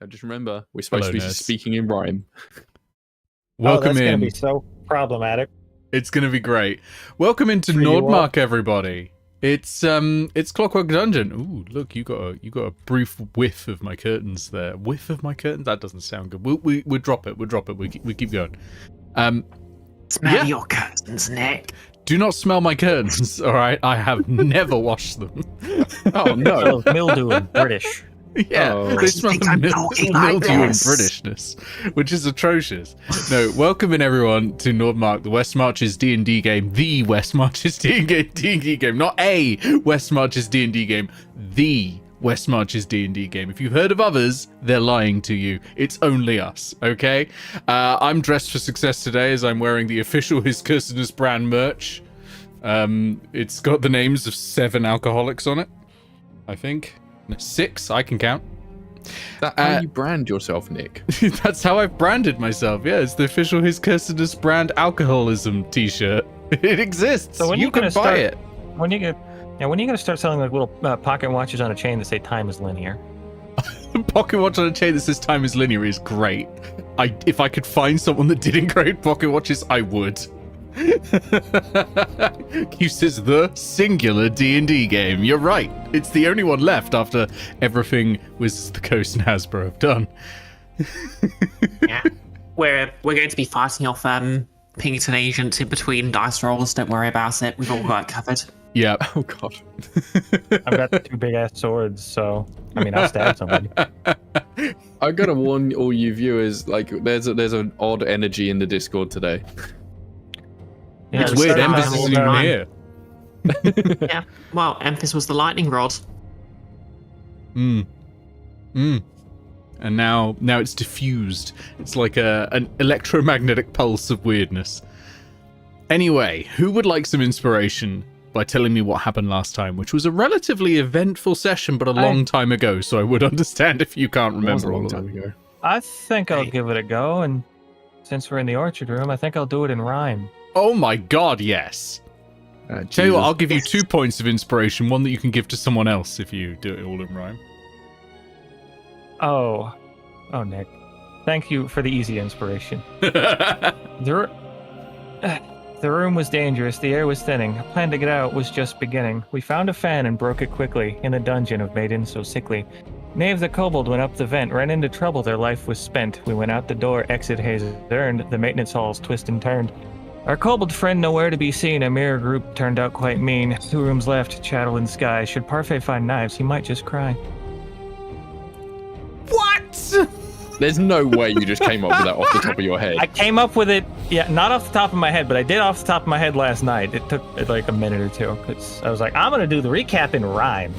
just remember, we're supposed to be speaking in rhyme. Welcome that's in. Going to be so problematic. It's going to be great. Welcome into Nordmark, everybody. It's Clockwork Dungeon. Ooh, look, you got a brief whiff of my curtains there. Whiff of my curtains? That doesn't sound good. We'll drop it. We keep going. Smell your curtains, Nick. Do not smell my curtains, all right? I have never washed them. Oh, no. Mildew and British. Yeah, they smell of mildew and Britishness, which is atrocious. No, welcome in everyone to Nordmark, the West Marches D&D game, the West Marches D&D game, not a West Marches D&D game, the West Marches D&D game. If you've heard of others, they're lying to you. It's only us, okay? I'm dressed for success today as I'm wearing the official His Cursedness brand merch. It's got the names of 7 alcoholics on it, I think. 6, I can count. That's how you brand yourself, Nick. That's how I've branded myself. Yeah, it's the official His Cursedness brand alcoholism t-shirt. It exists. So when you can buy it. When you gonna start selling like little pocket watches on a chain that say time is linear? Pocket watch on a chain that says time is linear is great. If I could find someone that did engrave pocket watches, I would. Uses the singular D&D game. You're right. It's the only one left after everything Wizards of the Coast and Hasbro have done. Yeah, we're going to be fighting off Pinkerton agents in between dice rolls. Don't worry about it. We've all got it covered. Yeah. Oh god. I've got 2 big ass swords, so I mean I'll stab somebody. I gotta warn all you viewers, like there's an odd energy in the Discord today. Yeah, it's weird. Enfys isn't even here. Yeah. Well, Enfys was the lightning rod. And now it's diffused. It's like an electromagnetic pulse of weirdness. Anyway, who would like some inspiration by telling me what happened last time, which was a relatively eventful session, but a long time ago, so I would understand if you can't remember all of it. I think I'll give it a go, and since we're in the orchard room, I think I'll do it in rhyme. Oh my god, yes. Tell you what, I'll give you 2 points of inspiration, one that you can give to someone else if you do it all in rhyme. Oh, Nick. Thank you for the easy inspiration. The room was dangerous, the air was thinning. A plan to get out was just beginning. We found a fan and broke it quickly, in the dungeon of Maiden so sickly. Naeve the kobold went up the vent, ran into trouble, their life was spent. We went out the door, exit Haze earned, the maintenance halls twist and turned. Our kobold friend nowhere to be seen, a mirror group turned out quite mean. 2 rooms left, chattel in sky. Should Parfait find knives, he might just cry. What? There's no way you just came up with that off the top of your head. I came up with it, not off the top of my head, but I did off the top of my head last night. It took like a minute or 2, because I was like, I'm going to do the recap in rhyme.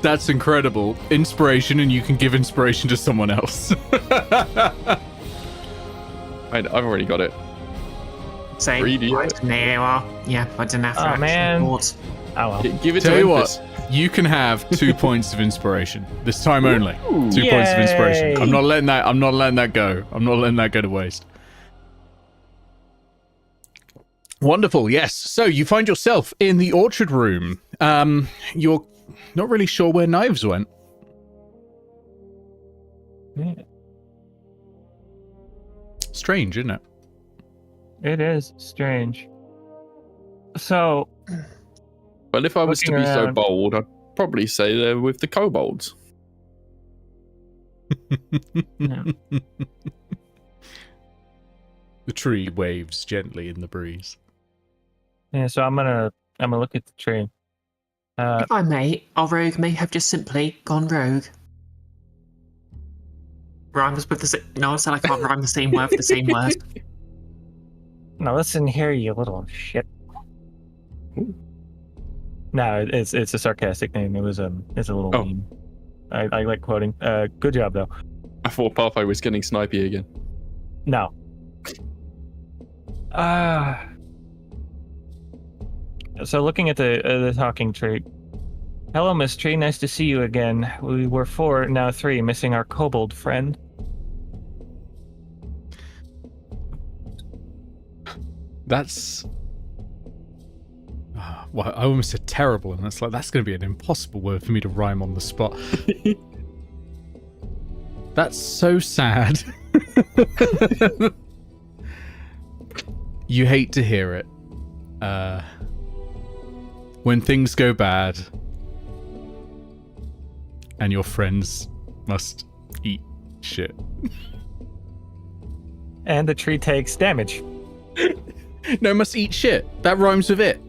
That's incredible. Inspiration, and you can give inspiration to someone else. I've already got it. Same. Yeah, I didn't have to. Oh, man. Oh, well. Give it Tell to you Enfys. what, you can have 2 points of inspiration. This time only. 2 points of Yay. inspiration. I'm not letting that go. I'm not letting that go to waste. Wonderful, yes. So you find yourself in the orchard room. You're not really sure where Knives went. Yeah. Strange, isn't it? It is strange. So, Well, if I was to be so around. bold, I'd probably say they're with the kobolds. No. The tree waves gently in the breeze. Yeah, so I'm gonna look at the tree. if I may, our rogue may have just simply gone rogue. Rhymes with the same. No, I said I can't rhyme the same word for the same word. Now listen here, you little shit. No, it's a sarcastic name. It's a little meme. I like quoting. Good job though. I thought Parfait was getting snipey again. No. So looking at the talking tree. Hello, Miss Tree. Nice to see you again. We were 4, now 3, missing our kobold friend. That's... well, I almost said terrible, and that's going to be an impossible word for me to rhyme on the spot. That's so sad. You hate to hear it. When things go bad and your friends must eat shit. And the tree takes damage. No, must eat shit. That rhymes with it.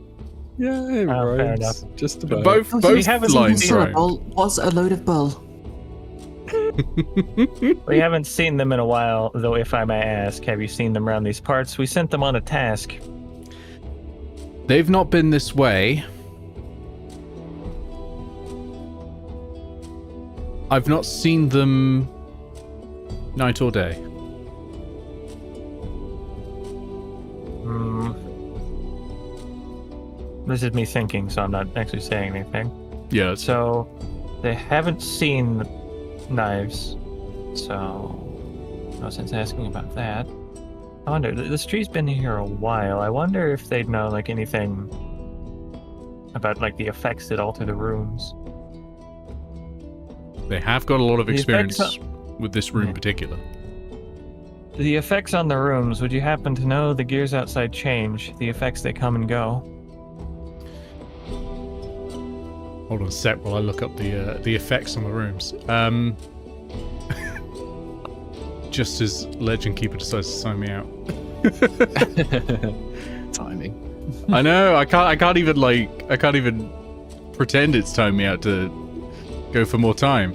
Yeah, it fair rhymes. enough. Just about. Both we haven't lines seen rhyme. Bull was a load of bull. We haven't seen them in a while, though if I may ask, have you seen them around these parts? We sent them on a task. They've not been this way. I've not seen them night or day. This is me thinking, so I'm not actually saying anything. Yeah. So, they haven't seen knives, so no sense asking about that. I wonder, this tree's been here a while. I wonder if they'd know, like, anything about, like, the effects that alter the rooms. They have got a lot of The experience effects with this room in particular. The effects on the rooms, would you happen to know the gears outside change? The effects, they come and go. Hold on a sec while I look up the effects on the rooms. Just as Legend Keeper decides to sign me out. Timing. I know. I can't even pretend it's timing me out to go for more time.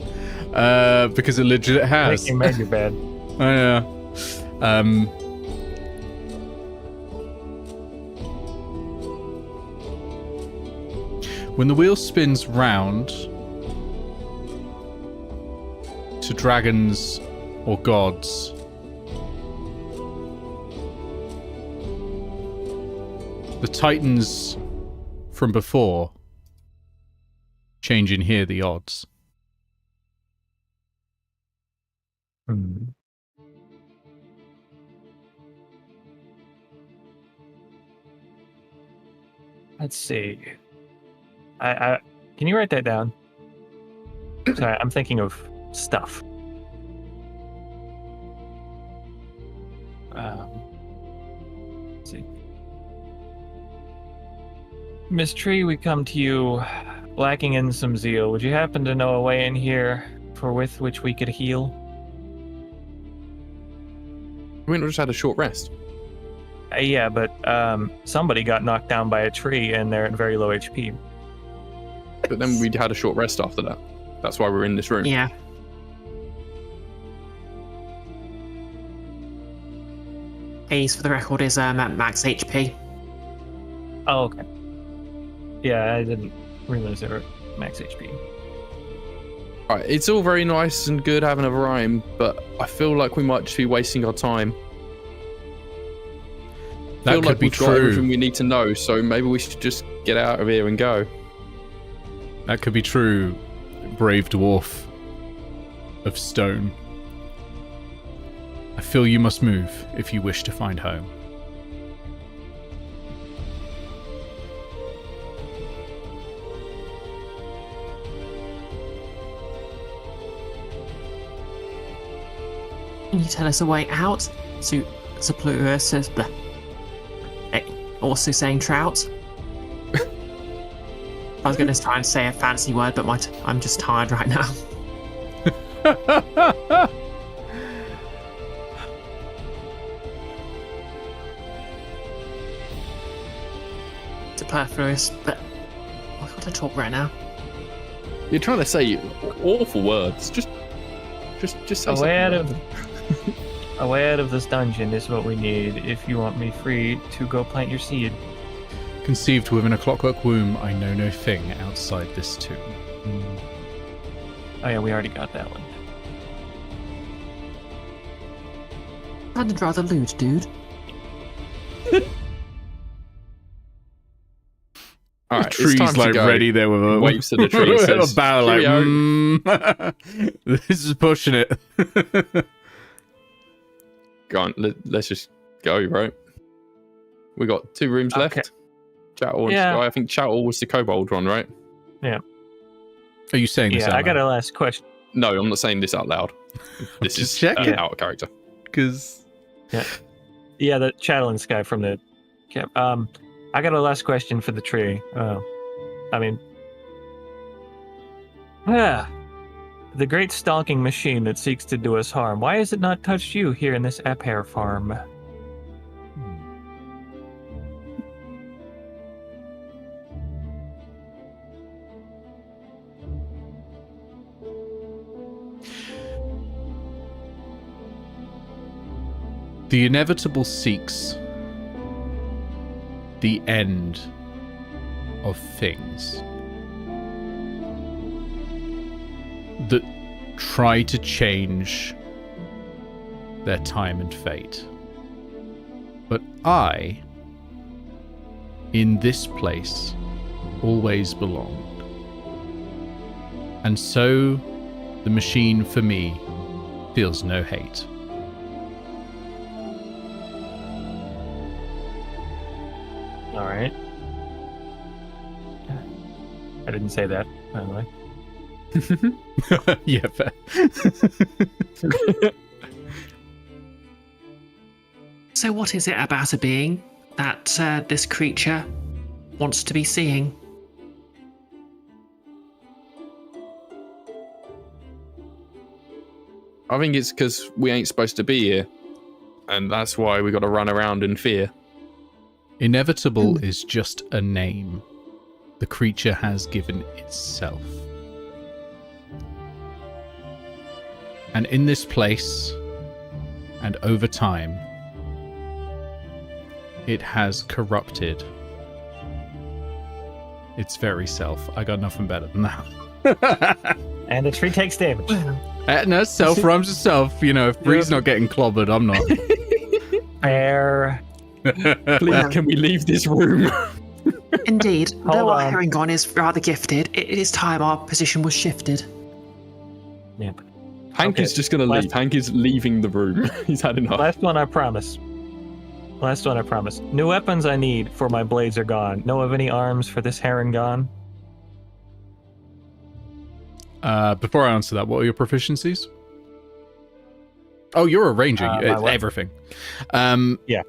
Because it legit I has. think you made your bed. I know. When the wheel spins round to dragons or gods, the titans from before change in here the odds. Let's see. I can you write that down? Sorry, I'm thinking of stuff. Let's see. Miss Tree, we come to you lacking in some zeal. Would you happen to know a way in here for with which we could heal? We just had a short rest. Yeah, but somebody got knocked down by a tree and they're at very low HP. But then we had a short rest after that. That's why we're in this room. Yeah. Haze, for the record, is at max HP. Oh, okay. Yeah, I didn't realize they were max HP. Alright, it's all very nice and good having a rhyme, but I feel like we might just be wasting our time. I feel That could like be we've got everything true. we need to know, so maybe we should just get out of here and go. That could be true, brave dwarf of stone. I feel you must move if you wish to find home. Can you tell us a way out? Also saying trout. I was going to try and say a fancy word, but I'm just tired right now. Superfluous, but I've got to talk right now. You're trying to say awful words. Just say A something. way out of this dungeon is what we need if you want me free to go plant your seed. Conceived within a clockwork womb, I know no thing outside this tomb. Oh yeah, we already got that one. I'd rather loot, dude. All right, The tree's it's time to like go. ready there with a Waves to the tree. with Says, a bow like, "Cheerio." this is pushing it. Go on, let's just go, right? We got 2 rooms Okay. left. Chattel and Yeah. Sky. I think Chattel was the kobold one, right? Are you saying this Yeah, out I got loud? a last question. No, I'm not saying this out loud. This Just is checking. out of character. Because Yeah, the Shadowlands guy from the camp. I got a last question for the tree. The great stalking machine that seeks to do us harm. Why has it not touched you here in this Apair farm? the inevitable seeks the end of things that try to change their time and fate. But I, in this place, always belonged. And so, the machine for me feels no hate. All right. I didn't say that, by the way. Yeah, fair. So what is it about a being that this creature wants to be seeing? I think it's because we ain't supposed to be here. And that's why we got to run around in fear. Inevitable is just a name the creature has given itself. And in this place, and over time, it has corrupted its very self. I got nothing better than that. And the tree takes damage. No, self rhymes itself. You know, if Bree's not getting clobbered, I'm not. Fair. Please, can we leave this room? Indeed, though our on. Herringon is rather gifted, it is time our position was shifted. Yep. Hank is just going to leave. Hank is leaving the room. He's had enough. Last one, I promise. New weapons I need for my blades are gone. Know of any arms for this Herringon? Before I answer that, what are your proficiencies? Oh, you're a ranger. Everything. Yeah.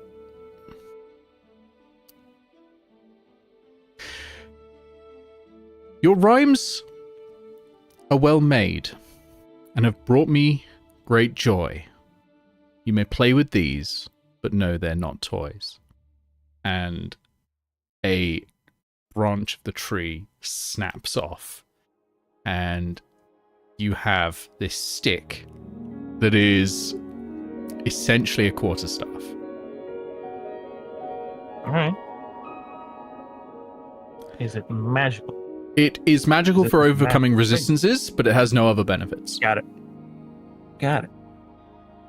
Your rhymes are well made and have brought me great joy. You may play with these, but no, they're not toys. And a branch of the tree snaps off, and you have this stick that is essentially a quarterstaff. All right. Is it magical? It is magical Is it for overcoming magic? resistances, but it has no other benefits. Got it.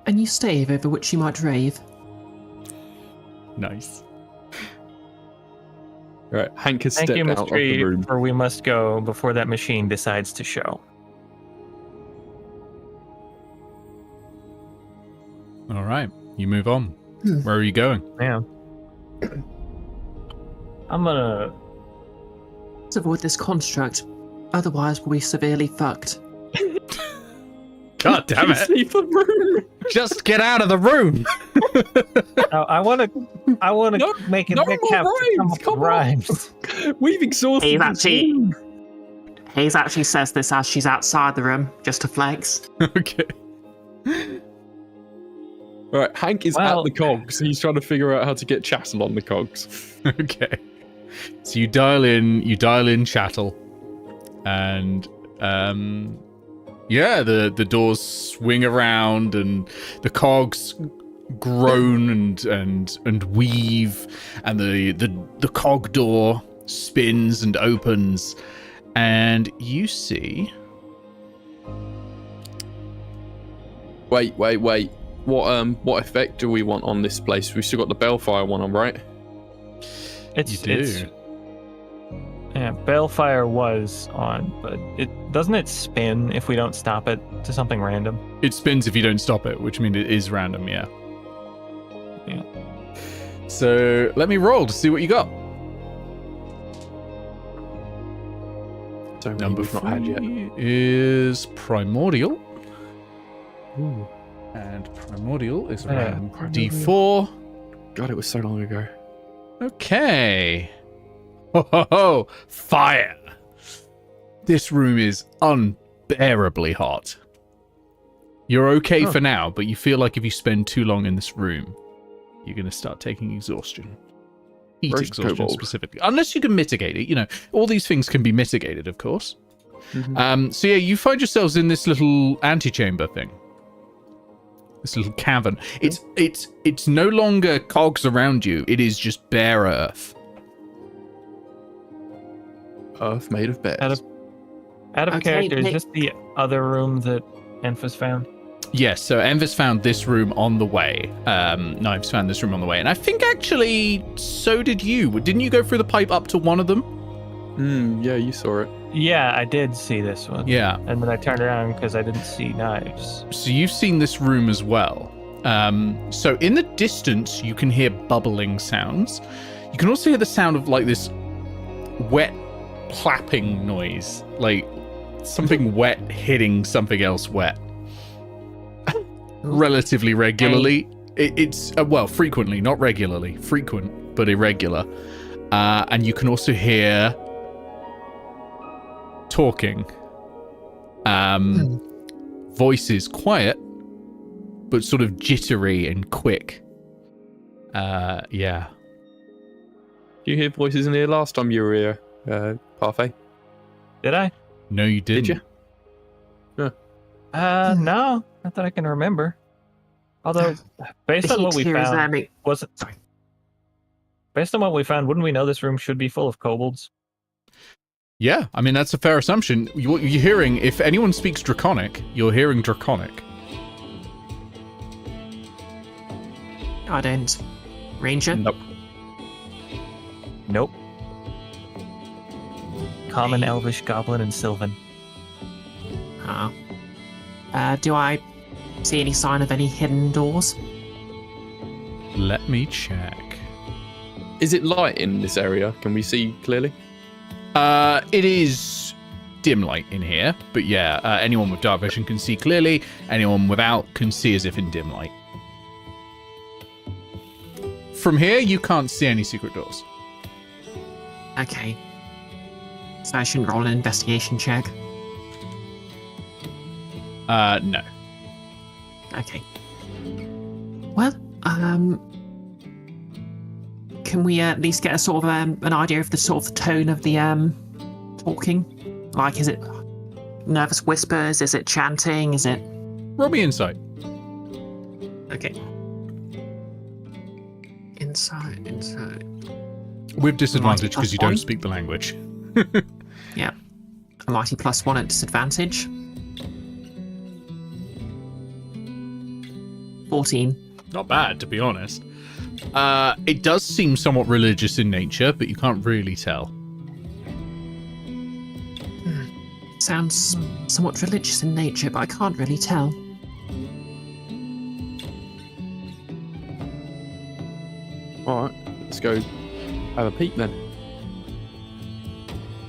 A new stave over which you might rave. Nice. Right, Hank has Thank stepped you, out Miss of the Tree, room. for we must go before that machine decides to show. All right, you move on. Where are you going? Yeah. I'm gonna... Let's avoid this construct, otherwise we'll be severely fucked. God damn Please it! leave the room. Just get out of the room! I want to No- make it no make more have to come rhymes, up with come on. rhymes. We've exhausted He's this actually- room. Haze actually says this as she's outside the room, just to flex. Okay. Right, Hank is Well- at the cogs. He's trying to figure out how to get Chattel on the cogs. Okay. So you dial in Chattel, and yeah, the doors swing around and the cogs groan and weave, and the cog door spins and opens, and you see. Wait. What effect do we want on this place? We've still got the Bellfire one on, right? It's You do. It's, yeah, Balefire was on, but doesn't it spin if we don't stop it to something random? It spins if you don't stop it, which means it is random, yeah. Yeah. So let me roll to see what you got. So Number we've not had yet. 3 is Primordial. Ooh. And primordial is Yeah, around primordial. D4. God, it was so long ago. Okay. Ho ho ho! Fire! This room is unbearably hot. You're okay for now, but you feel like if you spend too long in this room, you're going to start taking exhaustion. Heat Where's exhaustion Kobold? specifically. Unless you can mitigate it. You know, all these things can be mitigated, of course. Mhm. So yeah, you find yourselves in this little antechamber thing. This little cavern. It's no longer cogs around you. It is just bare earth. Earth made of bears. Out of Okay, character, is Nick. this the other room that Enfys found? Yes, so Enfys found this room on the way. Naeve's found this room on the way. And I think actually, so did you. Didn't you go through the pipe up to one of them? Yeah, you saw it. Yeah, I did see this one. Yeah. And then I turned around because I didn't see knives. So you've seen this room as well. So in the distance, you can hear bubbling sounds. You can also hear the sound of like this wet plapping noise, like something wet hitting something else wet. Relatively regularly. It's well, frequently, not regularly. Frequent, but irregular. And you can also hear talking. Voices quiet, but sort of jittery and quick. Yeah. Did you hear voices in here last time you were here, Parfait? Did I? No, you didn't. Did you? No, not that I can remember. Although, based on what we found, wasn't. Sorry. Based on what we found, wouldn't we know this room should be full of kobolds? Yeah, I mean, that's a fair assumption. What you're hearing, if anyone speaks Draconic, you're hearing Draconic. I don't. Ranger? Nope. Nope. Common, Elvish, Goblin, and Sylvan. Oh. Do I see any sign of any hidden doors? Let me check. Is it light in this area? Can we see clearly? It is dim light in here, but yeah, anyone with dark vision can see clearly. Anyone without can see as if in dim light. From here, you can't see any secret doors. Okay. So I shouldn't roll an investigation check. No. Okay. Well, can we at least get a sort of an idea of the sort of tone of the talking? Like, is it nervous whispers? Is it chanting? Is it? Roll me insight. Okay. Insight. With disadvantage Mighty because you plus don't one. speak the language. Yeah. A mighty +1 at disadvantage. 14. Not bad, to be honest. It does seem somewhat religious in nature, but you can't really tell. Sounds somewhat religious in nature, but I can't really tell. Alright, let's go have a peek then.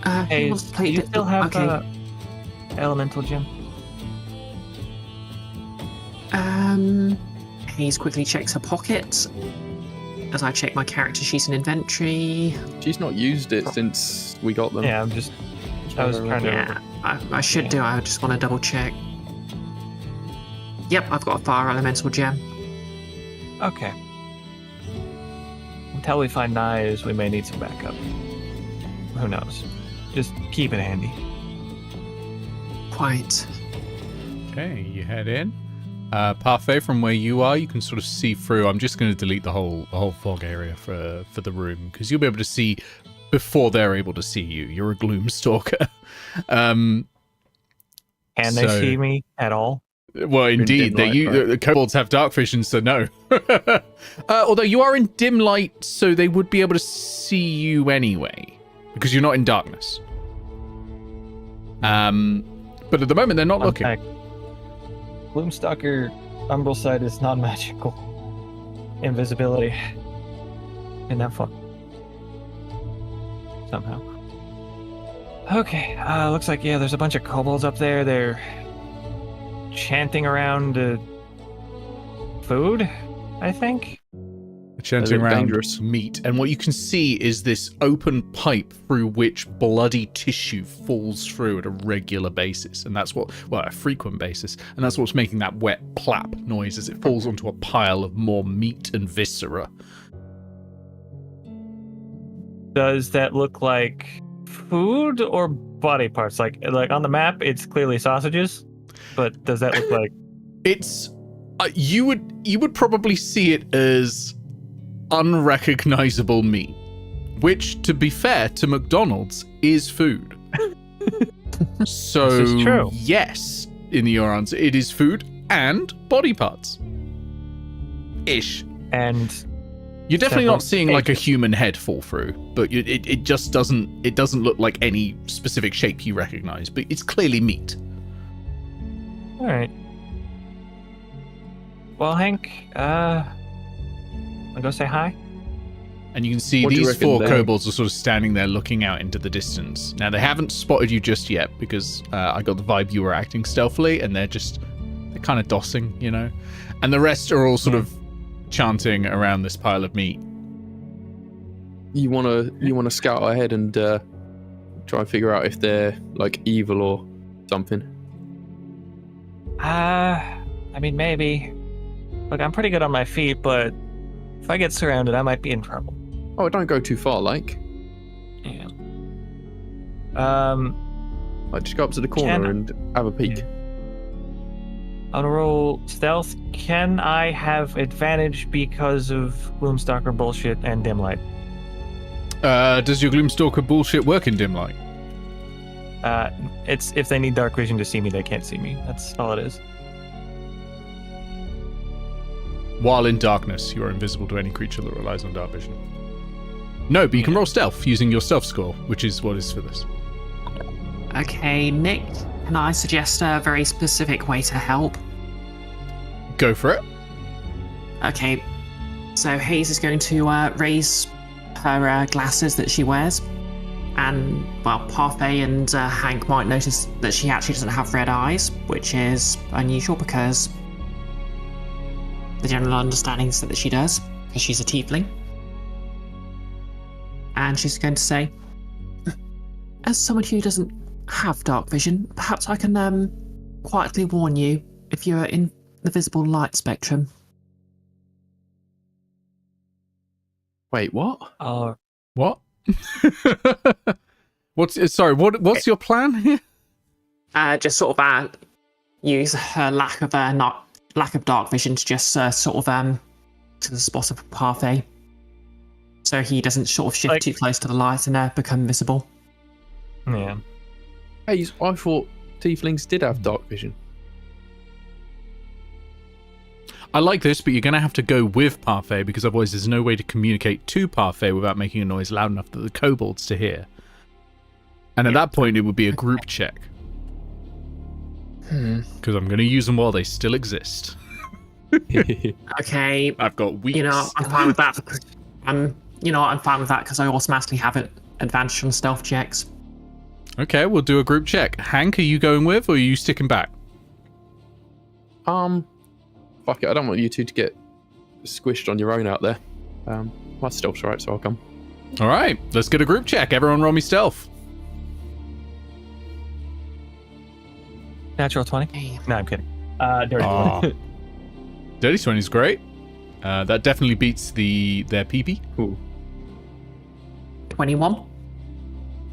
Who Hey, wants to do play you the- still have okay. Elemental Gem? Haze quickly checks her pocket. As I check my character sheet and inventory. She's not used it since we got them. Yeah, I was trying to. Yeah, I should do. I just want to double check. Yep, I've got a fire elemental gem. Okay. Until we find knives, we may need some backup. Who knows? Just keep it handy. Quite. Okay, you head in. Parfait, from where you are, you can sort of see through. I'm just going to delete the whole fog area for the room because you'll be able to see before they're able to see you. You're a gloom stalker. Can they So- see me at all? Well, indeed, dim light, right? the kobolds have dark vision, so no. Although you are in dim light, so they would be able to see you anyway because you're not in darkness. But at the moment, they're not looking. Gloomstalker Umbral Sight is non-magical. Invisibility. Isn't that fun? Somehow. Okay, looks like, yeah, there's a bunch of kobolds up there. They're chanting around food, I think. Chanting They look around dangerous. meat, and what you can see is this open pipe through which bloody tissue falls through at a regular basis, and that's a frequent basis, and that's what's making that wet plap noise as it falls onto a pile of more meat and viscera. Does that look like food or body parts? Like on the map, it's clearly sausages, but does that look like? It's you would probably see it as unrecognizable meat, which, to be fair to McDonald's, is food. So This is true. yes, in your answer, it is food and body parts. Ish. And You're definitely not Several seeing like a human head fall through, but it just doesn't look like any specific shape you recognize, but it's clearly meat. all right. Well, Hank, I'll go say hi. And you can see What do you these reckon four there? kobolds are sort of standing there looking out into the distance. Now, they haven't spotted you just yet because I got the vibe you were acting stealthily, and they're kind of dossing, you know? And the rest are all sort of chanting around this pile of meat. You wanna scout ahead and try and figure out if they're like evil or something. I mean, maybe. Look, I'm pretty good on my feet, but if I get surrounded, I might be in trouble. Oh, don't go too far, like. Yeah. Like, just go up to the corner and have a peek. On a roll stealth, can I have advantage because of Gloomstalker bullshit and dim light? Does your Gloomstalker bullshit work in dim light? It's if they need dark vision to see me, they can't see me. That's all it is. While in darkness, you are invisible to any creature that relies on dark vision. No, but you can roll stealth using your stealth score, which is what is for this. Okay, Nick, can I suggest a very specific way to help? Go for it. Okay, so Haze is going to raise her glasses that she wears. And, well, Parfait and Hank might notice that she actually doesn't have red eyes, which is unusual because the general understanding is that she does, because she's a tiefling. And she's going to say, as someone who doesn't have dark vision, perhaps I can quietly warn you if you're in the visible light spectrum. Wait, what? What? What's your plan here? Just sort of use her lack of dark vision to just sort of to the spot of Parfait, so he doesn't sort of shift too close to the light and become visible. Yeah. Hey, I thought tieflings did have dark vision. I like this, but you're going to have to go with Parfait because otherwise there's no way to communicate to Parfait without making a noise loud enough for the kobolds to hear. And at that point, it would be a group check. Because I'm going to use them while they still exist. Okay, I've got weeks. I'm fine with that. I'm fine with that because I automatically have it advantage on stealth checks. Okay, we'll do a group check. Hank, are you going with, or are you sticking back? Fuck it, I don't want you two to get squished on your own out there. My stealth's alright, so I'll come. All right, let's get a group check. Everyone roll me stealth. Natural 20? No, I'm kidding. Dirty 20. Dirty 20 is great. That definitely beats their PP. Cool. 21.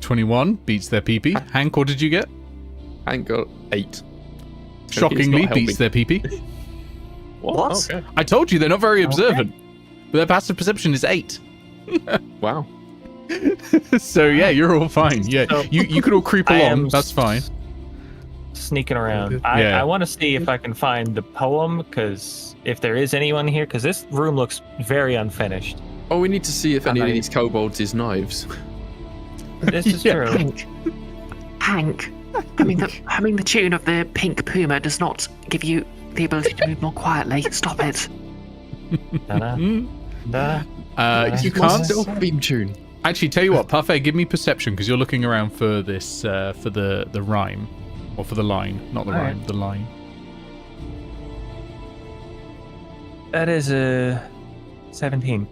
21 beats their PP. Hank, what did you get? Hank got 8. Shockingly beats their PP. What? Okay. I told you they're not very observant. But their passive perception is 8. Wow. So yeah, you're all fine. Yeah, So, you could all creep I along. am That's fine. Sneaking around. Yeah. I want to see if I can find the poem, because if there is anyone here, because this room looks very unfinished. Oh, we need to see if any of these kobolds is knives. This is true. Hank. Having the tune of the pink puma does not give you the ability to move more quietly. Stop it. You My can't. stealth beam tune. Actually, tell you what, Parfait, give me perception because you're looking around for this for the rhyme, or for the line, not the All rhyme, right. the line. That is a 17.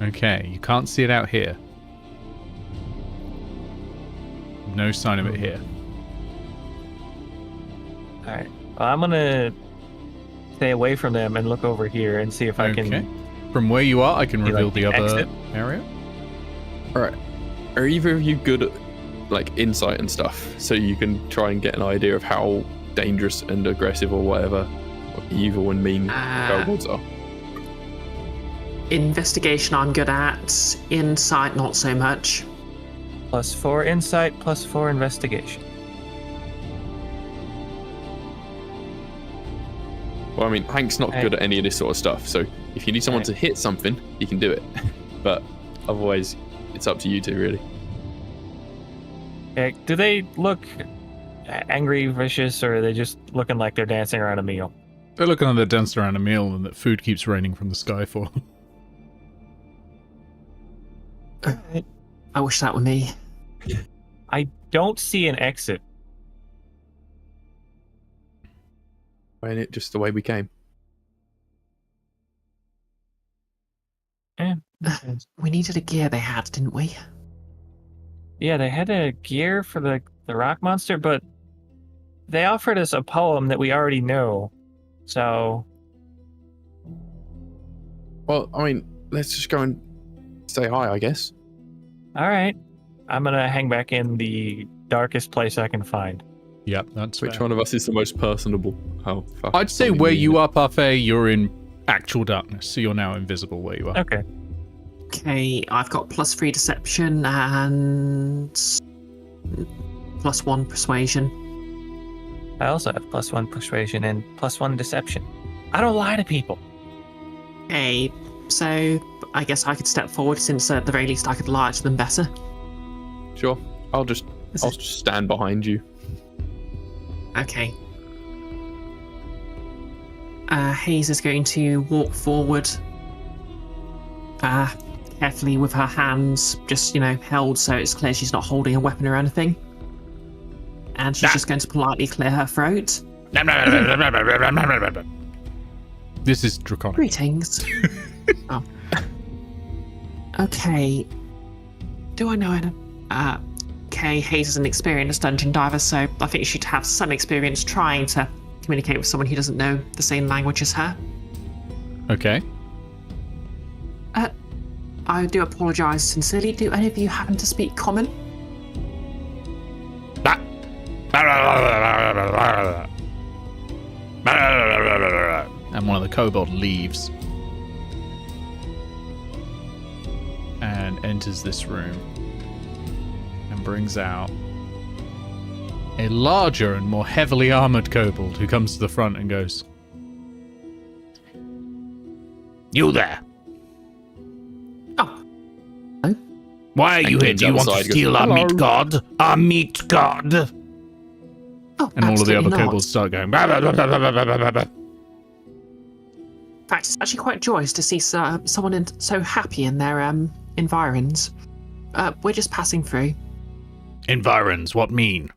Okay, you can't see it out here. No sign of it here. All right. Well, I'm gonna stay away from them and look over here and see if I can. From where you are, I can See, reveal like, the the other exit? area. All right. Are either of you good at like insight and stuff, so you can try and get an idea of how dangerous and aggressive or whatever, or evil and mean kobolds are? Investigation I'm good at. Insight not so much. +4 insight, +4 investigation. Well, I mean, Hank's not good at any of this sort of stuff, so if you need someone to hit something, you can do it. But otherwise, it's up to you two, really. Okay, do they look angry, vicious, or are they just looking like they're dancing around a meal? They're looking like they're dancing around a meal and that food keeps raining from the sky for them. I wish that were me. I don't see an exit. Ain't it just the way we came? We needed a gear they had, didn't we? Yeah, they had a gear for the rock monster, but they offered us a poem that we already know. So, Well, I mean, let's just go and say hi, I guess. all right. I'm gonna hang back in the darkest place I can find. Yep, that's Which fair. one of us is the most personable? Oh, fuck. I'd say Probably where me, you isn't are, Parfait, you're in actual darkness, so you're now invisible where you are. Okay. Okay, I've got +3 deception and +1 persuasion. I also have +1 persuasion and +1 deception. I don't lie to people. Okay, so I guess I could step forward since at the very least I could lie to them better. it? Sure. I'll just stand behind you. Okay. Haze is going to walk forward, carefully with her hands just, held so it's clear she's not holding a weapon or anything. And she's just going to politely clear her throat. This is draconic. Greetings. Oh. Okay. Do I know any? Okay, Haze is an experienced dungeon diver, so I think she'd have some experience trying to communicate with someone who doesn't know the same language as her. Okay. I do apologise sincerely. Do any of you happen to speak common? And one of the kobold leaves and enters this room and brings out a larger and more heavily armored kobold who comes to the front and goes, "You there? Oh. Why are you here? comes Do you want to outside, goes, steal our "Hello." meat god? Our meat god?" Oh, And all of the other absolutely not. kobolds start going, "Bah, bah, bah, bah, bah, bah, bah, bah." In fact, it's actually quite joyous to see someone so happy in their environs. We're just passing through. Environs, what mean?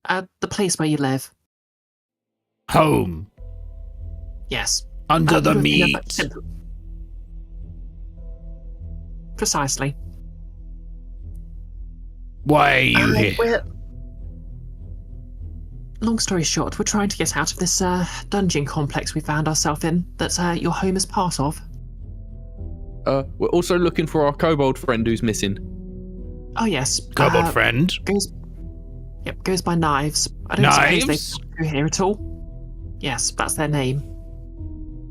The place where you live. Home. Yes. Under the you know, meat. Precisely. Why are you here? Long story short, we're trying to get out of this dungeon complex we found ourselves in that your home is part of. We're also looking for our kobold friend who's missing. Oh yes. Kobold friend? Goes by Knives. I don't suppose Knives? they've come through here at all. Yes, that's their name.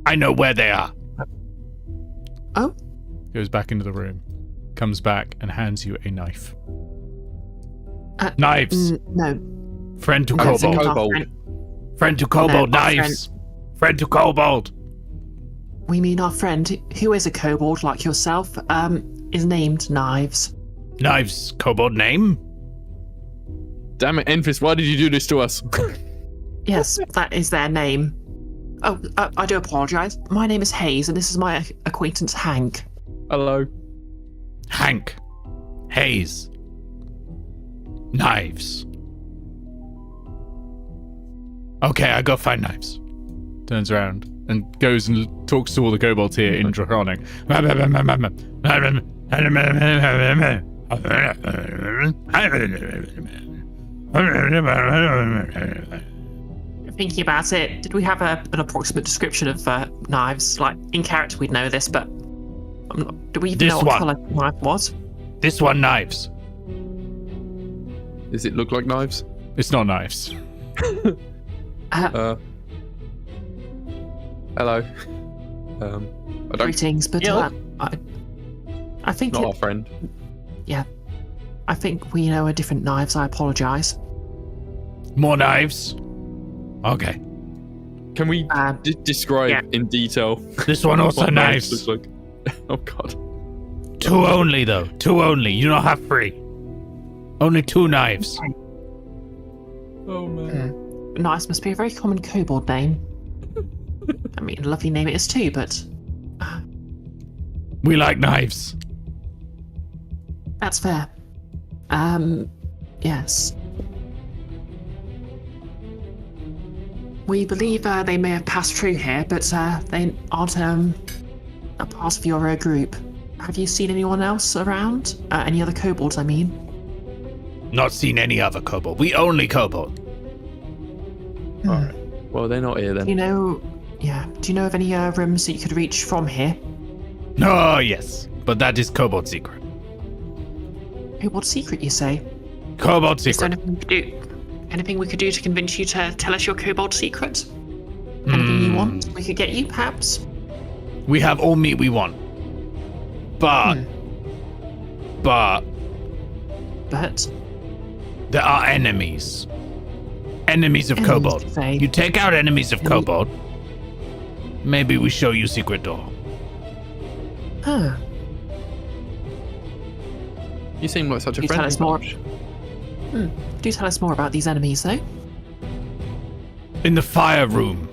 I know where they are. Oh? Goes back into the room. Comes back and hands you a knife. Knives. No. Friend to It's a kobold. kobold. Friend to kobold. No, our Knives. Friend to kobold. We mean our friend, who is a kobold like yourself, is named Knives. Knives. Kobold name? Damn it, Enfys, why did you do this to us? Yes, that is their name. Oh, I do apologise. My name is Haze, and this is my acquaintance Hank. Hello. Hank. Haze. Knives. Okay, I go find Knives. Turns around. and goes and talks to all the kobolds here in Draconic. Thinking about it, did we have an approximate description of knives? Like, in character we'd know this, but do we even know what colour knife was? This one, knives. Does it look like knives? It's not knives. Hello. I don't. Greetings, but I think Not our friend. Yeah, I think we know a different knives. I apologise. More knives. Okay. Can we describe in detail? This one also what knives. looks like? Oh god. 2 only, though. 2 only. You don't have 3. Only 2 knives. Oh man. Knives must be a very common kobold name. I mean, a lovely name it is too, but We like knives. that's fair. Yes. We believe they may have passed through here, but they aren't a part of your group. Have you seen anyone else around? Any other kobolds, I mean? Not seen any other kobold. We only kobold. Alright. Well, they're not here then. Do you know of any rooms that you could reach from here? Oh, yes. But that is kobold secret. Kobold secret, you say? Kobold Is there secret. anything we could do to convince you to tell us your kobold secret? Anything you want, we could get you, perhaps? We have all meat we want. But there are enemies. Enemies of kobold. you say? You take out enemies of kobold. Maybe we show you secret door. Huh. You seem like such a You friendly tell us more. bunch. Do tell us more about these enemies, though. In the fire room.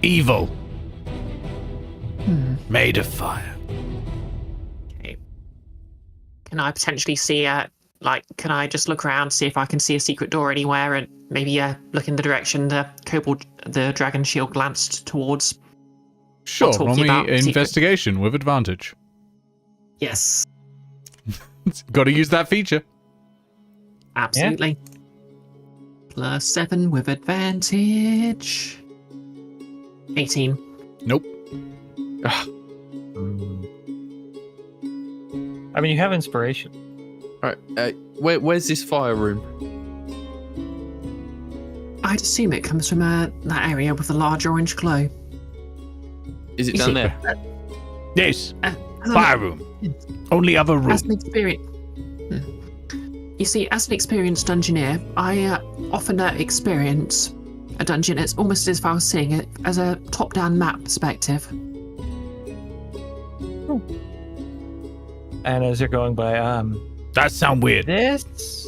Evil. Made of fire. Okay. Can I potentially see can I just look around, see if I can see a secret door anywhere, and maybe look in the direction the dragon shield glanced towards? Sure, talk roll to me you about investigation with advantage. Yes, Got to use that feature. absolutely. +7 with advantage. 18. Nope. I mean, you have inspiration. Alright, where's this fire room? I'd assume it comes from that area with the large orange glow. Is it down there? Yes. As Fire room. Only other room. As an experience. You see, as an experienced dungeoneer, I often experience a dungeon. It's almost as if I was seeing it as a top-down map perspective. And as you're going by, That sound weird. this.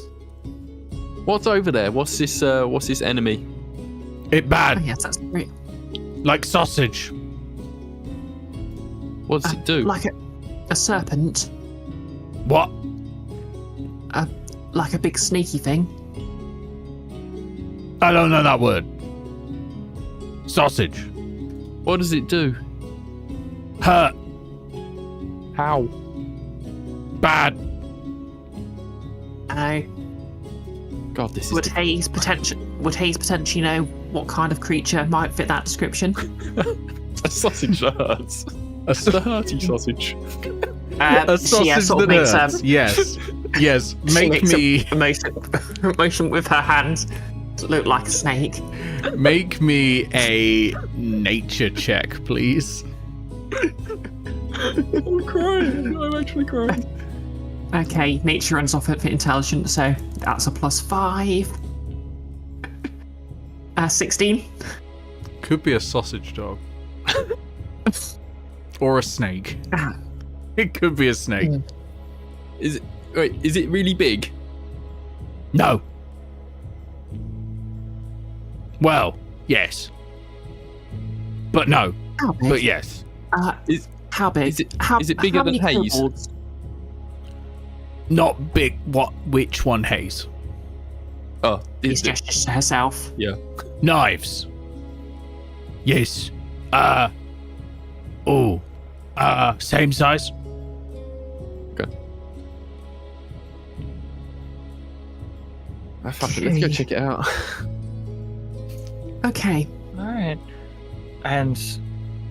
What's over there? What's this enemy? It Oh, bad. yes, that's great. Like sausage. What does it do? Like a serpent, What? like a big sneaky thing. I don't know that word. Sausage. What does it do? Hurt. How? Bad. God, this is Would Haze potentially know what kind of creature might fit that description? a sausage that hurts. The hurty sausage. A sausage sort of that makes hurts. Yes. Yes. she Make makes me a motion with her hands to look like a snake. make me a nature check, please. I'm crying. I'm actually crying. Okay, nature runs off for intelligence, so that's a +5. 16. Could be a sausage dog. Or a snake. Ah. It could be a snake. Is it really big? No. Well, yes. But no. How big? But yes. How big? Is it how bigger than many Haze? kobolds? Not big. Which one, Haze? Oh, He's gestures to herself. yeah. Knives. Yes. Same size. Fuck it, let's go check it out. Okay. All right. And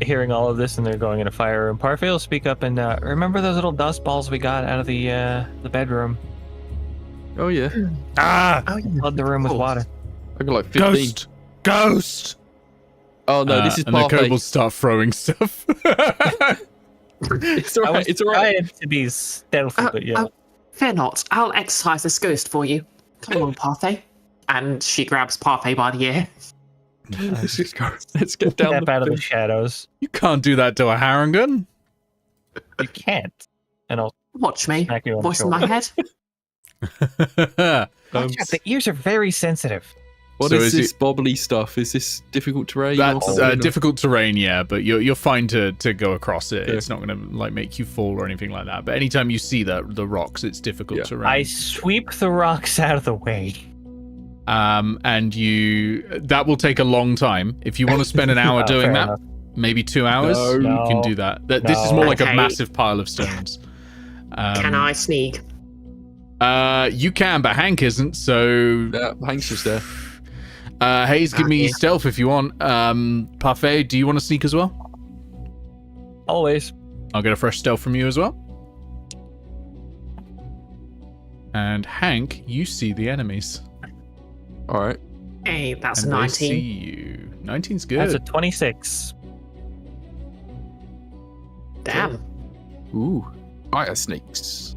hearing all of this, and they're going in a fire room. Parfait will speak up and remember those little dust balls we got out of the bedroom? Oh yeah. Oh, yeah. Flood the room with water. I got like 15. Ghost. Oh no, this is and the Parfait. kobolds start throwing stuff. It's I alright. was It's alright. trying to be stealthy, but yeah. Fear not. I'll exercise this ghost for you. Come on, Parfait. And she grabs Parfait by the ear. Let's just go. Let's get down Step out of the shadows. You can't do that to a Harangun. You can't. And I'll Watch me. smack you on the Voice in my shoulder. head. Watch out, the ears are very sensitive. What So is is this bobbly stuff? Is this difficult terrain? That's or something? difficult terrain, yeah, but you're fine to go across it. Yeah. It's not going to like make you fall or anything like that. But anytime you see the rocks, it's difficult Yeah. terrain. I sweep the rocks out of the way. And that will take a long time. If you want to spend an hour doing Fair that, enough. maybe 2 hours, No. you can do that. This is more like a Okay. massive pile of stones. Can I sneak? You can, but Hank isn't. So Yeah, Hank's just there. Haze, give me Okay. stealth if you want. Parfait, do you want to sneak as well? Always. I'll get a fresh stealth from you as well. And Hank, you see the enemies. All right. Hey, that's And a they see 19. you. 19's good. That's a 26. Damn. Ooh, fire snakes.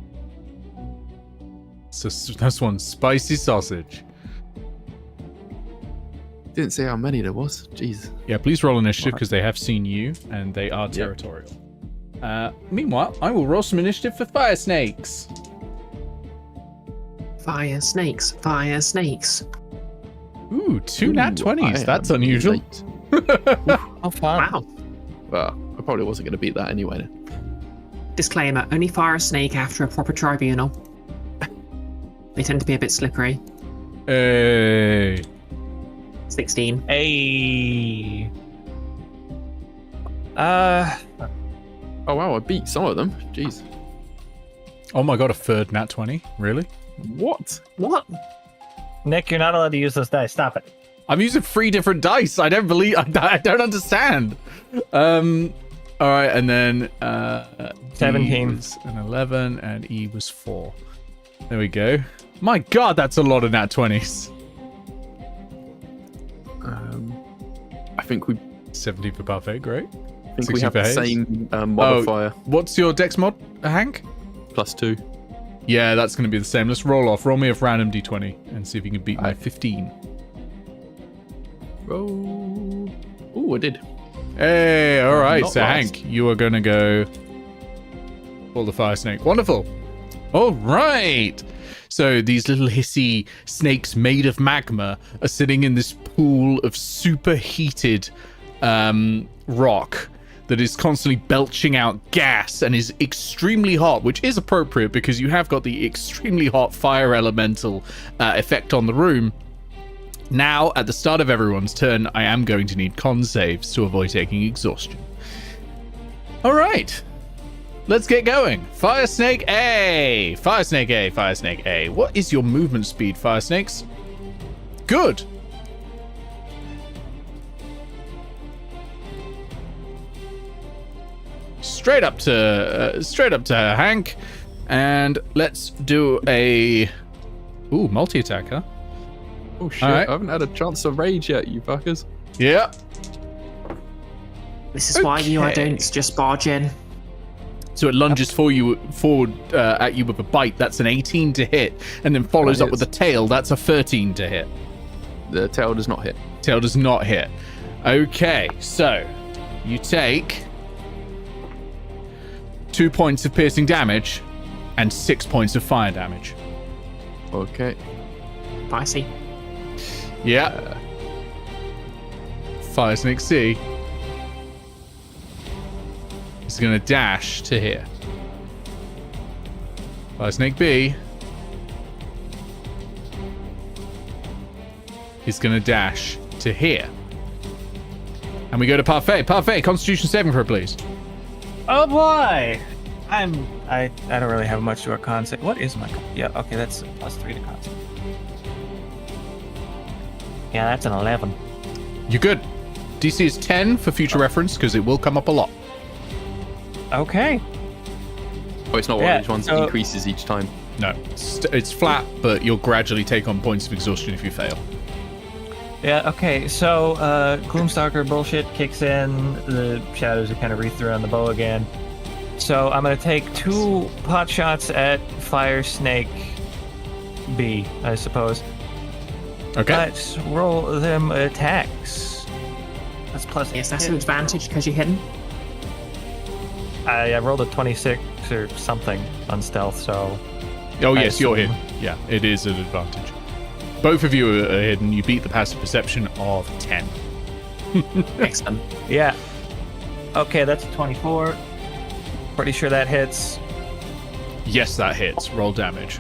So that's one spicy sausage. Didn't say how many there was. Jeez. Yeah, please roll initiative because they have seen you and they are territorial. Meanwhile, I will roll some initiative for fire snakes. Fire snakes. Fire snakes. Ooh, two nat 20s. I That's am unusual. late. Oh, fun. Wow. Well, I probably wasn't going to beat that anyway. Then. Disclaimer, only fire a snake after a proper tribunal. They tend to be a bit slippery. Hey. 16. Hey. Oh wow, I beat some of them. Jeez. Oh my god, a third nat 20? Really? What? What? Nick, you're not allowed to use those dice. Stop it. I'm using 3 different dice. I don't believe. I don't understand. All right, and then 17. D was an 11, and E was 4. There we go. My god, that's a lot of nat 20s. I think we 70 for Parfait, great. we 60 have for the Haze. same modifier. What's your dex mod, Hank? +2. Yeah, that's going to be the same. Let's roll off. Roll me a random d20 and see if you can beat my 15. Roll. Oh, I did. Hey, all right. Not So, lost. Hank, you are going to go pull the fire snake. Wonderful. All right. So, these little hissy snakes made of magma are sitting in this pool of superheated rock that is constantly belching out gas and is extremely hot, which is appropriate because you have got the extremely hot fire elemental effect on the room. Now, at the start of everyone's turn, I am going to need con saves to avoid taking exhaustion. All right. Let's get going. Fire Snake A. Fire Snake A. Fire Snake A. What is your movement speed, Fire Snakes? Good. Straight up to Hank, and let's do a multi-attack, huh? Oh shit! All right. I haven't had a chance to rage yet, you fuckers. Yeah. This is why you Okay. don't just barge in. So it lunges forward at you with a bite. That's an 18 to hit, and then follows That up with a hits. tail. That's a 13 to hit. The tail does not hit. Tail does not hit. Okay, so you take 2 points of piercing damage and 6 points of fire damage. Okay. Spicy. Yeah. Fire Snake C is going to dash to here. Fire Snake B is going to dash to here. And we go to Parfait. Parfait, Constitution saving throw, please. Oh boy! I don't really have much to a con save. What is my con? Yeah, okay, that's +3 to con save. Yeah, that's an 11. You're good. DC is 10 for future reference because it will come up a lot. Okay. Oh, it's not one of these ones that increases each time. No, it's flat, but you'll gradually take on points of exhaustion if you fail. Yeah, okay, so Gloomstalker bullshit kicks in, the shadows are kind of wreathed around the bow again. So I'm going to take 2 pot shots at Fire Snake B, I suppose. Okay. Let's roll them attacks. That's plus. Yes, that's an advantage because you're hidden. I rolled a 26 or something on stealth, so... Oh, yes, you're hidden. Yeah, it is an advantage. Both of you are hidden. You beat the passive perception of 10. Excellent. Yeah. Okay, that's a 24. Pretty sure that hits. Yes, that hits. Roll damage.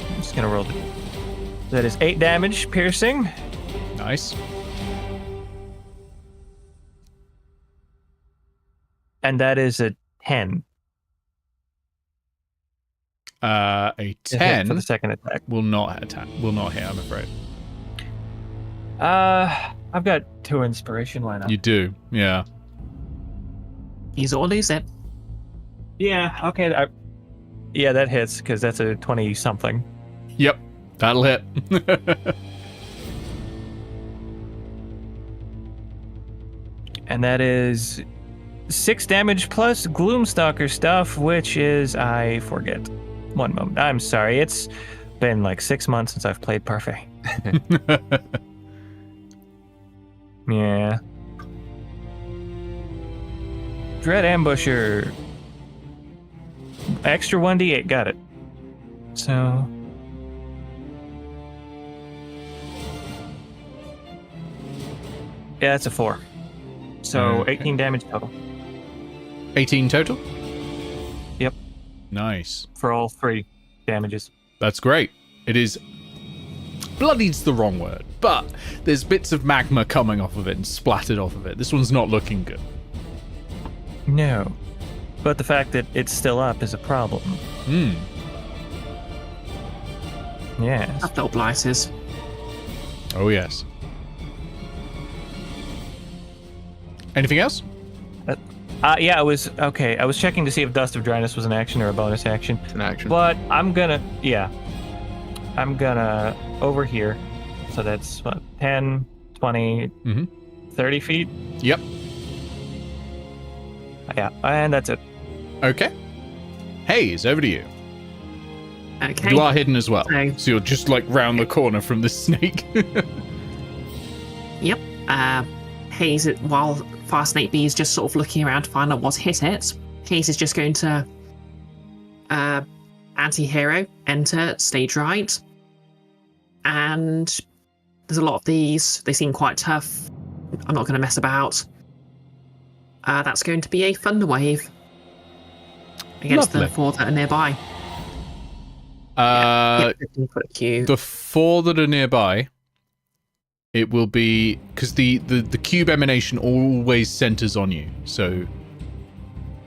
I'm just going to roll the... That is 8 damage, piercing. Nice. And that is a 10. A 10 for the second attack. will not hit, I'm afraid. I've got 2 inspiration. Why not? You do, yeah. Use it or lose it. Yeah. Okay. Yeah, that hits because that's a 20 something. Yep, that'll hit. And that is 6 damage plus Gloomstalker stuff, which is, I forget. One moment. I'm sorry. It's been like 6 months since I've played Parfait. Yeah. Dread Ambusher. Extra 1d8. Got it. So... Yeah, that's a 4. So Okay. 18 damage total. 18 total? Yep. Nice. For all 3 damages. That's great. It is... Bloody's the wrong word, but there's bits of magma coming off of it and splattered off of it. This one's not looking good. No. But the fact that it's still up is a problem. Hmm. Yes. That little blighters. Oh, yes. Anything else? Yeah, I was checking to see if Dust of Dryness was an action or a bonus action. It's an action. But I'm gonna over here. So that's what, 10, 20, 30 feet? Yep. Yeah, and that's it. Okay. Haze, over to you. Okay. You are hidden as well. So- So you're just like round the corner from the snake. Yep. Haze, while Fire Snake B is just sort of looking around to find out what's hit it, Haze is just going to anti-hero, enter, stage right. And there's a lot of these. They seem quite tough. I'm not going to mess about. That's going to be a Thunder Wave against Lovely. the 4 that are nearby. 15-foot cube. The 4 that are nearby, it will be... Because the cube emanation always centers on you. So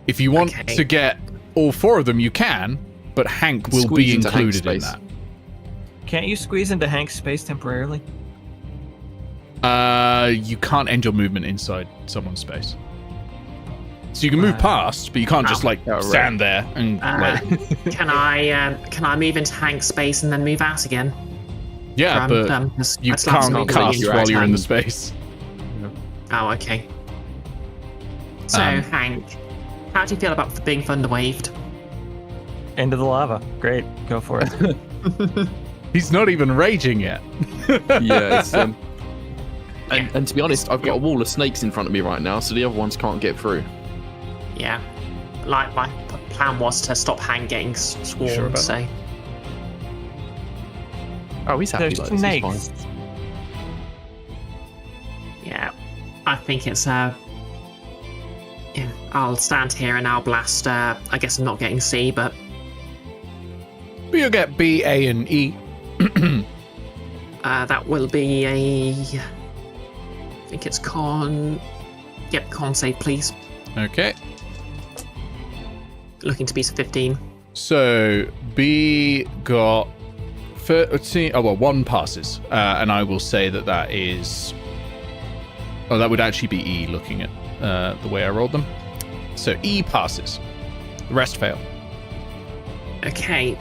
if you want Okay. to get all 4 of them, you can, but Hank will Squeeze be into Hank's included in space. that. Can't you squeeze into Hank's space temporarily? You can't end your movement inside someone's space. So you can move past, but you can't just like right. stand there and like... Can I move into Hank's space and then move out again? Yeah, but you can't cast while you're in the space. Oh, okay. So, Hank, how do you feel about being thunder waved? Into the lava. Great. Go for it. He's not even raging yet. Yeah, it's and to be honest, I've got a wall of snakes in front of me right now, so the other ones can't get through. Yeah. Like, my plan was to stop Hank getting swarmed, Sure about so... Oh, he's happy There's about this. He's fine. snakes. Yeah. I think it's, yeah, I'll stand here and I'll blast, I guess I'm not getting C, but... But you'll get B, A, and E. That will be a... I think it's con... Yep, con save, please. Okay. Looking to be 15. So B got 13. Oh, well, 1 passes. And I will say that is... Oh, that would actually be E looking at the way I rolled them. So E passes. The rest fail. Okay.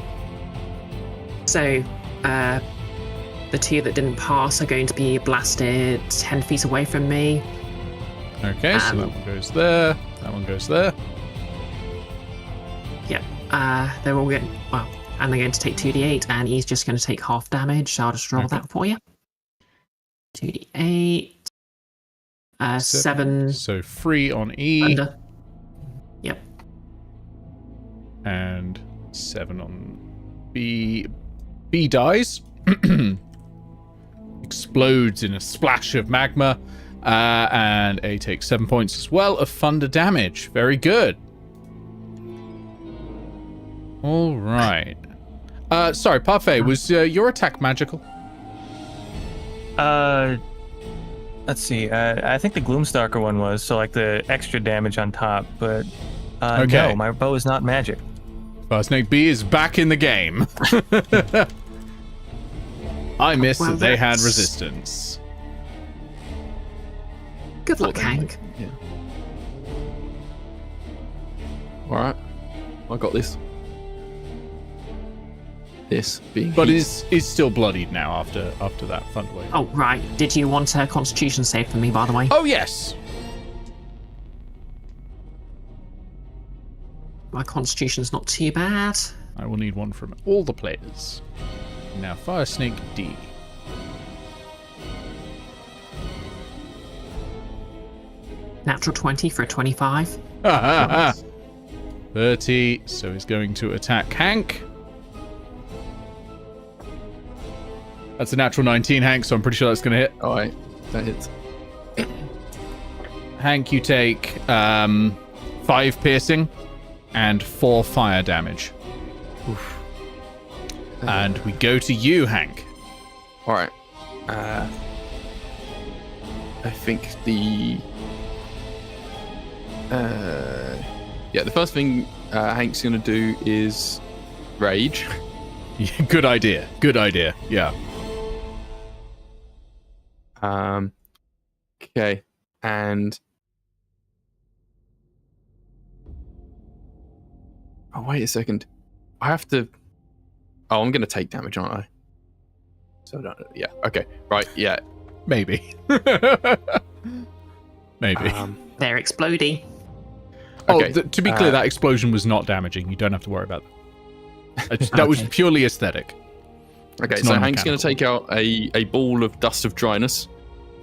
So, the 2 that didn't pass are going to be blasted 10 feet away from me. Okay, so that one goes there. That one goes there. Yep. They're all going... Well, and they're going to take 2d8, and he's just going to take half damage, so I'll just roll that for you. 2d8. 7. So 3 on E. Under. Yep. And 7 on B. B dies. Explodes in a splash of magma. And A takes 7 points as well of thunder damage. Very good. All right. Sorry, Parfait, was your attack magical? Let's see. I think the Gloomstalker one was, so like the extra damage on top, but Okay. no, my bow is not magic. Snake B is back in the game. I missed Well, that they had that's- resistance. Good luck, Hank. Yeah. All right, I got this. This being. But heat. is still bloodied now after that thunder wave. Oh, right. Did you want a constitution save for me, by the way? Oh, yes. My constitution's not too bad. I will need one from all the players. Now, Fire Snake D. Natural 20 for a 25. 30. So he's going to attack Hank. That's a natural 19, Hank, so I'm pretty sure that's going to hit. All right, that hits. Hank, you take 5 piercing and 4 fire damage. Oof. And we go to you, Hank. All right. I think the the first thing Hank's gonna do is rage. Good idea. Good idea. Yeah. Okay, and oh wait a second, I have to. Oh, I'm gonna take damage, aren't I? So I don't. Yeah. Okay. Right. Yeah. Maybe. Maybe. They're exploding. Okay, To be clear, that explosion was not damaging. You don't have to worry about that. That was purely aesthetic. Okay, It's so Hank's going non-mechanical. to take out a ball of dust of dryness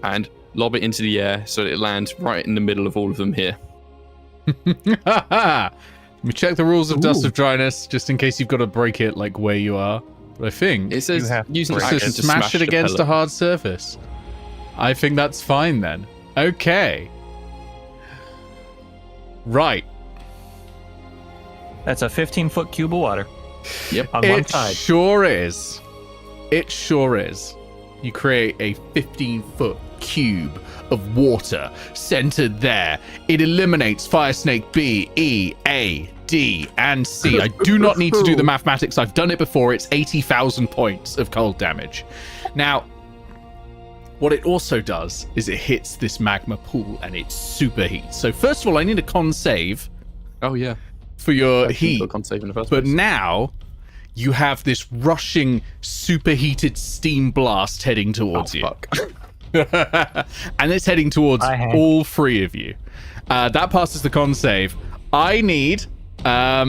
and lob it into the air so that it lands right in the middle of all of them here. Let me check the rules of Dust of Dryness, just in case you've got to break it like where you are. But I think It says have to use an break to action to smash it the against a pellet. hard surface. I think that's fine then. Okay. Right. That's a 15-foot cube of water. Yep. On one It side. sure is. It sure is. You create a 15-foot cube of water centered there. It eliminates Fire Snake B, E, A, D, and C. I do not need to do the mathematics. I've done it before. It's 80,000 points of cold damage. Now, what it also does is it hits this magma pool and it superheats. So first of all, I need a con save Oh yeah. for your I heat. can't save in the first But place. now you have this rushing, superheated steam blast heading towards you. Fuck. And it's heading towards Hi, Hank. all 3 of you. That passes the con save. I need... I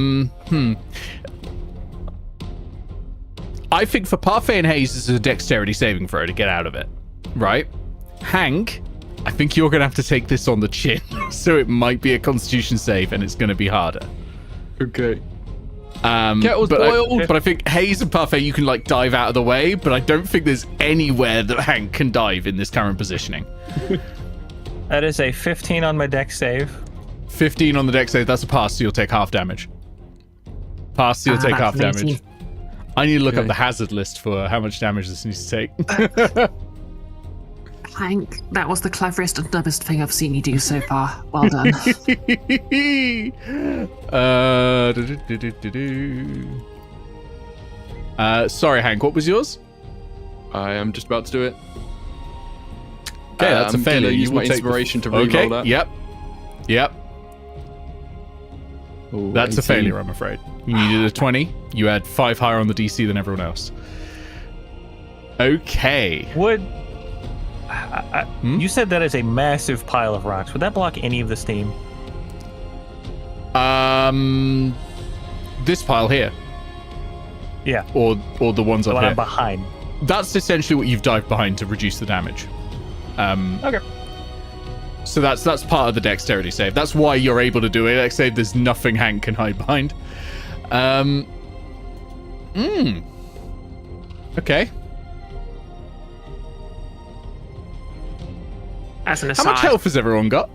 think for Parfait and Haze, this is a dexterity saving throw to get out of it. Right? Hank, I think you're going to have to take this on the chin. So it might be a constitution save and it's going to be harder. Okay. Kettle's but boiled. But I think Haze and Parfait, you can like dive out of the way, but I don't think there's anywhere that Hank can dive in this current positioning. That is a 15 on my dex save. 15 on the dex save, that's a pass, so you'll take half damage. Pass, so you'll take half That's an damage. I need to look up Okay. the hazard list for how much damage this needs to take. Hank, that was the cleverest and dumbest thing I've seen you do so far. Well done. Sorry, Hank, what was yours? I am just about to do it. Okay, that's a I'm failure. gonna use You will my take inspiration to Okay, reroll that. yep. Ooh, That's a 18. failure, I'm afraid. You needed a 20. You had 5 higher on the DC than everyone else. Okay. Would Hmm? you said that is a massive pile of rocks? Would that block any of the steam? This pile here, Yeah, or the ones the up one I'm here. behind. That's essentially what you've dived behind to reduce the damage. Okay. So that's part of the dexterity save. That's why you're able to do a dex save. There's nothing Hank can hide behind. Okay. As an How aside, much health has everyone got?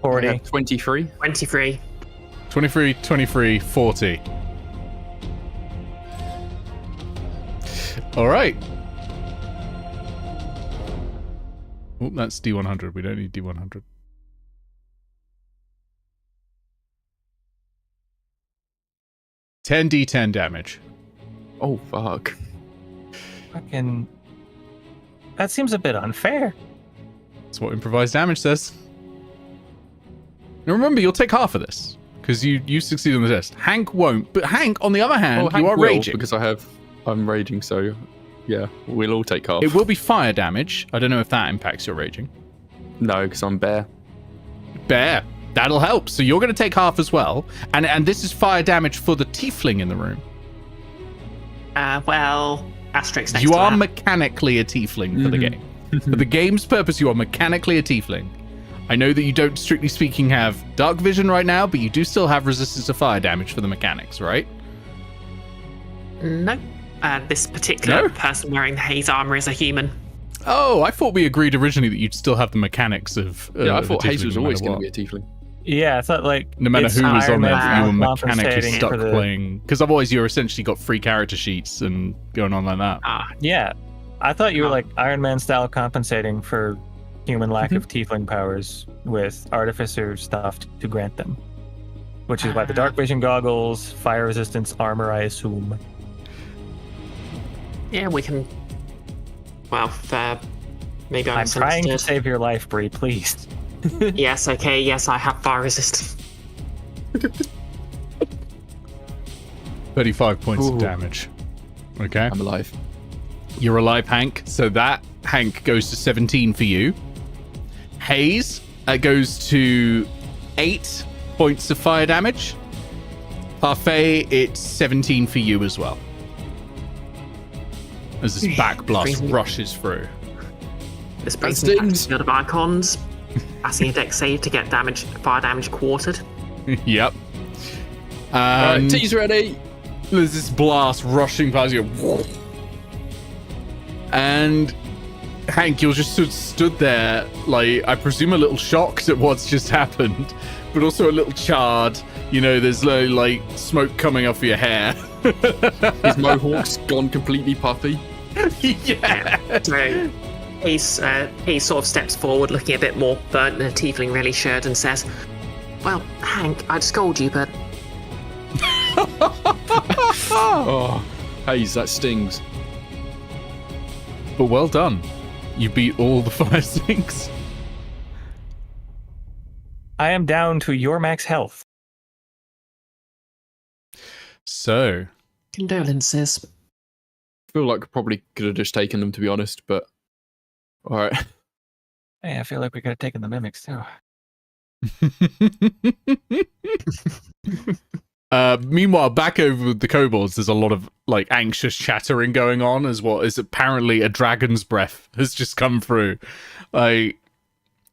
40. 23. 23. 23, 23, 40. All right. Oh, that's D100. We don't need D100. $10d10 damage. Oh, fuck. Fucking. That seems a bit unfair. That's what improvised damage says. Now remember, you'll take half of this because you succeed on the test. Hank won't, but Hank, on the other hand, Well, Hank you are will, raging. because I'm raging, so yeah, we'll all take half. It will be fire damage. I don't know if that impacts your raging. No, because I'm bear. Bear. That'll help. So you're going to take half as well. And this is fire damage for the tiefling in the room. Well, asterisk next You to are that. mechanically a tiefling for the Mhm. game. For the game's purpose, you are mechanically a tiefling. I know that you don't, strictly speaking, have dark vision right now, but you do still have resistance to fire damage for the mechanics, right? No. This particular No? person wearing the Haze armor is a human. Oh, I thought we agreed originally that you'd still have the mechanics of. Yeah, I of a thought Haze tiefling was no always matter going to what. be a tiefling. Yeah, it's not like. No matter it's who was Iron on there, Man you were mechanically compensating stuck for the- playing. Because otherwise, you're essentially got 3 character sheets and going on like that. Yeah, I thought you were Oh. like Iron Man style compensating for human lack of tiefling powers with artificer stuff to grant them. Which is why the dark vision goggles, fire resistance armor, I assume. Yeah, we can. Well, maybe I I'm trying to misunderstood. save your life, Bree, please. Yes, okay, yes, I have fire resistance. 35 points of Ooh. damage. Okay. I'm alive. You're alive, Hank. So that, Hank, goes to 17 for you. Haze, that goes to 8 points of fire damage. Parfait, it's 17 for you as well. As this back blast Crazy. rushes through. This brings me back to stings. the field of icons. Passing a dex save to get fire damage quartered. Yep. Alright, tea's ready. There's this blast rushing past you. And Hank, you're just stood there, like, I presume a little shocked at what's just happened, but also a little charred. You know, there's like smoke coming off of your hair. His mohawk's gone completely puffy. Yeah. So he sort of steps forward, looking a bit more burnt than a tiefling really should, and says, "Well, Hank, I'd scold you, but Oh, Haze, that stings. But well done. You beat all the fire sinks. I am down to your max health. So, condolences." I feel like I probably could have just taken them, to be honest, but alright. Hey, I feel like we could have taken the mimics too. meanwhile, back over with the kobolds, there's a lot of like anxious chattering going on as what is apparently a dragon's breath has just come through. Like,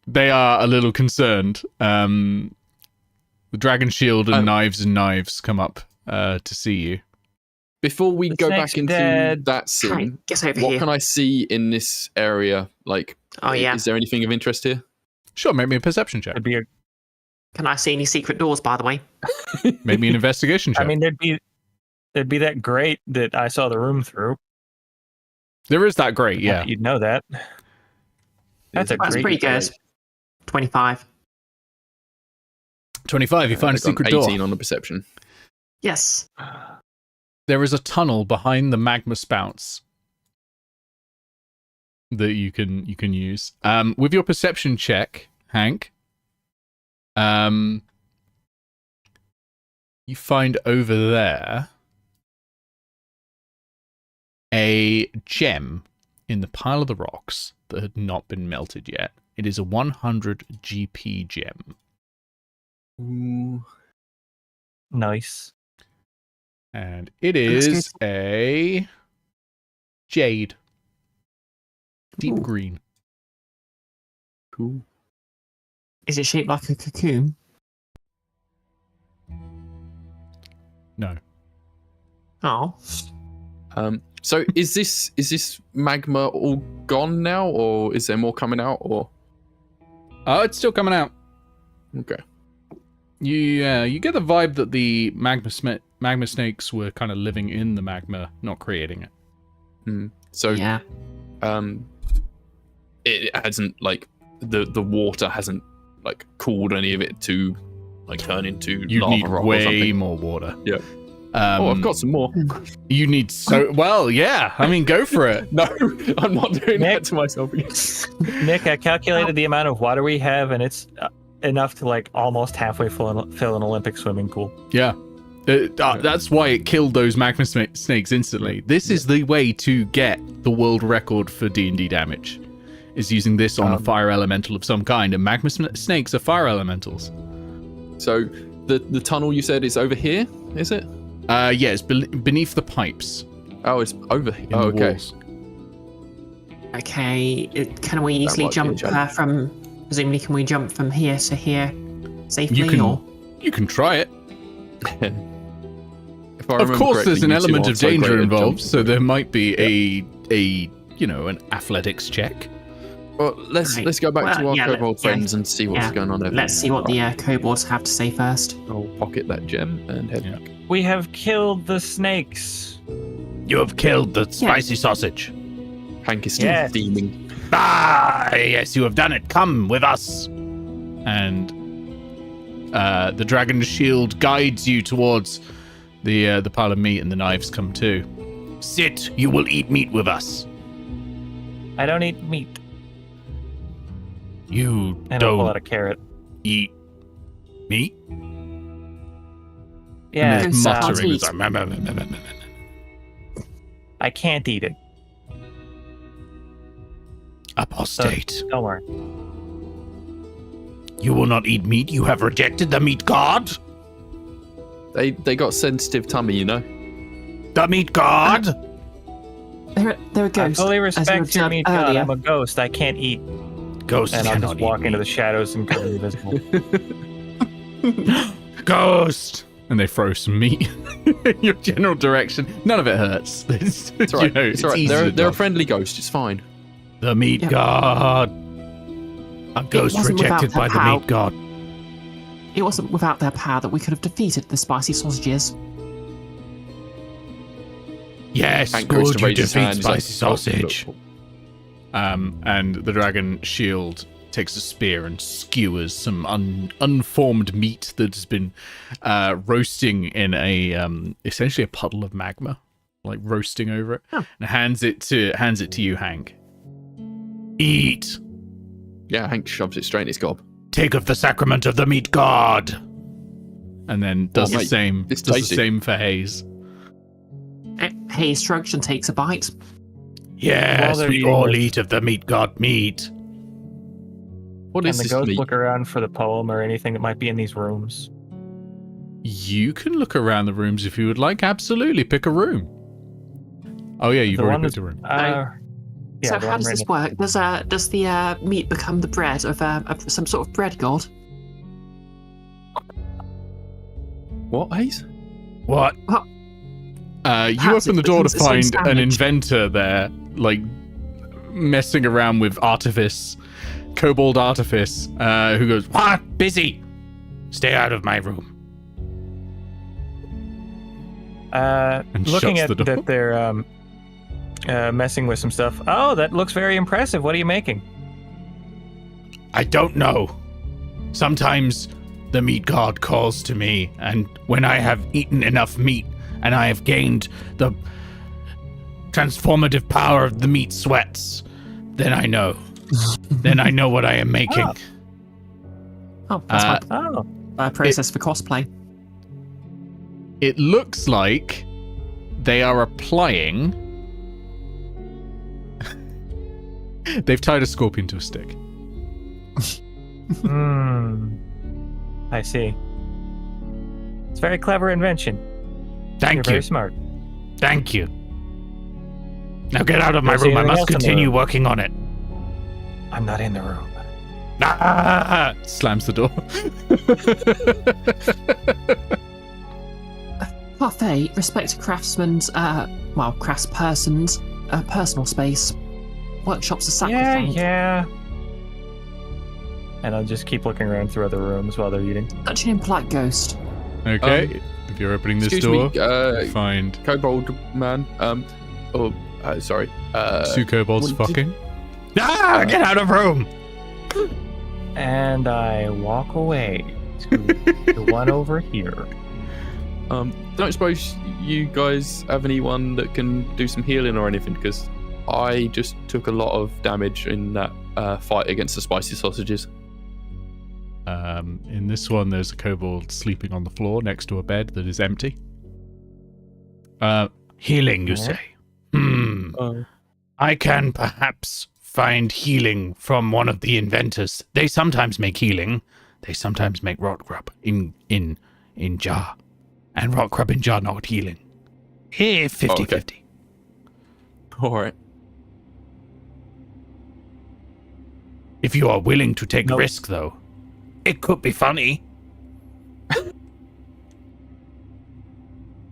they are a little concerned. The dragon shield and knives come up to see you. Before we The go snake's back into dead. that scene, Hank, get over what here. can I see in this area? Like, Oh, yeah. is there anything of interest here? Sure, make me a perception check. It'd be a, Can I see any secret doors, by the way? Make me an investigation check. I mean, there'd be it'd be that great that I saw the room through. There is that great, yeah. You'd know that. That's a That's great. pretty good. 25. 25, you find a secret door. 18 on the perception. Yes. There is a tunnel behind the magma spouts that you can use. With your perception check, Hank, you find over there a gem in the pile of the rocks that had not been melted yet. It is a 100 GP gem. Ooh. Nice. And it is a jade. Deep green. Cool. Is it shaped like a cocoon? No. Oh. So is this magma all gone now, or is there more coming out, or? Oh, it's still coming out. Okay. You get the vibe that the magma snakes were kind of living in the magma, not creating it. So Yeah. It hasn't like the water hasn't like cooled any of it to like turn into You lava need rock or way something. more water. Yeah. I've got some more. You need well, yeah. I mean, go for it. No, I'm not doing Nick? that to myself again. Nick, I calculated the amount of water we have, and it's enough to like almost halfway fill an Olympic swimming pool. Yeah. That's why it killed those magma snakes instantly. This is the way to get the world record for D&D damage, is using this on a fire elemental of some kind, and magma snakes are fire elementals. So the tunnel you said is over here, is it? Yeah, it's beneath the pipes. Oh, it's over here. In Oh, the okay. walls. Okay. Can we easily might be a jump challenge. from... Presumably, can we jump from here to here safely? You can try it. If I Of remember course, correctly, there's an you two element aren't of so danger great at involved, jumping. so there might be an athletics check. Well, let's go back to our kobold friends and see what's going on over Let's there. see what the kobolds have to say first. I'll pocket that gem and head back. We have killed the snakes. You have killed the spicy sausage. Hank is still Yes. steaming. Ah, yes, you have done it. Come with us. And the dragon's shield guides you towards the pile of meat, and the knives come too. Sit, you will eat meat with us. I don't eat meat. You And I'll pull out don't a carrot. eat meat? Yeah, And it's, there's muttering. It's like, I can't eat it. apostate. Don't worry. You will not eat meat. You have rejected the meat god. They got sensitive tummy, you know. The meat god. They're a I ghost. fully as you respect your observed meat god. earlier. I'm a ghost. I can't eat. Ghosts And I'll cannot just walk eat into the meat. shadows and become invisible. Ghost. And they throw some meat in your general direction. None of it hurts. It's It's all right. It's all right. easy to They're a dodge. friendly ghost. It's fine. The meat Yeah. god. A ghost wasn't rejected without by the their meat god. It wasn't without their power that we could have defeated the spicy sausages. Yes, Hank goes good, to you raise his defeat hand. He's like, spicy "Oh, sausage. look." And the dragon shield takes a spear and skewers some unformed meat that has been roasting in a essentially a puddle of magma, like roasting over it, and hands it to you, Hank. Eat. Yeah, Hank shoves it straight in his gob. Take of the sacrament of the meat god. And then does Oh, the mate, same. it's Does the tasty. same for Haze. Haze shrugs and takes a bite. Yes, they're we eating all this- eat of the meat god meat. What Can is the this ghost meat? look around for the poem or anything that might be in these rooms? You can look around the rooms if you would like. Absolutely, pick a room. Oh yeah, you've The already one picked a room. Yeah, So the how one does right this work? Does the meat become the bread of some sort of bread god? What, Haze? What? Well, You perhaps open the it door to becomes its own find an sandwich. inventor there, like messing around with artifice, kobold artifice, who goes, "What? Busy. Stay out of my room." Looking shuts at the door. that they're messing with some stuff. Oh, that looks very impressive. What are you making? I don't know. Sometimes the meat god calls to me, and when I have eaten enough meat and I have gained the transformative power of the meat sweats, then I know. Then I know what I am making. Oh, that's Oh, my process for cosplay. It looks like they are applying... They've tied a scorpion to a stick. I see. It's a very clever invention. Thank You're you. very smart. Thank you. Now get out of my Don't see room. I anything must else in the continue room. working on it. I'm not in the room. Ah! Slams the door. Parfait, respect to craftsman's, craftsperson's personal space. Workshops are sacrificed. Yeah. And I'll just keep looking around through other rooms while they're eating. Such an impolite ghost. Okay. If you're opening this Excuse door, me, find Kobold man. Sorry. two kobolds what did- fucking. Ah! Get out of room! And I walk away to the one over here. Don't suppose you guys have anyone that can do some healing or anything? Because I just took a lot of damage in that fight against the spicy sausages. In this one, there's a kobold sleeping on the floor next to a bed that is empty. Healing, you say? I can perhaps find healing from one of the inventors. They sometimes make healing. They sometimes make rot grub in jar. And rot grub in jar, not healing. Here, 50-50. All right. If you are willing to take Nope. risk, though, it could be funny.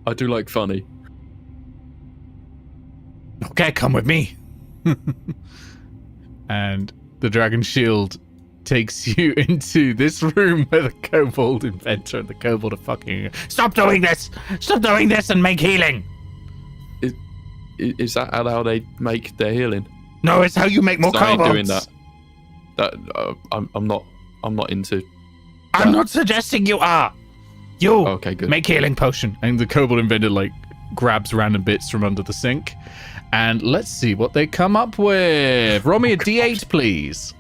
I do like funny. Okay, come with me. And the dragon shield takes you into this room where the kobold inventor and the kobold are fucking. Stop doing this! Stop doing this and make healing! Is that how they make their healing? No, it's how you make more So I ain't kobolds. doing that. I'm not into. I'm not suggesting you are. You Okay, good. make healing potion. And the kobold inventor grabs random bits from under the sink. And let's see what they come up with. Roll me a d8, please.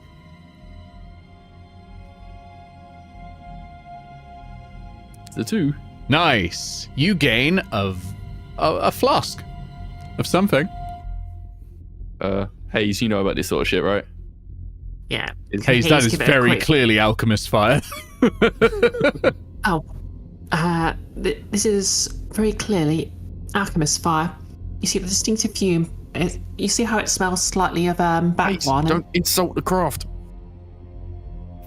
The two. Nice. You gain a flask of something. Haze, you know about this sort of shit, right? Yeah. Haze, that is give it a very quick- clearly alchemist fire. Oh. This is very clearly alchemist fire. You see the distinctive fume. You see how it smells slightly of Haze, backbone. don't insult the craft.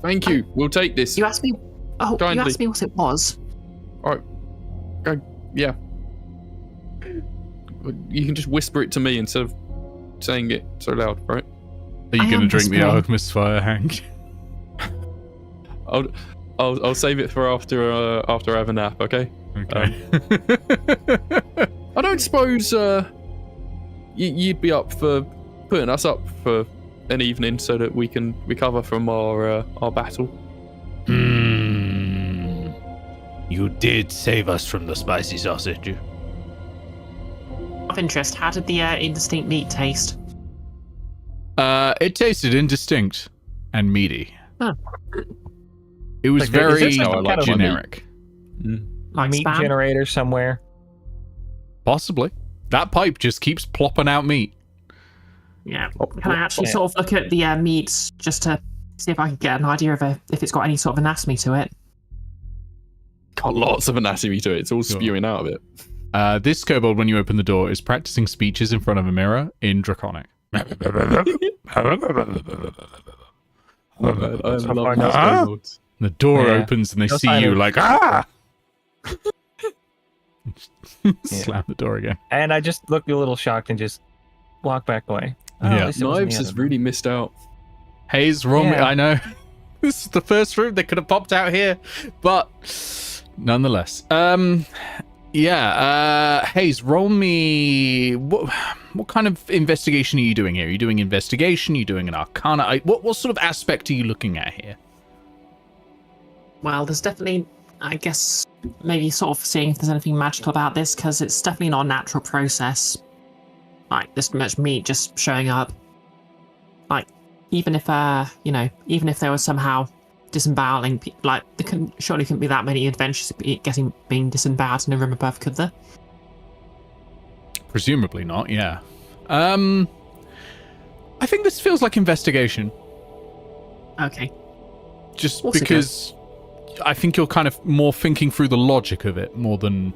Thank you. We'll take this. You asked me. Oh, Kindly. you asked me what it was. All right. Yeah. You can just whisper it to me instead of saying it so loud, right? Are you I going to am drink the whispering. alchemist fire, Hank? I'll save it for after I have a nap. Okay. Okay. I don't suppose you'd be up for putting us up for an evening so that we can recover from our battle. You did save us from the spicy sausage. Of interest, how did the indistinct meat taste? It tasted indistinct and meaty. Huh. It was Like, is very there some kind of generic. Like meat spam? generator somewhere. Possibly. That pipe just keeps plopping out meat. Yeah. Can I actually sort of look at the meats just to see if I can get an idea of if it's got any sort of anatomy to it? Got lots of anatomy to it. It's all Sure. spewing out of it. This kobold, when you open the door, is practicing speeches in front of a mirror in Draconic. I So love far, no. those kobolds. The door Yeah. opens and they No see sign you of- like, ah! Slam the door again. And I just look a little shocked and just walk back away. Oh, Yeah. at least it wasn't Naeve the has other really missed out. Haze, wrong. Yeah. I know. This is the first room. They could have popped out here. But nonetheless. Yeah, Haze, roll me. What kind of investigation are you doing here? Are you doing investigation? Are you doing an arcana? What sort of aspect are you looking at here? Well, there's definitely, I guess, maybe sort of seeing if there's anything magical about this, because it's definitely not a natural process. Like, this much meat just showing up. Like, even if, even if there was somehow disemboweling, like, surely couldn't be that many adventures being disemboweled in a room above, could there? Presumably not, yeah. I think this feels like investigation. Okay. Just because I think you're kind of more thinking through the logic of it more than,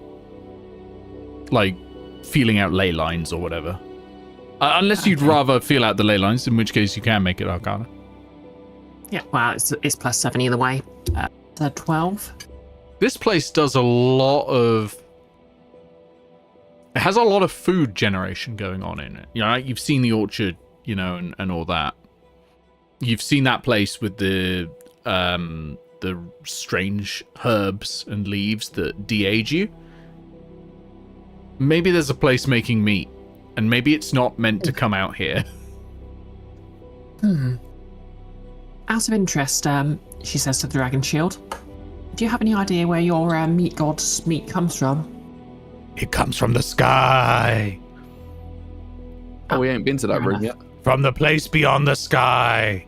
like, feeling out ley lines or whatever. Unless you'd rather feel out the ley lines, in which case you can make it arcana. Yeah, well, it's +7 either way. 12. This place does a lot of... It has a lot of food generation going on in it. You know, you've seen the orchard, you know, and all that. You've seen that place with the strange herbs and leaves that de-age you. Maybe there's a place making meat, and maybe it's not meant to come out here. Out of interest, she says to the Dragon Shield, do you have any idea where your meat god's meat comes from? It comes from the sky. Oh, we ain't been to that room yet. From the place beyond the sky.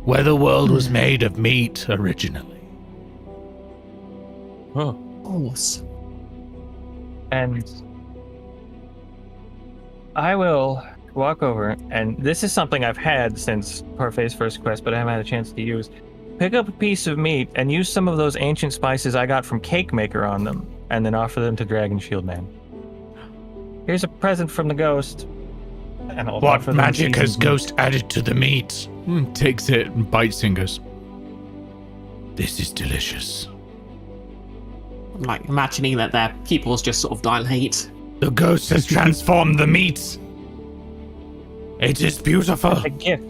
Where the world was made of meat originally. Oh. Of course. And I will walk over, and this is something I've had since Parfait's first quest, but I haven't had a chance to use. Pick up a piece of meat and use some of those ancient spices I got from Cake Maker on them, and then offer them to Dragon Shield Man. Here's a present from the ghost. And I'll What offer them magic has seasoned Ghost added to the meat? Takes it and bites and goes, This is delicious. I'm like imagining that their pupils just sort of dilate. The ghost has transformed the meat. It is beautiful. It's a gift.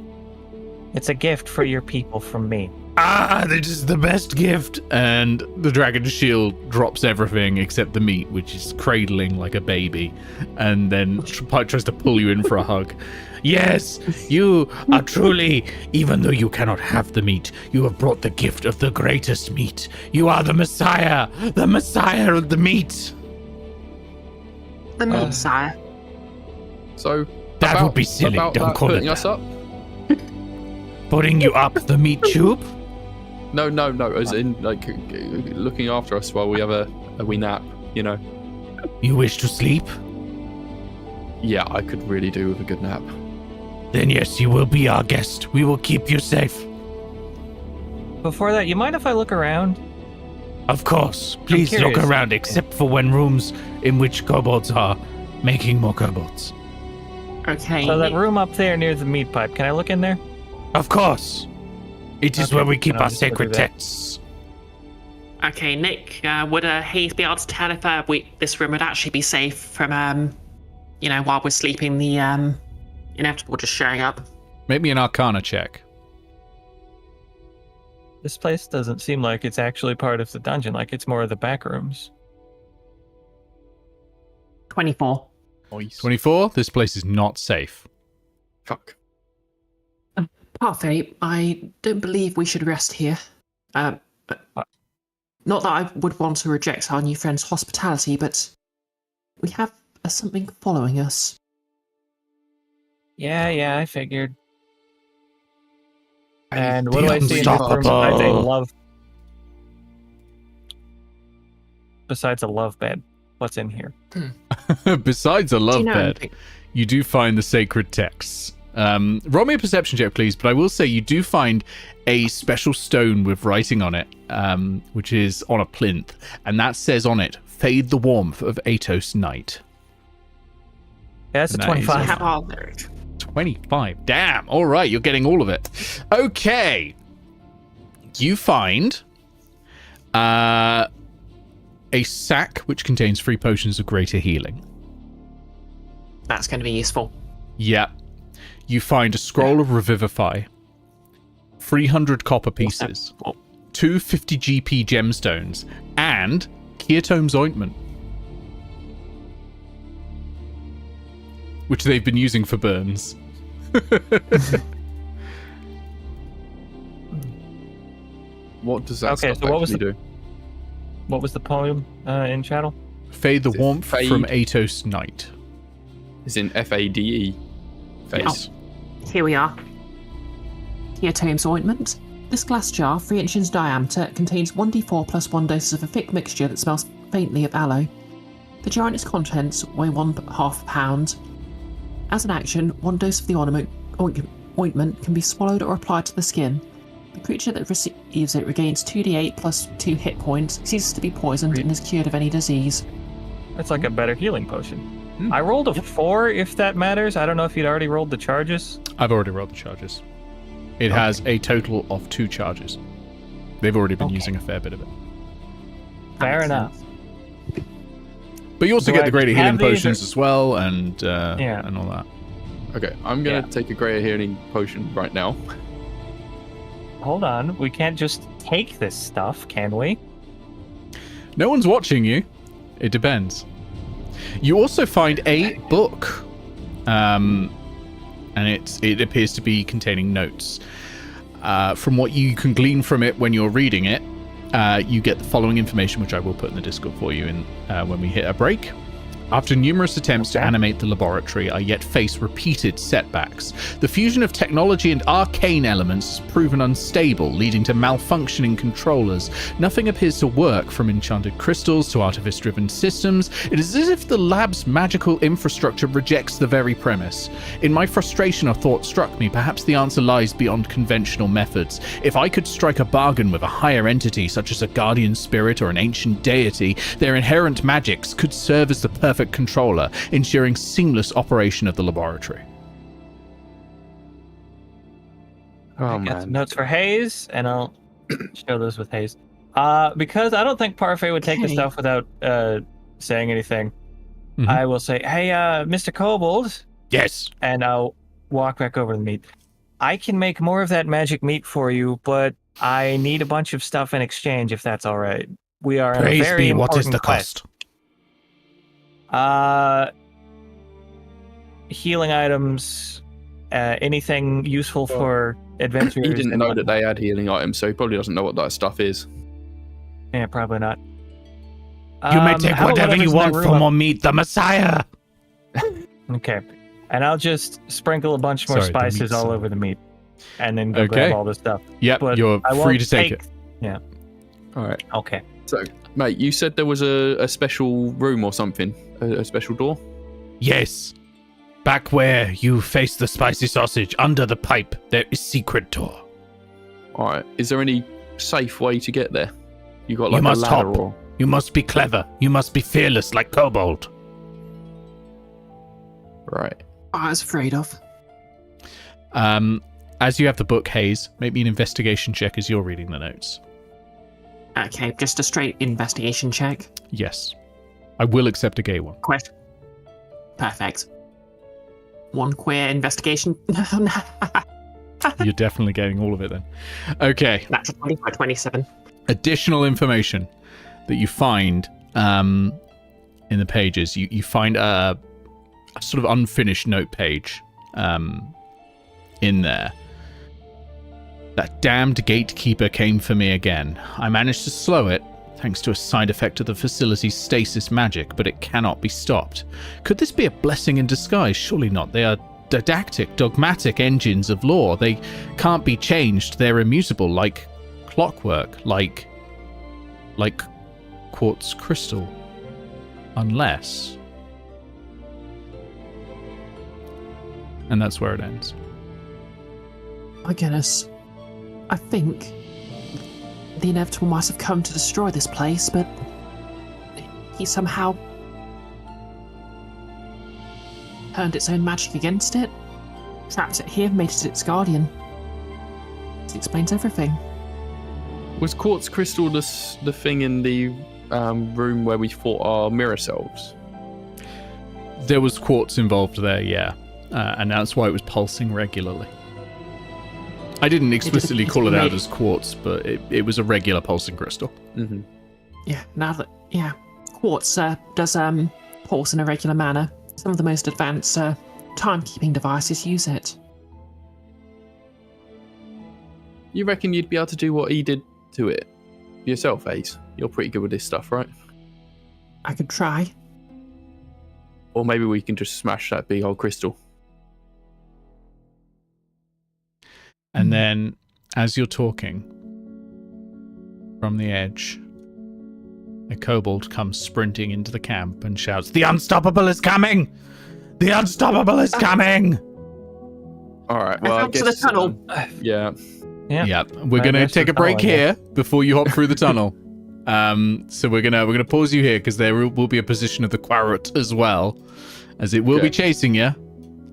It's a gift for your people from me. Ah, this is the best gift. and the dragon shield drops everything except the meat, which is cradling like a baby, and then tries to pull you in for a hug. Yes, you are truly, even though you cannot have the meat, you have brought the gift of the greatest meat. You are the Messiah of the meat. The meat, sire. So That would be silly. About Don't call it putting that. us up? Putting you up the meat tube? No. As in, like, looking after us while we have a wee nap. You know. You wish to sleep? Yeah, I could really do with a good nap. Then yes, you will be our guest. We will keep you safe. Before that, you mind if I look around? Of course. Please look curious. around, except for when rooms in which kobolds are making more kobolds. Okay. So that room up there near the meat pipe, can I look in there? Of course. It is Okay, where we keep then I'll our just go sacred do that. texts. Okay, Nick, would Haze be able to tell if this room would actually be safe from, while we're sleeping, the inevitable just showing up? Make me an arcana check. This place doesn't seem like it's actually part of the dungeon, like it's more of the back rooms. 24. 24. This place is not safe. Fuck. Parfait, I don't believe we should rest here. Not that I would want to reject our new friend's hospitality, but we have something following us. Yeah, I figured. And The what do I see in this room besides a unstoppable. love? Besides a love bed, what's in here? Besides a Do love you know bed, anything? you do find the sacred texts. Roll me a perception check, please. But I will say you do find a special stone with writing on it, which is on a plinth, and that says on it, "Fade the warmth of Aetos night." Yeah, that's a Nice. 25. Have our lyric. 25. Damn. All right, you're getting all of it. Okay. You find a sack which contains 3 potions of greater healing. That's going to be useful. Yeah. You find a scroll of Revivify, 300 copper pieces, 250 GP gemstones, and Keatome's ointment, which they've been using for burns. What does that Okay, stuff so what was actually do? What was the poem in chattel? Fade the Is it warmth fade? from Aetos night. It's in FADE. Face. Here we are. Keatome's ointment. This glass jar, 3 inches in diameter, contains 1d4 plus 1 doses of a thick mixture that smells faintly of aloe. The jar and its contents weigh 1/2 pound. As an action, 1 dose of the ointment can be swallowed or applied to the skin. The creature that receives it regains 2d8 plus 2 hit points, ceases to be poisoned, and is cured of any disease. That's like a better healing potion. I rolled a 4, if that matters. I don't know if you'd already rolled the charges. I've already rolled the charges. It has a total of 2 charges. They've already been using a fair bit of it. Fair enough. But you also Do get the I greater have healing these, or- potions as well, and all that. Okay, I'm gonna take a greater healing potion right now. Hold on. We can't just take this stuff, can we? No one's watching you. It depends. You also find a book, and it appears to be containing notes. From what you can glean from it when you're reading it, you get the following information, which I will put in the Discord for you when we hit a break. After numerous attempts to animate the laboratory, I yet face repeated setbacks. The fusion of technology and arcane elements has proven unstable, leading to malfunctioning controllers. Nothing appears to work, from enchanted crystals to artifice-driven systems. It is as if the lab's magical infrastructure rejects the very premise. In my frustration, a thought struck me. Perhaps the answer lies beyond conventional methods. If I could strike a bargain with a higher entity, such as a guardian spirit or an ancient deity, their inherent magics could serve as the perfect controller, ensuring seamless operation of the laboratory. Oh Got some man. notes for Haze, and I'll show those with Haze. Because I don't think Parfait would take the Okay. stuff without saying anything. Mhm. I will say, "Hey, Mr. Kobold," Yes. and I'll walk back over to the meat. I can make more of that magic meat for you, but I need a bunch of stuff in exchange, if that's all right. We are on a Praise very be. What is important the quest. cost? Healing items, anything useful for adventurers. He didn't and know that whatnot. they had healing items, so he probably doesn't know what that stuff is. Yeah, probably not. You may take how about whatever you whatever's in want that from room or meet the Messiah. Okay. And I'll just sprinkle a bunch more Sorry, the spices meat's all on. over the meat. And then go Okay. grab all this stuff. Yep, But you're I free won't to take it. All right. Okay. So, mate, you said there was a special room or something, a special door. Yes. Back where you face the spicy sausage, under the pipe, there is secret door. All right. Is there any safe way to get there? You got You like a must ladder hop. or? You must be clever. You must be fearless like Kobold. Right. I was afraid of. As you have the book, Haze, make me an investigation check as you're reading the notes. Okay, just a straight investigation check. Yes. I will accept a gay one. Quest. Perfect. One queer investigation. You're definitely getting all of it then. Okay. Natural 20 for 27. Additional information that you find in the pages. You find a sort of unfinished note page in there. That damned gatekeeper came for me again. I managed to slow it, thanks to a side effect of the facility's stasis magic, but it cannot be stopped. Could this be a blessing in disguise? Surely not. They are didactic, dogmatic engines of law. They can't be changed. They're immutable, like clockwork, like quartz crystal. Unless... And that's where it ends. My goodness. I think the inevitable might have come to destroy this place, but he somehow turned its own magic against it, trapped it here, made it its guardian. This explains everything. Was quartz crystal the thing in the room where we fought our mirror selves? There was quartz involved there, yeah. And that's why it was pulsing regularly. I didn't explicitly call it out as quartz, but it was a regular pulsing crystal. Mm-hmm. Yeah, now that Yeah. Quartz does pulse in a regular manner. Some of the most advanced timekeeping devices use it. You reckon you'd be able to do what he did to it yourself, Haze? You're pretty good with this stuff, right? I could try. Or maybe we can just smash that big old crystal. And then, as you're talking, from the edge, a kobold comes sprinting into the camp and shouts, "The Unstoppable is coming! The Unstoppable is coming!" All right. Well, I found to guess the tunnel. Yeah. Yeah. We're gonna take a break here before you hop through the tunnel. So we're gonna pause you here because there will be a position of the Quarret as well, as it will be chasing you.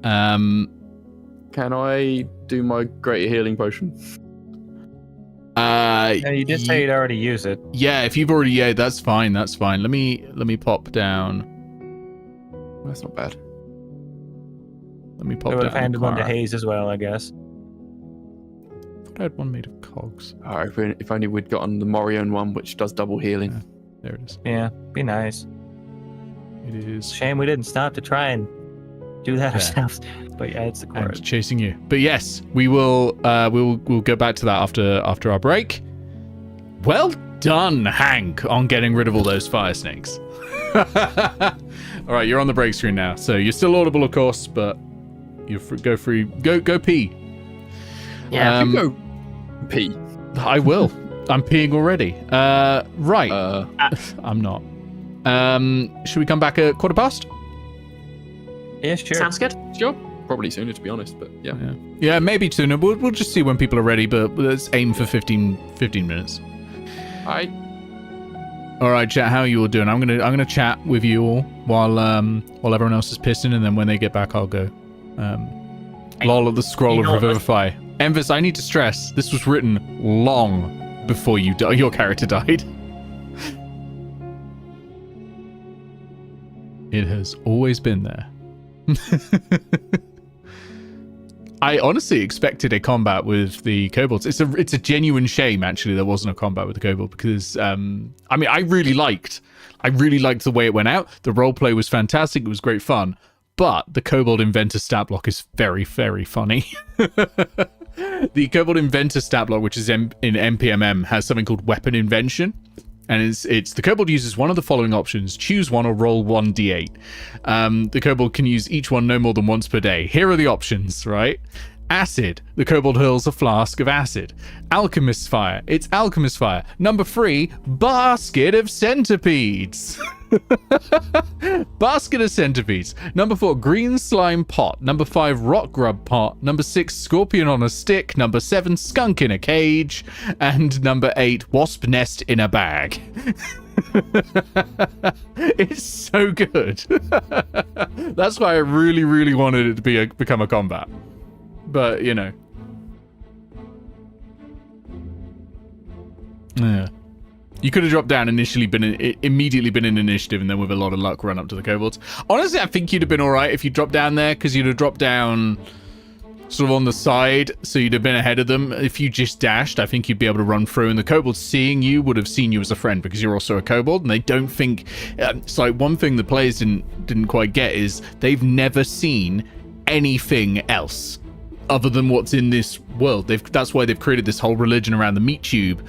Can I do my greater healing potion? Yeah, you did say you'd already use it. Yeah, if you've already, that's fine. That's fine. Let me pop down. That's not bad. Let me pop I would down. have handed one to Quarret. Haze as well, I guess. I thought I had one made of cogs. All right. If only we'd gotten the Morion one, which does double healing. There it is. Yeah, be nice. It is. Shame we didn't stop to try and do that ourselves. But yeah, it's the And chorus. chasing you. But yes, we will. We'll go back to that after our break. Well done, Hank, on getting rid of all those fire snakes. All right, you're on the break screen now, so you're still audible, of course, but you go free. Go pee. Yeah. You go pee. I will. I'm peeing already. Right. I'm not. Should we come back at 15:15? Yeah, sure. Sounds good. Sure. Probably sooner, to be honest, but yeah. Yeah, maybe sooner. We'll just see when people are ready, but let's aim for 15 minutes. All right, chat. How are you all doing? I'm gonna chat with you all while everyone else is pissing, and then when they get back, I'll go. Lol at the scroll of Revivify. Enfys, I need to stress this was written long before your character died. It has always been there. I honestly expected a combat with the kobolds. It's a genuine shame actually there wasn't a combat with the kobold because I really liked the way it went out. The roleplay was fantastic. It was great fun. But the Kobold Inventor stat block is very, very funny. The Kobold Inventor stat block, which is in NPMM, has something called Weapon Invention. And it's the Kobold uses one of the following options. Choose one or roll 1d8. The Kobold can use each one no more than once per day. Here are the options, right? Acid. The Kobold hurls a flask of acid. Alchemist's Fire. It's Alchemist's Fire. Number 3, Basket of Centipedes. Basket of Centipedes. Number 4, Green Slime Pot. Number 5, Rock Grub Pot. Number 6, Scorpion on a Stick. Number 7, Skunk in a Cage. And number 8, Wasp Nest in a Bag. It's so good. That's why I really, really wanted it to become a combat. But, you know. Yeah. You could have dropped down immediately been in initiative and then with a lot of luck run up to the kobolds. Honestly, I think you'd have been alright if you dropped down there because you'd have dropped down sort of on the side, so you'd have been ahead of them. If you just dashed, I think you'd be able to run through, and the kobolds seeing you would have seen you as a friend because you're also a kobold, and they don't think... it's like one thing the players didn't quite get is they've never seen anything else other than what's in this world. That's why they've created this whole religion around the meat tube,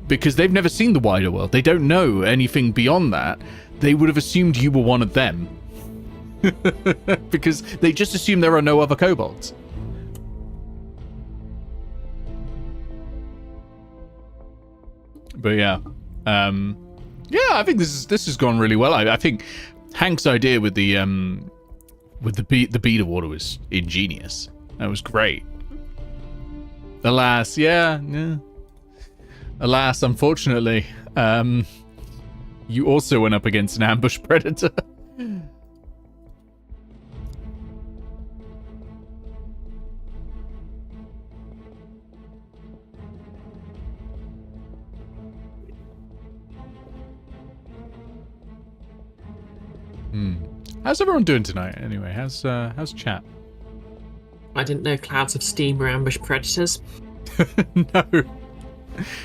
because they've never seen the wider world. They don't know anything beyond that. They would have assumed you were one of them. Because they just assume there are no other kobolds. But yeah. I think this has gone really well. I think Hank's idea with the beater water was ingenious. That was great. Alas, Alas, unfortunately, you also went up against an ambush predator. How's everyone doing tonight? Anyway, how's chat? I didn't know clouds of steam were ambush predators. No. It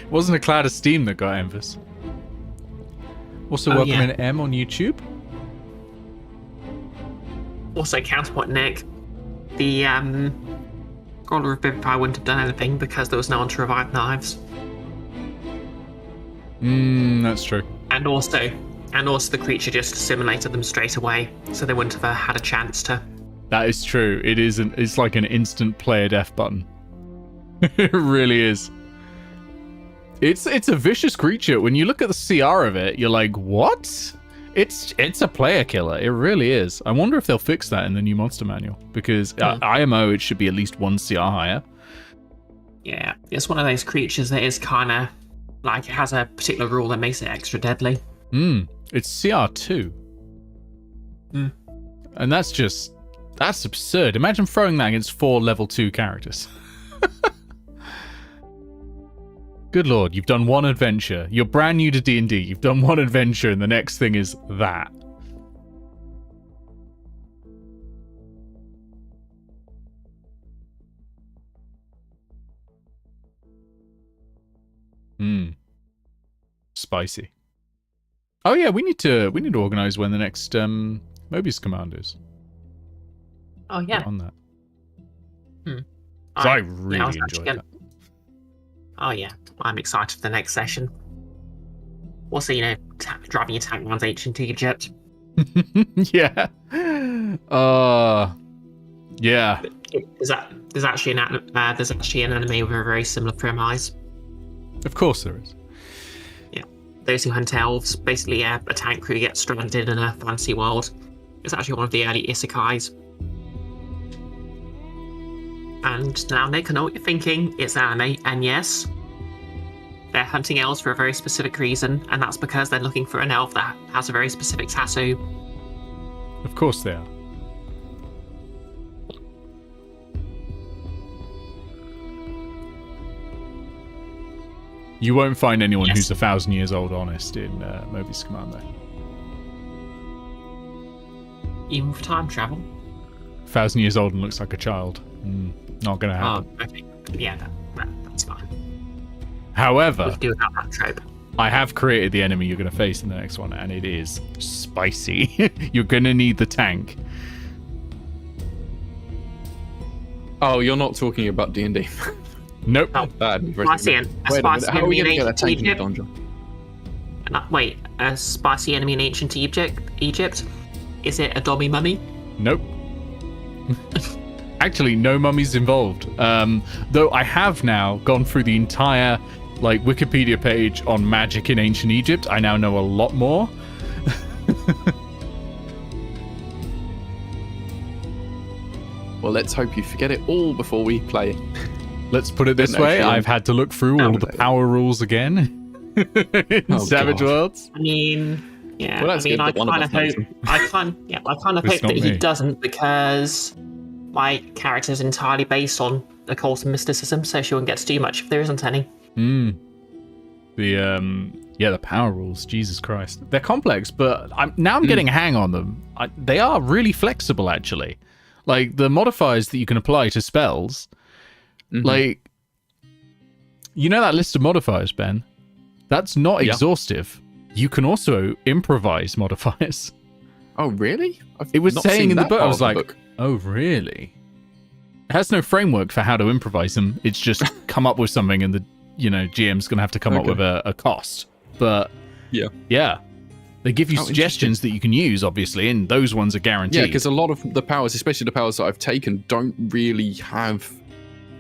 wasn't a cloud of steam that got Enfys. Also, welcome in M on YouTube. Also, counterpoint Nick. The Scholar of Vivify wouldn't have done anything because there was no one to revive Naeves. That's true. And also the creature just assimilated them straight away, so they wouldn't have had a chance to. That is true. It's like an instant player death button. It really is. It's a vicious creature. When you look at the CR of it, you're like, what? It's a player killer. It really is. I wonder if they'll fix that in the new monster manual, because IMO, it should be at least 1 CR higher. Yeah, it's one of those creatures that is kind of like it has a particular rule that makes it extra deadly. It's CR2. And that's absurd. Imagine throwing that against 4 level 2 characters. Good lord, you've done one adventure. You're brand new to D&D. You've done one adventure, and the next thing is that. Spicy. Oh yeah, we need to organize when the next Mobius command is. Oh yeah. Get on that. 'Cause I really enjoyed that. Oh yeah, I'm excited for the next session. Also, driving your tank around ancient Egypt. Yeah. Yeah. There's actually an anime with a very similar premise. Of course there is. Yeah. Those who hunt elves, basically a tank crew gets stranded in a fantasy world. It's actually one of the early isekais. And now, Nick, I know what you're thinking. It's anime, and yes, they're hunting elves for a very specific reason, and that's because they're looking for an elf that has a very specific tattoo. Of course they are. You won't find anyone who's 1,000 years old honest in Mobius Command, though. Even for time travel? 1,000 years old and looks like a child. Not going to happen. Oh, okay. Yeah, that's fine. However, we do have that trope. I have created the enemy you're going to face in the next one, and it is spicy. You're going to need the tank. Oh, you're not talking about D&D. Nope. Oh, bad. Spicy enemy in ancient Egypt. Wait, a spicy enemy in ancient Egypt? Is it a dummy mummy? Nope. Actually, no mummies involved. Though I have now gone through the entire Wikipedia page on magic in ancient Egypt. I now know a lot more. Well, let's hope you forget it all before we play. Let's put it this way. I've had to look through all the power rules again in Savage Worlds. I mean, yeah. Well, I kind of hope that he doesn't, because my character is entirely based on occult and mysticism, so she wouldn't get to do much if there isn't any. The power rules. Jesus Christ, they're complex, but I'm getting a hang on them. They are really flexible, actually. Like the modifiers that you can apply to spells. Like, you know that list of modifiers, Ben? That's not exhaustive. You can also improvise modifiers. Oh, really? It was saying in the book, I was like, oh, really? It has no framework for how to improvise them. It's just come up with something, and the GM's going to have to come up with a cost. But yeah. They give you suggestions that you can use, obviously, and those ones are guaranteed. Yeah, because a lot of the powers, especially the powers that I've taken, don't really have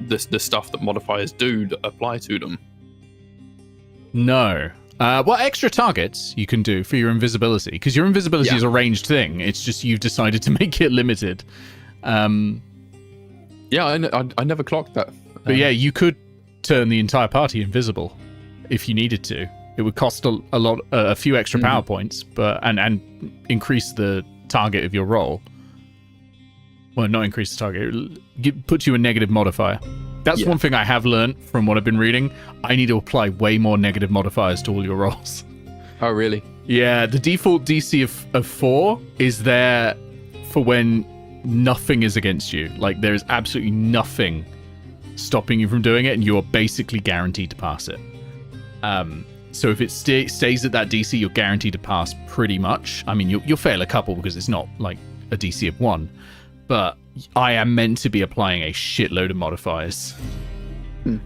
the stuff that modifiers do that apply to them. No. Well, extra targets you can do for your invisibility, because your invisibility is a ranged thing. It's just you've decided to make it limited. Yeah, I never clocked that. But yeah, you could turn the entire party invisible if you needed to. It would cost a few extra power points, but and increase the target of your roll. Well, not increase the target. It puts you a negative modifier. That's one thing I have learned from what I've been reading. I need to apply way more negative modifiers to all your rolls. Oh, really? Yeah, the default DC of 4 is there for when nothing is against you. Like, there is absolutely nothing stopping you from doing it, and you are basically guaranteed to pass it. So if it stays at that DC, you're guaranteed to pass pretty much. I mean, you'll fail a couple because it's not like a DC of 1. But I am meant to be applying a shitload of modifiers.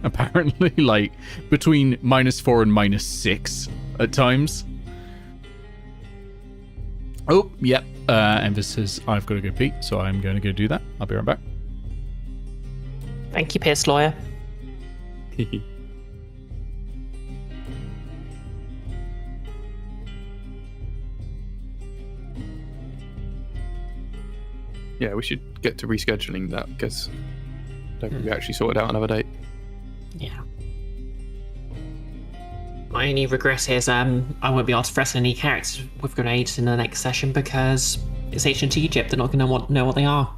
Apparently, like between -4 and -6 at times. Oh, yep. Enfys says I've got to go pee, so I'm going to go do that. I'll be right back. Thank you, Pierce Lawyer. Yeah, we should get to rescheduling that because I don't think we actually sorted out another date. Yeah. My only regret is I won't be able to press any characters with grenades in the next session because it's ancient Egypt. They're not going to know what they are.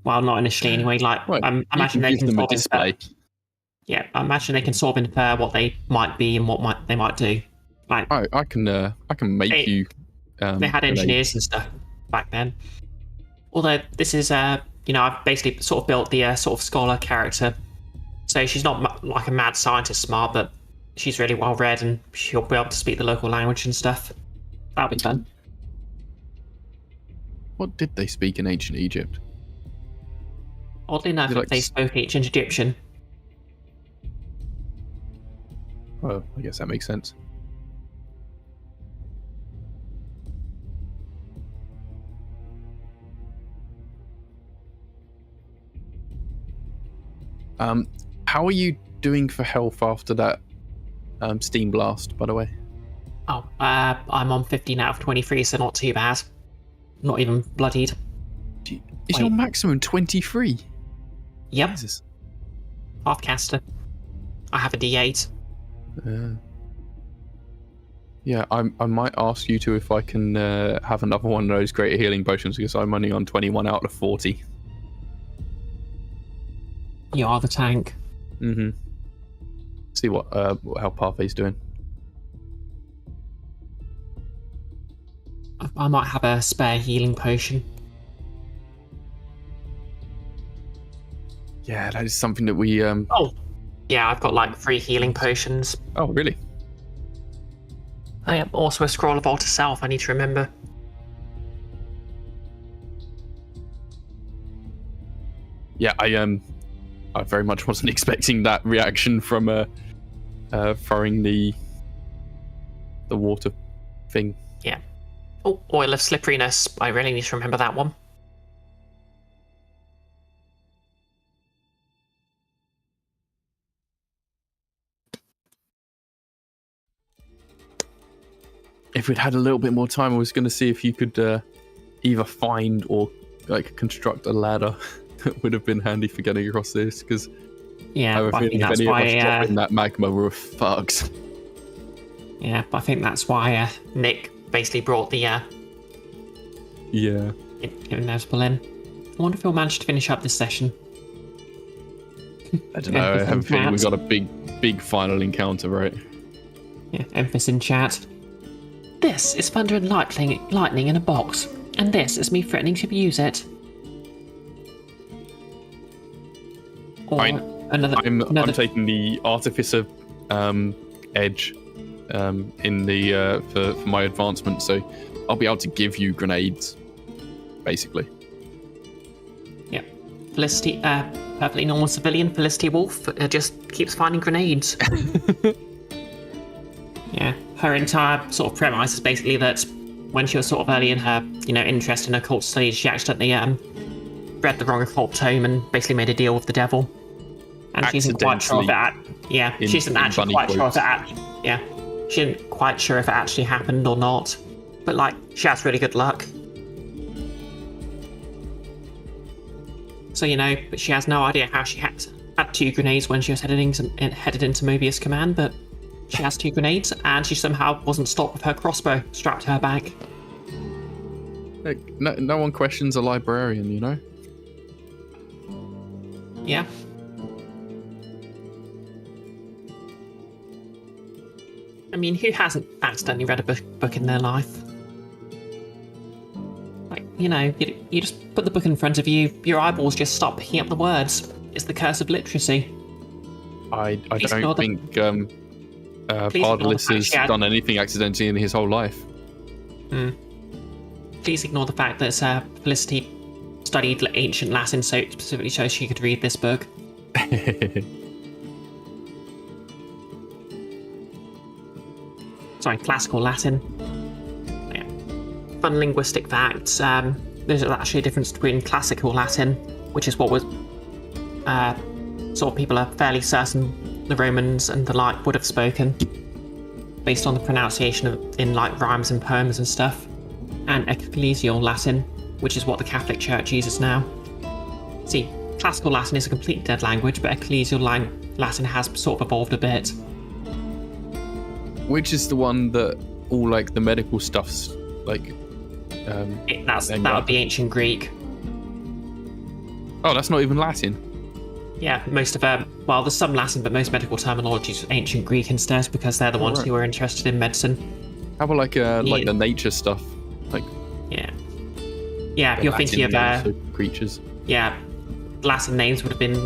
Well, not initially anyway. Like Right, I imagine they give can them a sort of display. yeah, I imagine they can sort of infer what they might be and what they might do. Like I can make Hey, you. they had engineers and stuff back then. Although this is I've basically sort of built the sort of scholar character. So she's not like a mad scientist smart, but she's really well read and she'll be able to speak the local language and stuff. That'll be fun. What did they speak in ancient Egypt? Oddly enough, Is it like they spoke ancient Egyptian. Well, I guess that makes sense. How are you doing for health after that steam blast, by the way? Oh, I'm on 15 out of 23, so not too bad. Not even bloodied. Is your maximum 23? Yep, Jesus. half caster. I have a D8. Yeah, I might ask you to if I can have another one of those greater healing potions because I'm only on 21 out of 40. You are the tank. Mm-hmm. See how Parfait's doing. I might have a spare healing potion. Yeah, that is something that we. Oh, yeah, I've got like 3 healing potions. Oh, really? I am also a scroll of alter self. I need to remember. Yeah, I very much wasn't expecting that reaction from throwing the water thing. Yeah. Oh, oil of slipperiness. I really need to remember that one. If we'd had a little bit more time, I was going to see if you could either find or like construct a ladder. That would have been handy for getting across this, because Yeah, I have a I think feeling if that's any of us drop why. in that magma, we're fucked. Yeah, I think that's why Nick basically brought the Yeah. Inevitable in. I wonder if we'll manage to finish up this session. I don't know. I have a feeling we've got a big final encounter, right? Yeah, Enfys in chat. This is thunder and lightning in a box, and this is me threatening to use it. Or I'm taking the artificer edge in the for my advancement, so I'll be able to give you grenades, basically. Yeah, Felicity, perfectly normal civilian Felicity Wolf just keeps finding grenades. Yeah, her entire sort of premise is basically that when she was sort of early in her, interest in occult studies, she accidentally read the wrong occult tome and basically made a deal with the devil. And she isn't quite sure if it. She isn't actually quite sure if it. She isn't quite sure if it actually happened or not. But she has really good luck. So but she has no idea how she had 2 grenades when she was headed into Mobius Command, but she has 2 grenades, and she somehow wasn't stopped with her crossbow strapped to her back. Heck, no one questions a librarian, Yeah. I mean, who hasn't accidentally read a book in their life? You just put the book in front of you, your eyeballs just stop picking up the words. It's the curse of literacy. I don't think Pardalis has done anything accidentally in his whole life. Please ignore the fact that Felicity studied ancient Latin specifically so she could read this book. Sorry, classical Latin. Yeah. Fun linguistic facts. There's actually a difference between classical Latin, which is what was sort of people are fairly certain the Romans and the like would have spoken, based on the pronunciation in like rhymes and poems and stuff, and ecclesial Latin, which is what the Catholic Church uses now. See, classical Latin is a complete dead language, but ecclesial Latin has sort of evolved a bit. Which is the one that all like the medical stuff's like? That would be ancient Greek. Oh, that's not even Latin. Yeah, most of well, there's some Latin, but most medical terminology is ancient Greek instead, because they're the ones who are interested in medicine. How about like the nature stuff, like? Yeah. If you're thinking of creatures. Yeah, Latin names would have been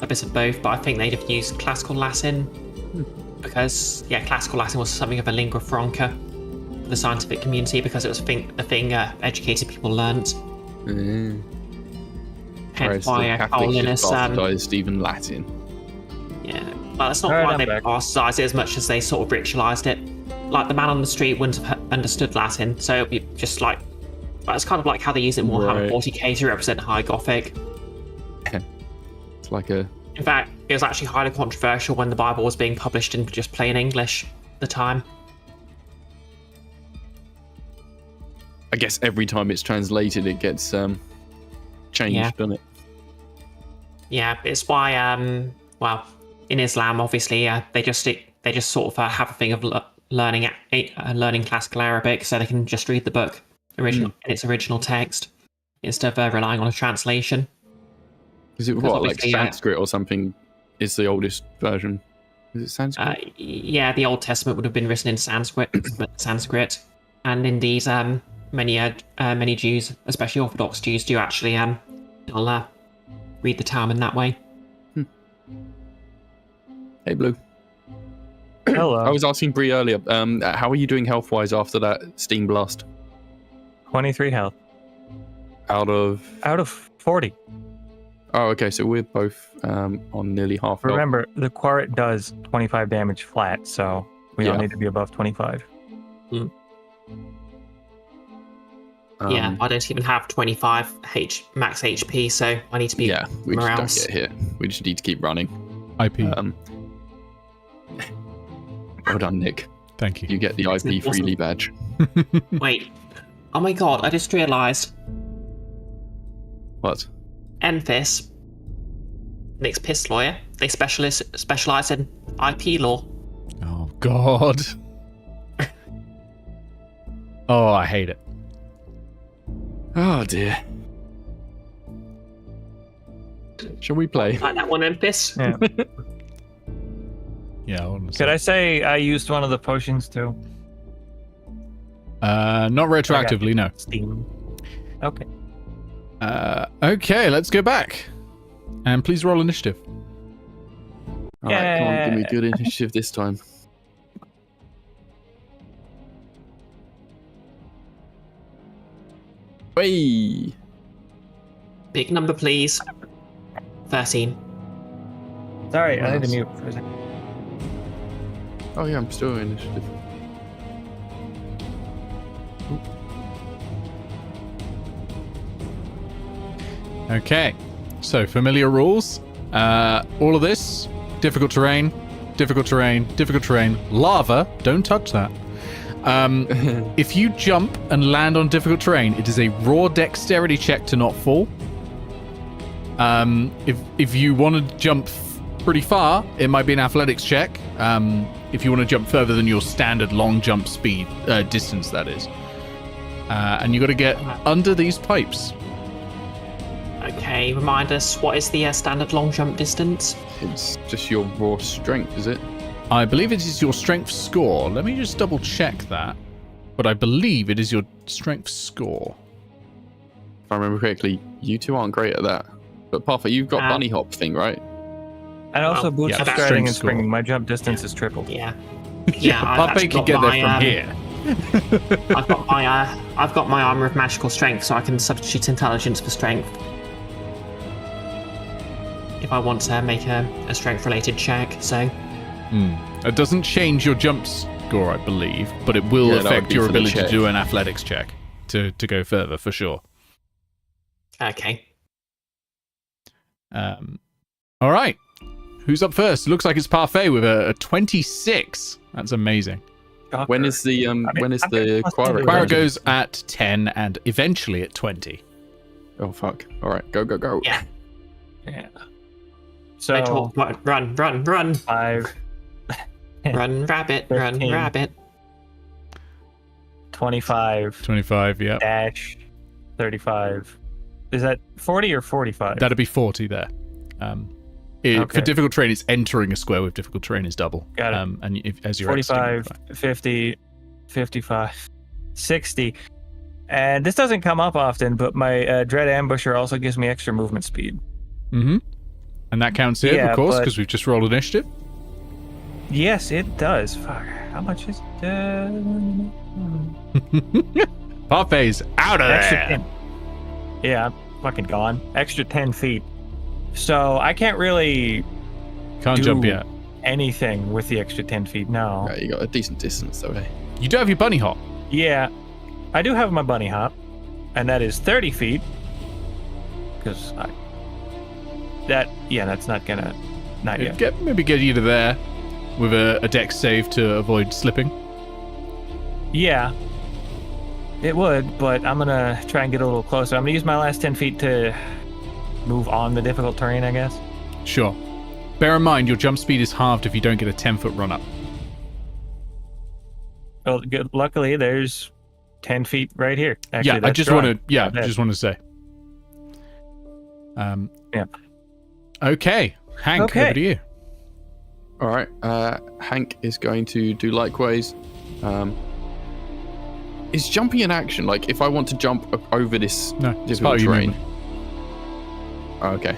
a bit of both, but I think they'd have used classical Latin because classical Latin was something of a lingua franca for the scientific community because it was a thing educated people learnt. Hence why Paulinus bastardized even Latin. Yeah, well, that's not why they bastardized it as much as they sort of ritualized it. Like the man on the street wouldn't have understood Latin, so it'd be just like. But it's kind of like how they use it in Warhammer 40k to represent High Gothic. It's like a. In fact, it was actually highly controversial when the Bible was being published in just plain English at the time. I guess every time it's translated, it gets changed, doesn't it? Yeah, it's why well, in Islam, obviously, they just sort of have a thing of learning classical Arabic, so they can just read the book in its original text instead of relying on a translation. Is it what, like Sanskrit or something? Is the oldest version? Is it Sanskrit? Yeah, the Old Testament would have been written in Sanskrit, and indeed, many Jews, especially Orthodox Jews, do actually read the Talmud in that way. Hey, Blue. Hello. I was asking Bree earlier. How are you doing health-wise after that steam blast? 23 health. Out of 40. Oh, okay. So we're both on nearly half. Remember, the Quarret does 25 damage flat, so we all need to be above 25. Yeah, I don't even have 25 max HP, so I need to be. Yeah, we just don't get hit. We just need to keep running. IP. Well done, Nick. Thank you. You get the IP freely badge. Wait. Oh my god, I just realised. What? Enfys, Nick's piss lawyer, they specialise in IP law. Oh god. Oh, I hate it. Oh dear. Shall we play? Like that one, Enfys? Yeah. Yeah, honestly. Could I say I used one of the potions too? Not retroactively, no. Steam. Okay. Okay, let's go back. And please roll initiative. Alright, come on, give me good initiative this time. Hey! Big number, please. 13. Sorry, I need to mute for a second. Oh yeah, I'm still in initiative. Okay, so familiar rules. All of this, difficult terrain, difficult terrain, difficult terrain. Lava, don't touch that. If you jump and land on difficult terrain, it is a raw dexterity check to not fall. If you want to jump pretty far, it might be an athletics check. If you want to jump further than your standard long jump speed, distance that is. And you got to get under these pipes. Okay, remind us, what is the standard long jump distance? It's just your raw strength, is it? I believe it is your strength score. Let me just double check that. But I believe it is your strength score. If I remember correctly, you two aren't great at that. But Parfait, you've got bunny hop thing, right? And also boots yeah, of striding and strength springing. score. My jump distance is tripled. Yeah. Yeah, Parfait can get there from here. I've got my armor of magical strength, so I can substitute intelligence for strength if I want to make a strength-related check. So It doesn't change your jump score, I believe, but it will affect your ability to do an athletics check to go further for sure. Okay. All right. Who's up first? Looks like it's Parfait with a 26. That's amazing. When is the Quara? Quara goes at 10 and eventually at 20. Oh fuck! All right, go. Yeah. So Run. 5. Run, rabbit. 15. Run, rabbit. 25. 25. Yeah. Dash. 35. Is that 40 or 45? That'd be 40 there. For difficult terrain, it's entering a square with difficult terrain is double. Got it. And as you're 45, 50, 55, 60. And this doesn't come up often, but my Dread Ambusher also gives me extra movement speed. Mm-hmm. And that counts here, Yeah, of course, but- because we've just rolled initiative. Yes, it does. Fuck. How much is Parfait's out of extra there. 10. Yeah, I'm fucking gone. Extra 10 feet. So I can't really Can't do jump yet. anything with the extra 10 feet now. Yeah, you got a decent distance though, eh? You do have your bunny hop. Yeah, I do have my bunny hop, and that is 30 feet. Because that's not gonna, not yet. Maybe get you to there with a dex save to avoid slipping. Yeah, it would, but I'm gonna try and get a little closer. I'm gonna use my last 10 feet to move on the difficult terrain, I guess. Sure. Bear in mind, your jump speed is halved if you don't get a 10-foot run up. Well, good. Luckily, there's 10 feet right here. Actually, I that's just drawn. want to say. Yeah. Okay, Hank, Okay. over to you. All right. Hank is going to do likewise. Is jumping an action? Like, if I want to jump over this No, it's difficult part of your terrain? movement. Oh, okay.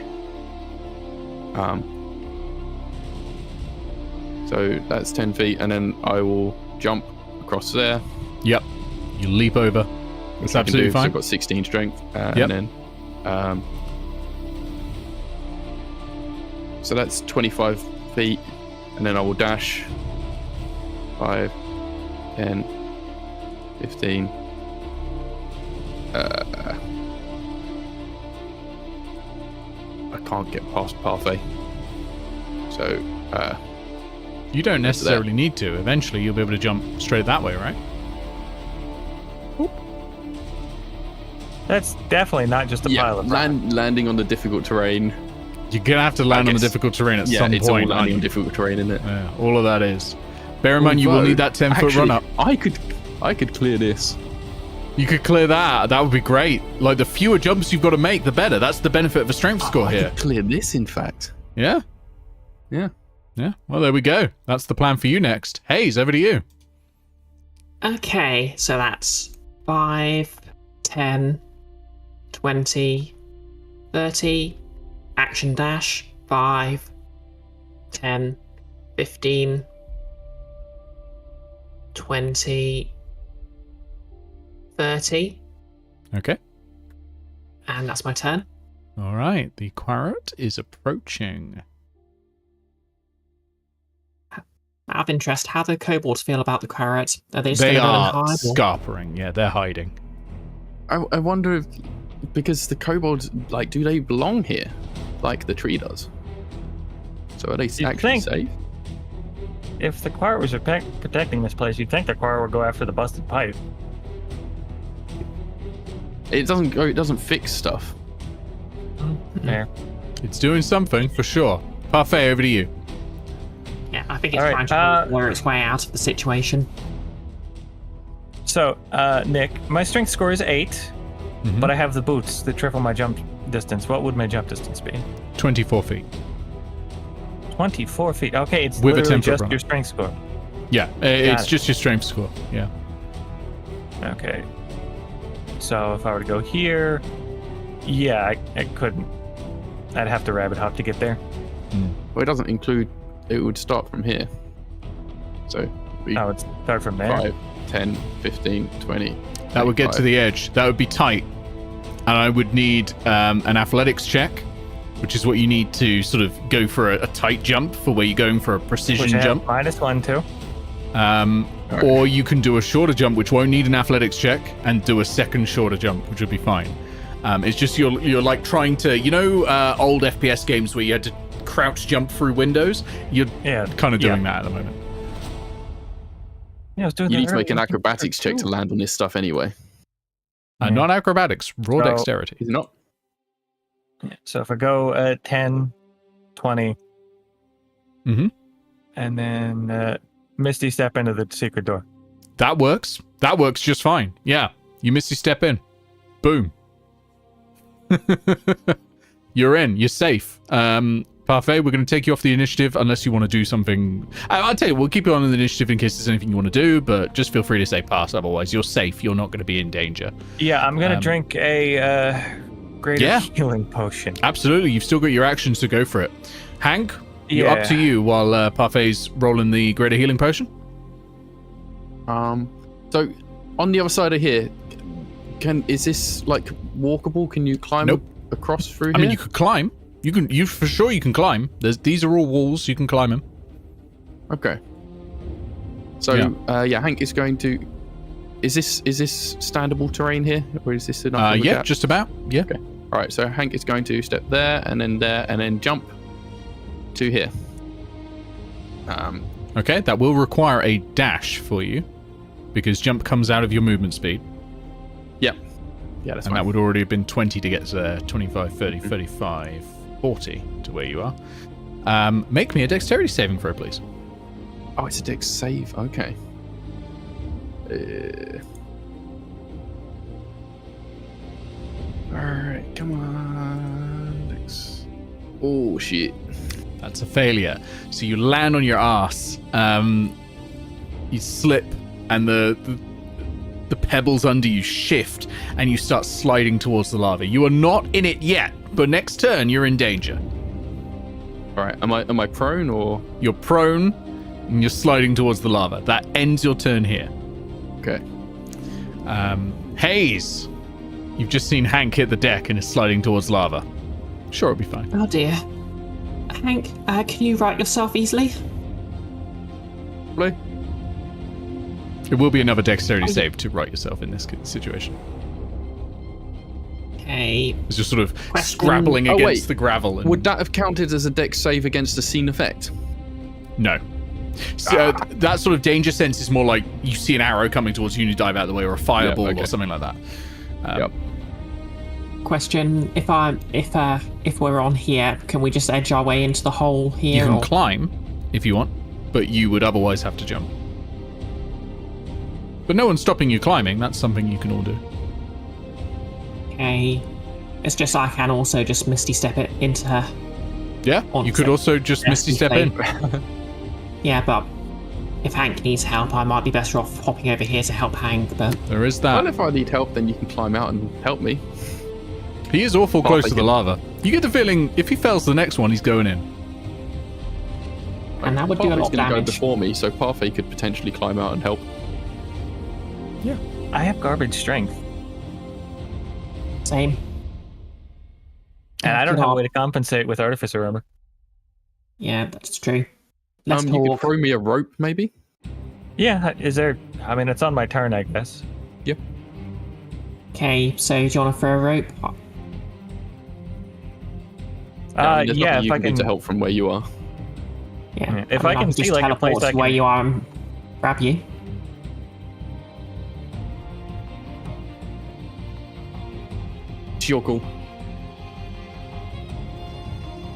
So that's 10 feet, and then I will jump across there. Yep. You leap over. That's Which I can absolutely do, 'cause fine. I've got 16 strength, Yep. and then so that's 25 feet, and then I will dash 5, 10, 15. I can't get past Parfait, so You don't necessarily need to. Eventually, you'll be able to jump straight that way, right? That's definitely not just a pile of rock. landing on the difficult terrain. You're gonna have to land on the guess- difficult terrain at Yeah, some it's all point. landing on aren't you? difficult terrain, isn't it? Yeah, all of that is. Bear in mind, you will Although, need that 10-foot actually, run up. I could clear this. You could clear that. That would be great. Like, the fewer jumps you've got to make, the better. That's the benefit of a strength score I here. could clear this, in fact. Yeah. Yeah. Yeah. Well, there we go. That's the plan for you next. Haze, over to you. Okay, so that's 5, 10, 20, 30. Action dash. 5, 10, 15, 20, 30. Okay. And that's my turn. All right. The Quarret is approaching. Out of interest, how do kobolds feel about the Quarret? Are they just They going to go are and hide? or- scarpering. Yeah, they're hiding. I wonder if, because the kobolds, like, do they belong here, like the tree does? So are they You'd actually think. safe? If the choir was protecting this place, you'd think the choir would go after the busted pipe. It doesn't go. It doesn't fix stuff. There. It's doing something, for sure. Parfait, over to you. Yeah, I think it's All right, trying to lure its way out of the situation. So, Nick, my strength score is 8, Mhm. but I have the boots that triple my jump distance. What would my jump distance be? 24 feet. 24 feet. Okay, it's With a literally 10-foot just run. your strength score. Yeah, it's it. just your strength score. Yeah. Okay. So if I were to go here, yeah, I couldn't. I'd have to rabbit hop to get there. Well, it doesn't include. It would start from here. So Oh, it's start from there. 5, 10, 15, 20. That would get to 25. the edge. That would be tight. And I would need an athletics check, which is what you need to sort of go for a tight jump for where you're going for a precision Which I have jump. -1 too. Or you can do a shorter jump, which won't need an athletics check, and do a second shorter jump, which would be fine. It's just you're like trying to, old FPS games where you had to crouch jump through windows. You're kind of doing that at the moment. Yeah, I was doing You that need to make an earlier. acrobatics check to land on this stuff anyway. Not acrobatics, raw So- dexterity. Is it not? Yeah, so if I go 10, 20, Mhm. and then Misty step into the secret door. That works. That works just fine. Yeah. You misty step in. Boom. You're in. You're safe. Parfait, we're going to take you off the initiative unless you want to do something. I'll tell you, we'll keep you on the initiative in case there's anything you want to do, but just feel free to say pass. Otherwise, you're safe. You're not going to be in danger. Yeah, I'm gonna drink a greater healing potion. Absolutely. You've still got your actions to go for it. Hank, you're up to you while Parfait's rolling the greater healing potion. So on the other side of here, is this like walkable? Can you climb Nope. across through I here? mean, you could climb. You for sure you can climb. These are all walls. You can climb them. Okay. So Hank is going to. Is this standable terrain here, or is this enough? of a gap? Just about. Yeah. Okay. All right. So Hank is going to step there, and then jump to here. Okay, that will require a dash for you because jump comes out of your movement speed. Yeah, that's And fine. that would already have been 20 to get to 25, 30, 35, 40 to where you are. Make me a dexterity saving throw, please. Oh, it's a dex save. Okay. All right, come on, dex. Oh shit. That's a failure. So you land on your ass. You slip, and the pebbles under you shift, and you start sliding towards the lava. You are not in it yet, but next turn you're in danger. All right, am I prone or? You're prone, and you're sliding towards the lava. That ends your turn here. Okay. Haze, you've just seen Hank hit the deck and is sliding towards lava. Sure, it'll be fine. Oh dear. Hank, can you right yourself easily? Play. It will be another dexterity save to right yourself in this situation. Okay. It's just sort of Question. scrabbling Oh, against wait. the gravel. And... Would that have counted as a dex save against a scene effect? No. So that sort of danger sense is more like you see an arrow coming towards you and you dive out of the way, or a fireball okay. or something like that. Yep. Question: If we're on here, can we just edge our way into the hole here? You can or- climb if you want, but you would otherwise have to jump. But no one's stopping you climbing. That's something you can all do. Okay. It's just I can also just misty step it into her. Yeah, On you could set. also just misty step in. Yeah, but if Hank needs help, I might be better off hopping over here to help Hank. But There is Well, that. if I need help, then you can climb out and help me. He is awful close to the thinking- lava. You get the feeling if he fails the next one, he's going in. and that would do a Parfait's lot of going to go damage. before me, so Parfait could potentially climb out and help. I have garbage strength, Same. and I don't Good have a op. way to compensate with artificer armor. Yeah, that's true. Let's You could talk. throw me a rope, maybe. Yeah, is there? I mean, it's on my turn, I guess. Okay, so do you want to throw a rope? I mean, there's Yeah, nothing if you I can do can. to help from where you are. Yeah. If I can just see, like, a place teleport I to where can- you are and grab you. It's your call.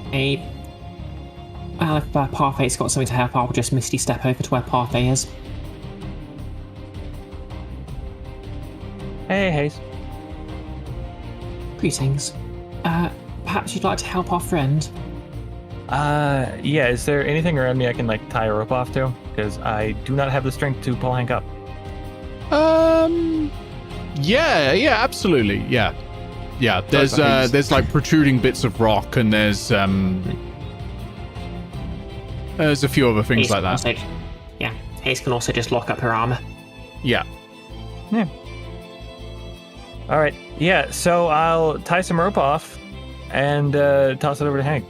Okay. Well, if Parfait's got something to help, I'll just misty step over to where Parfait is. Hey, Haze. Greetings. Perhaps you'd like to help our friend? Yeah. Is there anything around me I can like tie a rope off to? Because I do not have the strength to pull Hank up. Yeah, absolutely. Yeah. There's like protruding bits of rock, and there's a few other things like that. Yeah. Haze can also just lock up her armor. Yeah. All right. Yeah. So I'll tie some rope off and toss it over to Hank.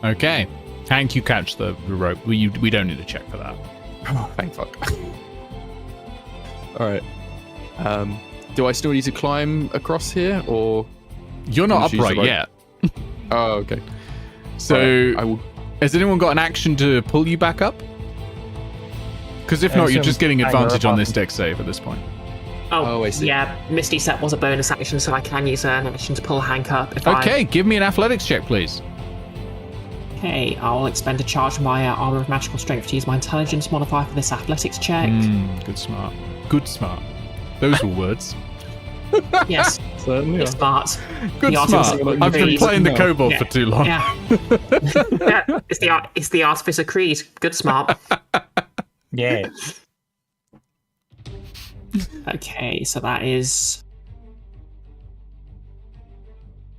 Okay. Hank, you catch the rope. We don't need to check for that. Oh, thank fuck. All right. Do I still need to climb across here, or You're not Can you choose upright the yet. Oh, okay. So, Right, I will. has anyone got an action to pull you back up? Because if I not, you're assume just getting hang her advantage up on on- this deck save at this point. Oh, I see. Yeah, Misty Step was a bonus action, so I can use an action to pull Hank up. If Okay, give me an athletics check, please. Okay, I'll expend a charge from my armor of magical strength to use my intelligence modifier for this athletics check. Good smart. Good smart. Those were words. Yes, Certainly. it's smart. Good The smart. Artificer I've been Creed. playing the No. kobold Yeah. for too long. Yeah. Yeah, it's the Artificer Creed. Good smart. Yeah. Okay, so that is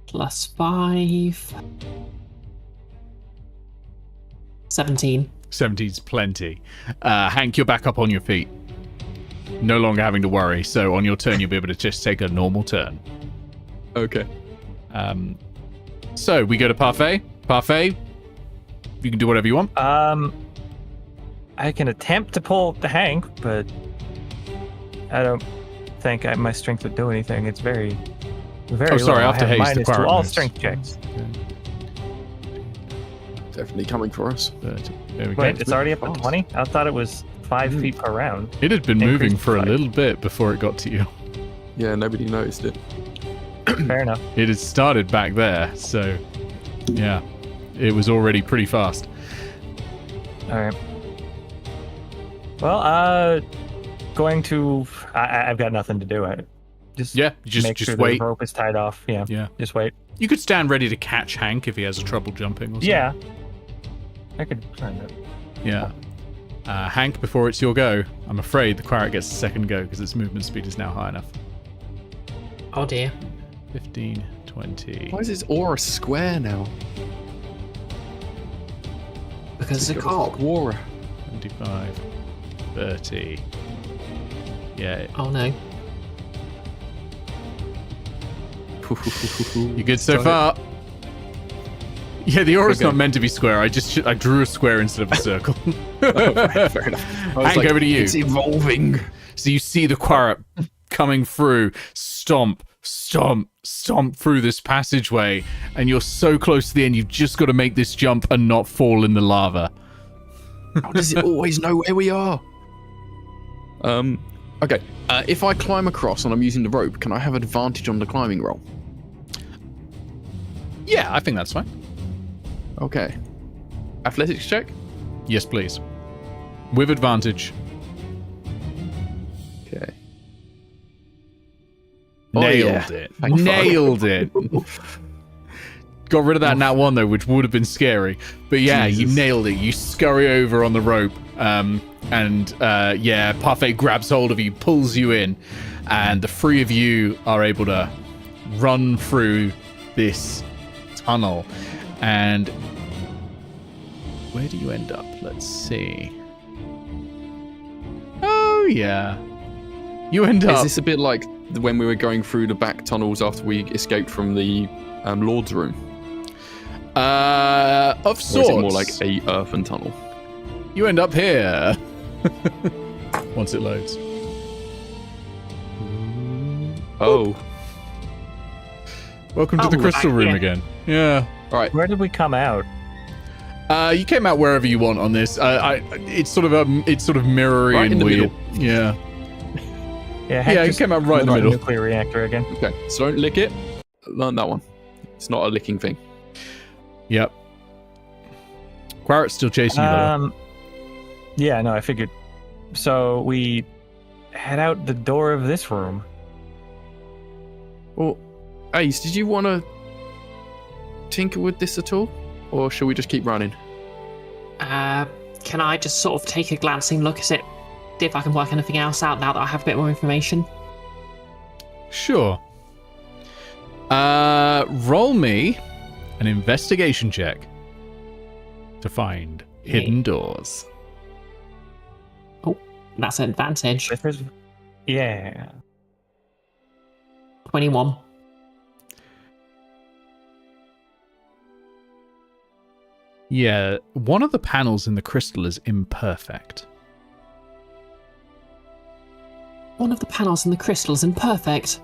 +5. 17. 17's plenty. Hank, you're back up on your feet. No longer having to worry. So on your turn, you'll be able to just take a normal turn. Okay. So we go to Parfait. Parfait, you can do whatever you want. I can attempt to pull the Hank, but I don't think my strength would do anything. It's very, very. Oh, sorry, low. after I Haze, have the minus to Quarret all moves. strength checks. Definitely coming for us. But there we go. Wait, it's already up at 20? I thought it was 5 feet per round. It had been moving increased for a by- little bit before it got to you. Yeah, nobody noticed it. Fair enough. It had started back there, so yeah, it was already pretty fast. All right. Well, going to. I've got nothing to do. Just Yeah, you make just sure wait. the rope is tied off. Yeah. Yeah, Just wait. you could stand ready to catch Hank if he has trouble jumping or something. Yeah. I could try that. Yeah. Hank, before it's your go, I'm afraid the Quarret gets a second go because its movement speed is now high enough. Oh dear. 15, 20. Why is his aura square now? Because it's a got cop. Aura. 25, 30. Yeah, Oh no. you good so far? Yeah, the aura's Okay. not meant to be square. I drew a square instead of a circle. Fair enough. I was Hank, over to you. It's evolving. So you see the Quarret coming through, stomp, stomp, stomp through this passageway, and you're so close to the end, you've just got to make this jump and not fall in the lava. How does it always know where we are? Okay. If I climb across and I'm using the rope, can I have advantage on the climbing roll? Yeah, I think that's fine. Okay. Athletics check? Yes, please. With advantage. Okay. Nailed it. Thank fuck. Nailed it. Got rid of that nat one though, which would have been scary. But yeah, you Jesus. nailed it. You scurry over on the rope, yeah, Parfait grabs hold of you, pulls you in, and the three of you are able to run through this tunnel. And where do you end up? Let's see. Oh yeah, you end Is up. this a bit like when we were going through the back tunnels after we escaped from the Lord's room? Of Or sorts. is it more like a earthen tunnel? You end up here. Once it loads. Oh. Welcome to the Oh, crystal room yeah. again. Yeah. All right. Where did we come out? You came out wherever you want on this. It's sort of mirrory Right and in the weird. middle. Yeah. Yeah, Hank Yeah, you just came out right in the got a middle. nuclear reactor again. Okay. So don't lick it. Learn that one. It's not a licking thing. Yep. Quarret's still chasing you though. Yeah, no, I figured. So we head out the door of this room. Well, Ace, did you want to tinker with this at all? Or shall we just keep running? Can I just sort of take a glancing look at it, see if I can work anything else out now that I have a bit more information? Sure. Roll me an investigation check to find hidden doors. Oh, That's an advantage. Yeah. 21. Yeah, one of the panels in the crystal is imperfect. One of the panels in the crystal is imperfect.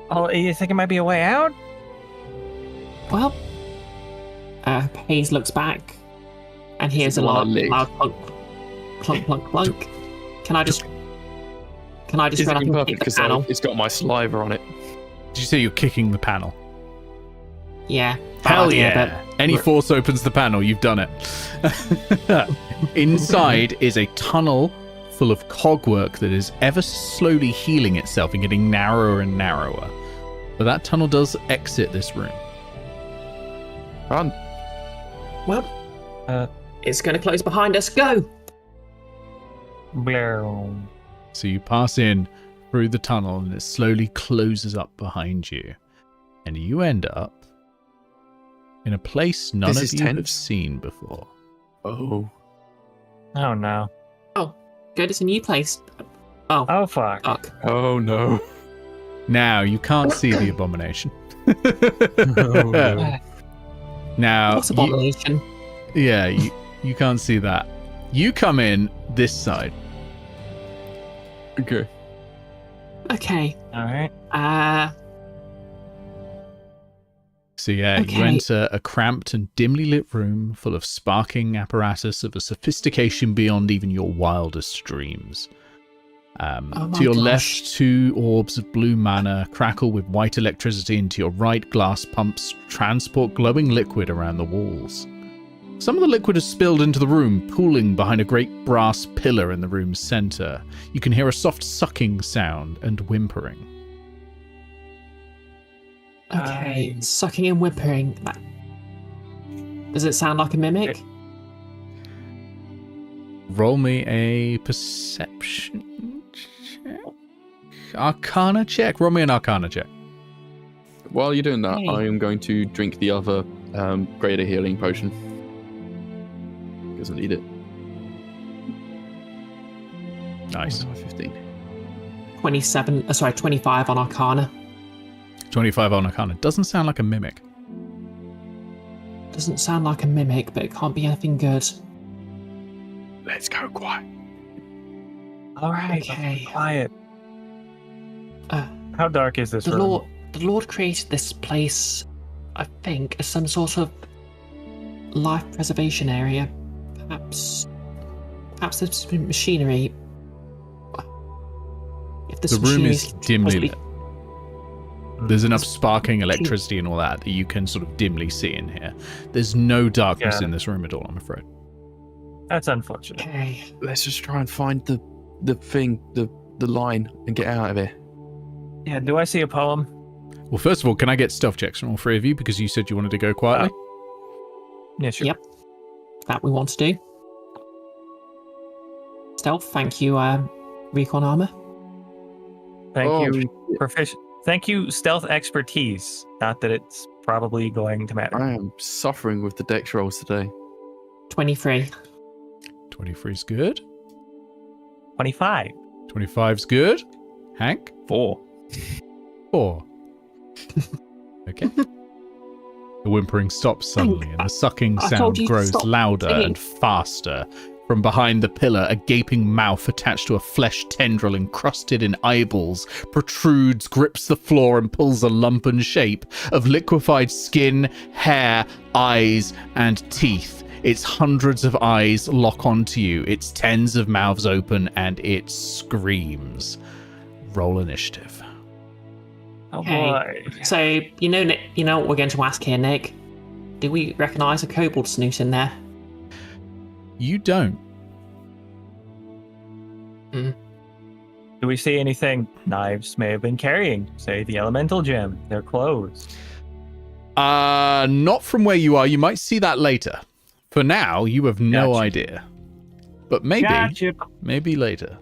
Oh, you think it might be a way out? Well, Haze looks back and hears a the one loud, I licked? loud clunk, clunk, clunk, clunk. Can I just run up and kick the because panel? it's got my saliva on it. Did you say you're kicking the panel? Yeah. bad Hell idea, yeah. Any force opens the panel, you've done it. Inside is a tunnel full of cogwork that is ever slowly healing itself and getting narrower and narrower. But that tunnel does exit this room. Run. Well, it's going to close behind us. Go! Bloom. So you pass in through the tunnel and it slowly closes up behind you. And you end up in a place none This of is you have tense. seen before. Oh. Oh no. Good, it's a new place. Oh, Oh fuck. fuck. Oh no. Now, you can't see the abomination. Oh, no. Now, What's abomination? you can't see that. You come in this side. Okay. Okay. Alright. So yeah, Okay. you enter a cramped and dimly lit room full of sparking apparatus of a sophistication beyond even your wildest dreams. Oh my To your gosh. left, 2 orbs of blue mana crackle with white electricity, and to your right, glass pumps transport glowing liquid around the walls. Some of the liquid has spilled into the room, pooling behind a great brass pillar in the room's center. You can hear a soft sucking sound and whimpering. Okay. Sucking and whimpering. Does it sound like a mimic? Roll me a perception check. Arcana check. Roll me an Arcana check. While you're doing that, Hey. I am going to drink the other greater healing potion. Doesn't need it. Nice. 15. 25 on Arcana. 25 on Arcana. Doesn't sound like a mimic. Doesn't sound like a mimic, but it can't be anything good. Let's go quiet. Alright. Okay. Quiet. Uh, How dark is this the room? Lord created this place, I think, as some sort of life preservation area. Perhaps there's been machinery. If this The room machinery is dimly possibly- lit. There's enough sparking electricity and all that you can sort of dimly see in here. There's no darkness Yeah. in this room at all, I'm afraid. That's unfortunate. Okay. Let's just try and find the thing, the line, and get out of here. Yeah, do I see a poem? Well, first of all, can I get stealth checks from all 3 of you because you said you wanted to go quietly? Yeah, sure. Yep. That we want to do. Stealth, thank you, recon armor. Thank Oh, you, Thank you, stealth expertise. Not that it's probably going to matter. I am suffering with the dex rolls today. 23. 23 is good. 25. 25's good. Hank? 4. 4. Okay. The whimpering stops suddenly, and the sucking I told sound you to grows stop louder singing. and faster. From behind the pillar, a gaping mouth attached to a flesh tendril encrusted in eyeballs protrudes, grips the floor, and pulls a lumpen shape of liquefied skin, hair, eyes, and teeth. Its hundreds of eyes lock onto you, its tens of mouths open, and it screams. Roll initiative. Oh Okay. boy. So, you know what we're going to ask here, Nick? Do we recognise a kobold snoot in there? You don't. Do we see anything Knives may have been carrying? Say the elemental gem, their clothes. Not from where you are. You might see that later. For now, you have no Gotcha. idea. But maybe, Gotcha. maybe later.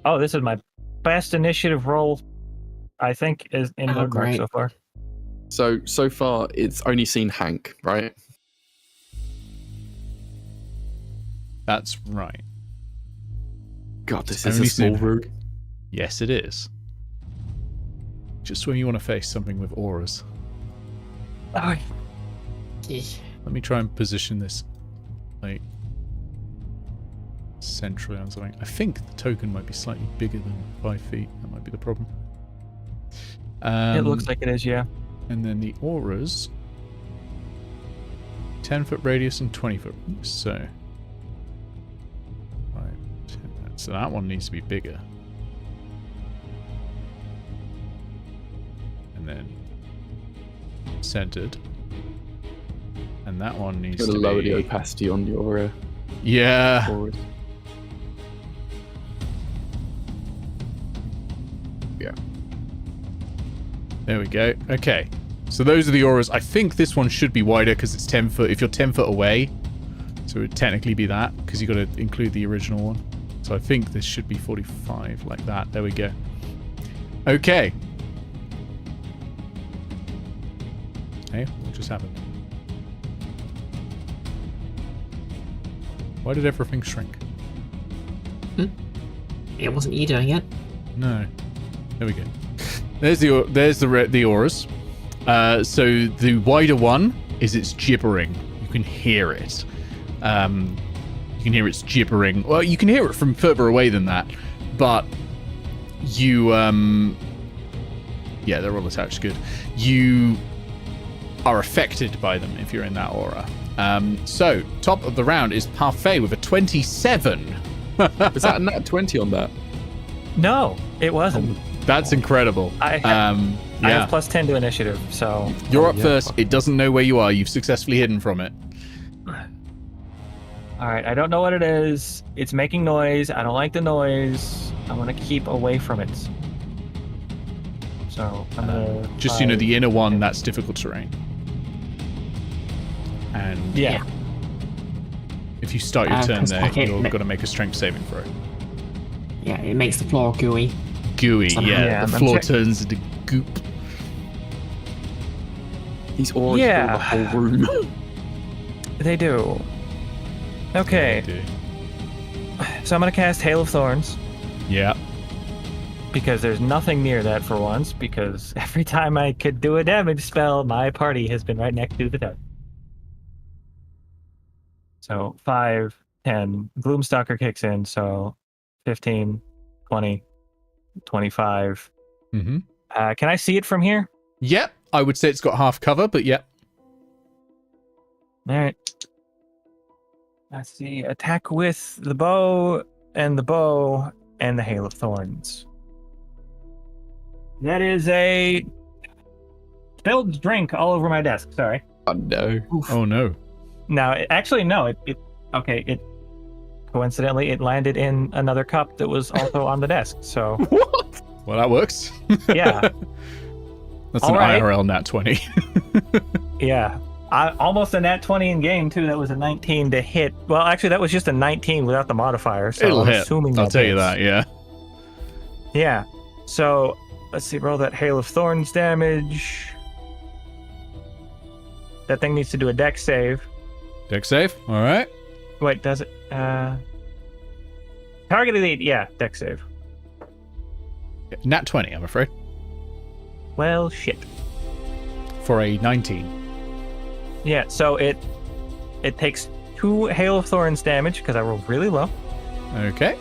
Oh, this is my best initiative roll, I think, is in Oh, Nordmark great. so far. So far, it's only seen Hank, right? That's right. God, this It's is a only small soon. room. Yes, it is. Just when you want to face something with auras. Oh, Let me try and position this, like, centrally on something. I think the token might be slightly bigger than 5 feet. That might be the problem. it looks like it is, yeah. And then the auras, 10-foot radius and 20-foot radius. So, 5, 10. So that one needs to be bigger. And then centered. And that one needs Gotta to lower the be. opacity on your Yeah. auras. Yeah. There we go. Okay. So those are the auras. I think this one should be wider because it's 10 foot. If you're 10 foot away, so it would technically be that because you've got to include the original one. So I think this should be 45 like that. There we go. Okay. Hey, what just happened? Why did everything shrink? It wasn't you doing it. No. There we go. There's the auras. So the wider one is its gibbering. You can hear it. You can hear its gibbering. Well, you can hear it from further away than that, but you yeah, they're all attached. Good. You are affected by them if you're in that aura. So top of the round is Parfait with a 27. Is that a nat 20 on that? No, it wasn't. That's incredible. I yeah. have plus 10 to initiative, so You're up first. It doesn't know where you are. You've successfully hidden from it. all right. I don't know what it is. It's making noise. I don't like the noise. I want to keep away from it. So I'm gonna Just so you know, the inner one, that's difficult terrain. And yeah. if you start your turn 'cause there, I can't you're ma- going to make a strength saving throw. Yeah, it makes the floor gooey. Gooey, yeah. Yeah, the I'm floor check- turns into goop. These auras Yeah. fill the whole room. They do. Okay, so I'm gonna cast Hail of Thorns Yeah. because there's nothing near that for once. Because every time I could do a damage spell, my party has been right next to the dead. So 5, 10. Gloomstalker kicks in, so 15, 20, 25. Mm-hmm. Can I see it from here? Yep. I would say it's got half cover, but yeah. All right. Let's see. Attack with the bow and the Hail of Thorns. That is a spilled drink all over my desk. Sorry. Oh no. Oh no. No, actually, no. It coincidentally, it landed in another cup that was also on the desk. So, What? Well, that works. yeah. That's All an right. IRL nat 20. Yeah. Almost a nat 20 in game, too. That was a 19 to hit. Well, actually, that was just a 19 without the modifier. So It'll I'm hit. assuming I'll tell you hits. that, yeah. Yeah. So, let's see. Roll that Hail of Thorns damage. That thing needs to do a dex save. Dex save. All right. Wait, does it? Target elite. Yeah, dex save. Nat 20, I'm afraid. Well, shit. For a 19. Yeah, so it takes 2 Hail of Thorns damage because I rolled really low. Okay.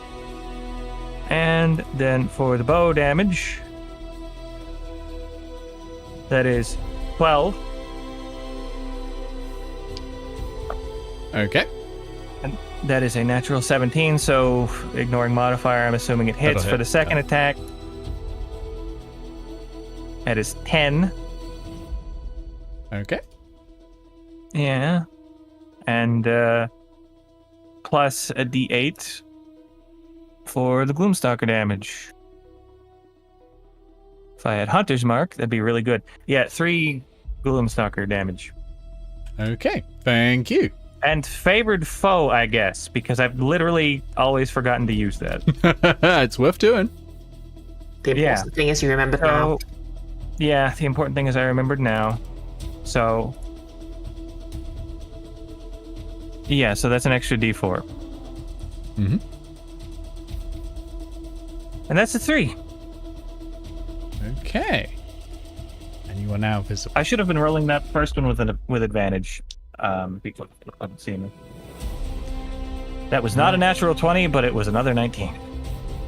And then for the bow damage, that is 12. Okay. And that is a natural 17, so ignoring modifier, I'm assuming it hits. That'll For hit, the second yeah. attack, that is 10. Okay. Yeah. And plus a d8 for the Gloomstalker damage. If I had Hunter's Mark, that'd be really good. Yeah, 3 Gloomstalker damage. Okay. Thank you. And favored foe, I guess, because I've literally always forgotten to use that. It's worth doing. The important thing is you remember now. So, yeah, the important thing is I remembered now. So, yeah, so that's an extra d4. Mm-hmm. And that's a 3. Okay. And you are now visible. I should have been rolling that first one with advantage. Because I couldn't see me. That was not a natural 20, but it was another 19.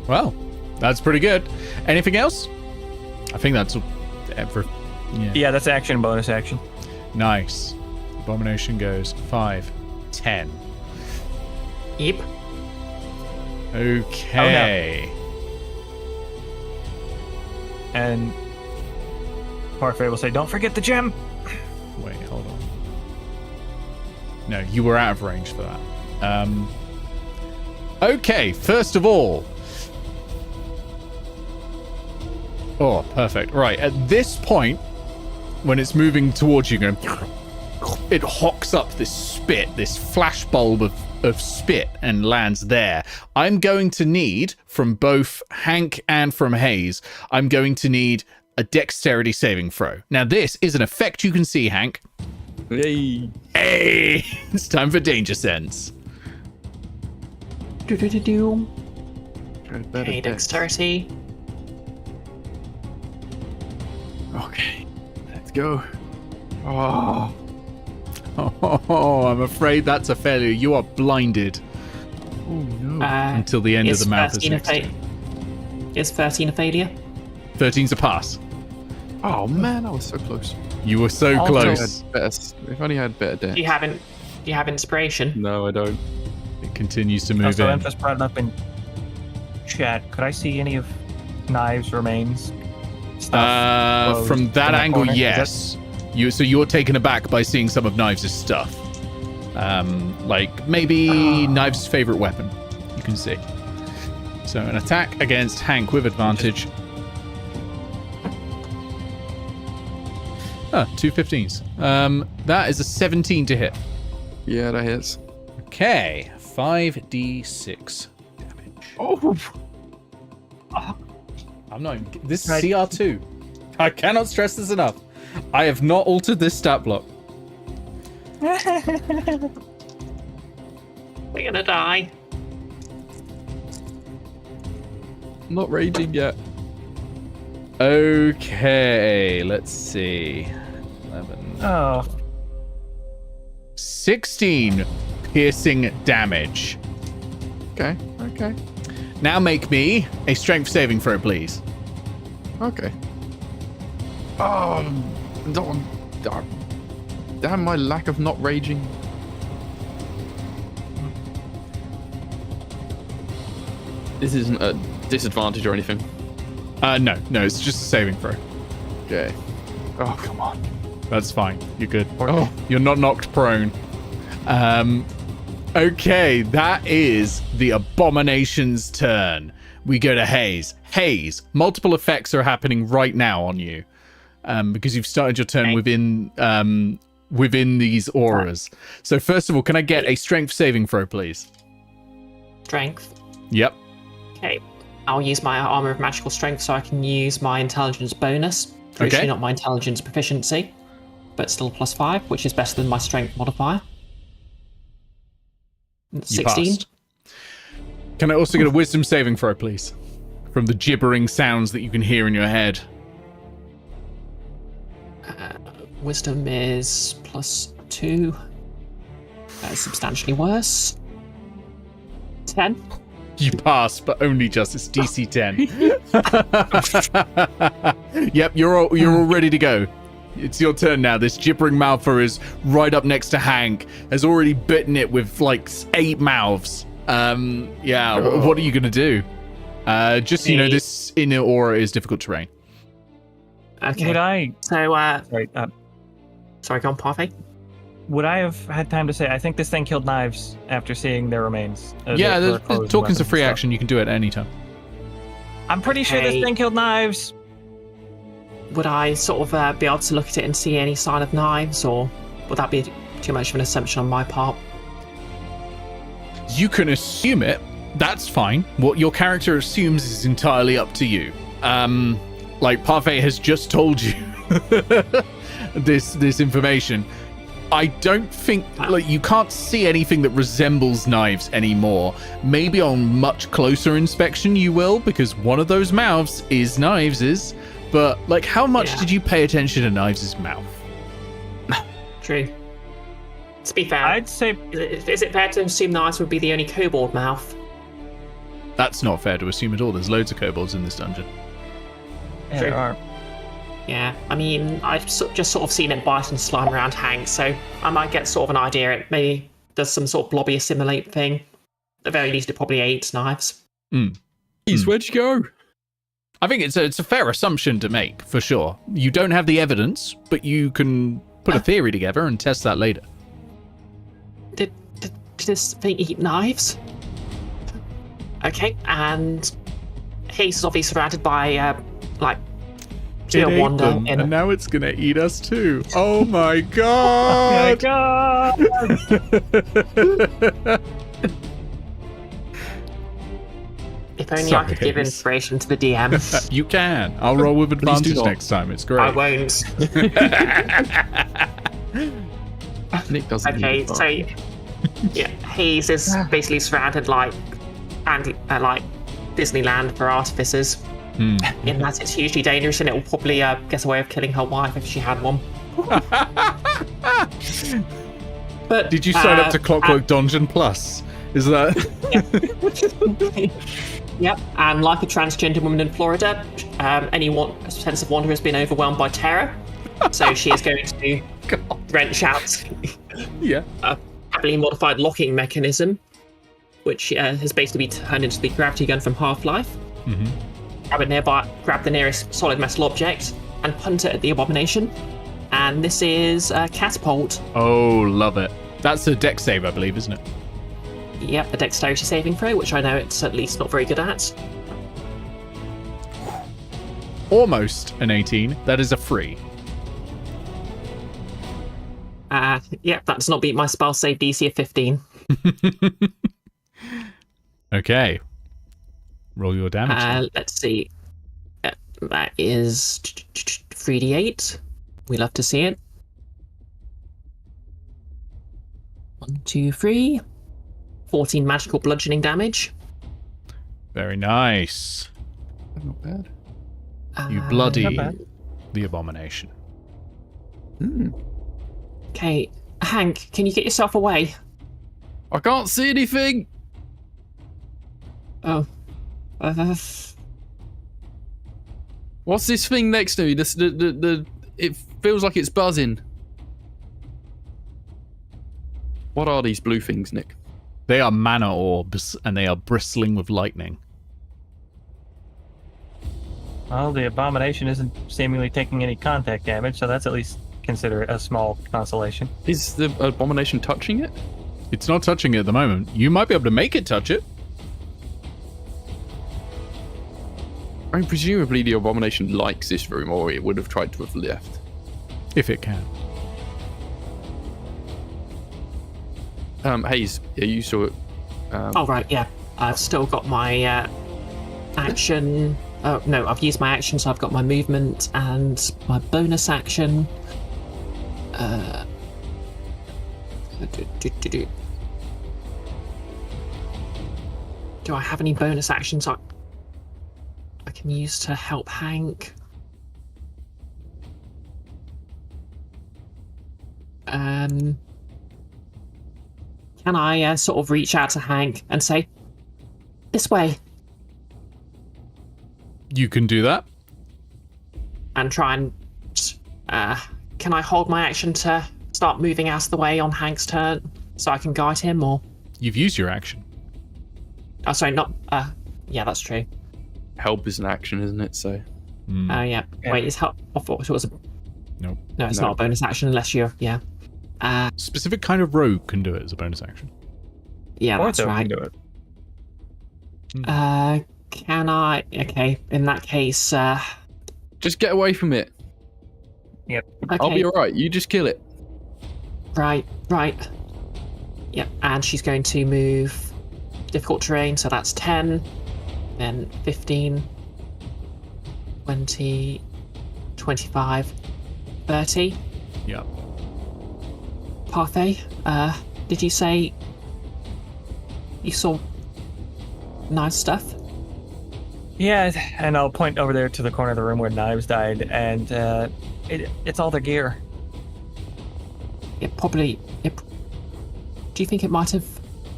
Well, that's pretty good. Anything else? I think that's ever. Yeah, that's action, bonus action. Nice. Abomination goes 5, 10. Yep. Okay. And Parfait will say, "Don't forget the gem." Wait, hold on. No, you were out of range for that. Okay, first of all. Oh, perfect. Right, at this point, when it's moving towards you, it hawks up this spit, this flashbulb of spit, and lands there. I'm going to need, from both Hank and from Haze, I'm going to need a dexterity saving throw. Now, this is an effect you can see, Hank. Yay! Hey! It's time for Danger Sense. Do. Better Okay, dex. dexterity. Okay, let's go. Oh, Oh, I'm afraid that's a failure. You are blinded no. until the end of the mouth is 13 next to you. Is 13 a failure? 13's a pass. Oh man, I was so close. You were so Also- close. If only I had better dex. Do you have inspiration? No, I don't. It continues to move Also, in. Enfys brought it up in chat. Could I see any of Naeve's remains? Stuff From closed that in the angle, corner? Is yes. So you're taken aback by seeing some of Naeve's stuff. Like maybe Naeve's favorite weapon. You can see. So an attack against Hank with advantage. 2 15s. That is a 17 to hit. Yeah, that hits. Okay, 5d6 damage. Oh, I'm not even. This is Right. CR2. I cannot stress this enough. I have not altered this stat block. We're gonna die. not raging yet. Okay, let's see. 11. Oh, 16 piercing damage. Okay. Now make me a strength saving throw, please. Okay. Oh, damn my lack of not raging. This isn't a disadvantage or anything. No, it's just a saving throw. Okay. Oh, come on. That's fine. You're good. Oh. You're not knocked prone. Okay, that is the Abomination's turn. We go to Haze. Haze, multiple effects are happening right now on you. Because you've started your turn within these auras. So first of all, can I get a strength saving throw, please? Strength. Yep. Okay. I'll use my armor of magical strength so I can use my intelligence bonus. Okay. Actually, not my intelligence proficiency, but still +5, which is better than my strength modifier. You 16. passed. Can I also get a wisdom saving throw, please? From the gibbering sounds that you can hear in your head. Wisdom is +2. That is substantially worse. 10. You pass, but only just. It's DC 10. Yep, you're all ready to go. It's your turn now. This gibbering mouther is right up next to Hank. Has already bitten it with like 8 mouths. Yeah. What are you gonna do? Just so you know, this inner aura is difficult terrain. Okay. would I? So, Sorry, sorry, go on, Parfait. would I have had time to say? I think this thing killed Knives after seeing their remains. Yeah, their the clothes and tokens of weapons free and action. You can do it at any time. stuff. I'm pretty sure this Okay. thing killed Knives. Would I sort of be able to look at it and see any sign of knives, or would that be too much of an assumption on my part? You can assume it. That's fine. What your character assumes is entirely up to you. Like Parfait has just told you this information. I don't think like you can't see anything that resembles knives anymore. Maybe on much closer inspection you will, because one of those mouths is Knives's. But like, how much did you pay attention to Knives's mouth? True. To be fair, I'd say is it fair to assume Knives would be the only kobold mouth? That's not fair to assume at all. There's loads of kobolds in this dungeon. there are. Yeah, I mean, I've just sort of seen it bite and slime around Hank, so I might get sort of an idea. It maybe does some sort of blobby assimilate thing. At the very least, it probably ate Knives. Haze, where'd you go? I think it's a fair assumption to make, for sure. You don't have the evidence, but you can put a theory together and test that later. Did this thing eat Knives? Okay, and Haze is obviously surrounded by, Wanda. And now it's gonna eat us too. Oh my god! If only Sorry, I could give Haze. inspiration to the DM. You can. I'll roll with advantage not. next time. It's great. I won't. Nick doesn't. Okay, need so yeah, Haze is basically surrounded like Disneyland for artificers. In that it's hugely dangerous and it will probably get a way of killing her wife if she had one. But Did you sign up to Clockwork Donjon Plus? Is that? Yep, and like a transgender woman in Florida, any sense of wonder has been overwhelmed by terror. So she is going to wrench out Yeah. a heavily modified locking mechanism, which has basically turned into the gravity gun from Half-Life. Grab the nearest solid metal object and punt it at the abomination. And this is a catapult. Oh, love it. That's a dex save, I believe, isn't it? Yep, a dexterity saving throw, which I know it's at least not very good at. Almost an 18. That is a 3. Yep, that does not beat my spell save DC of 15. Okay. Roll your damage. Let's see. That is 3d8. We love to see it. 1, 2, 3. 14 magical bludgeoning damage. Very nice. Not bad. You bloody not bad. the abomination. Okay, Hank, can you get yourself away? I can't see anything. Oh. What's this thing next to me? It feels like it's buzzing. What are these blue things, Nick? They are mana orbs, and they are bristling with lightning. Well, the abomination isn't seemingly taking any contact damage, so that's at least consider it a small consolation. Is the abomination touching it? It's not touching it at the moment. You might be able to make it touch it. I mean, presumably the abomination likes this room, or it would have tried to have left. If it can. Haze, are you still? Oh, right, yeah. I've still got my action. Oh, no, I've used my action, so I've got my movement and my bonus action. Do I have any bonus actions I can use to help Hank? Can I sort of reach out to Hank and say, this way, You can do that. and try and can I hold my action to start moving out of the way on Hank's turn so I can guide him, or You've used your action. oh, sorry, not yeah, that's true. Help is an action, isn't it? So Oh yeah. Wait, is help? I thought it was a Nope. no. It's No. not a bonus action unless you're yeah. Specific kind of rogue can do it as a bonus action. Yeah, that's Ortho right. can do it. Can I? Okay, in that case, just get away from it. Yep. okay, I'll be alright. You just kill it. right. Yep, and she's going to move difficult terrain, so that's 10, then 15, 20, 25, 30. Yeah. Parfait, did you say you saw nice stuff? Yeah, and I'll point over there to the corner of the room where Naeve's died, and it's all their gear. It probably... do you think it might have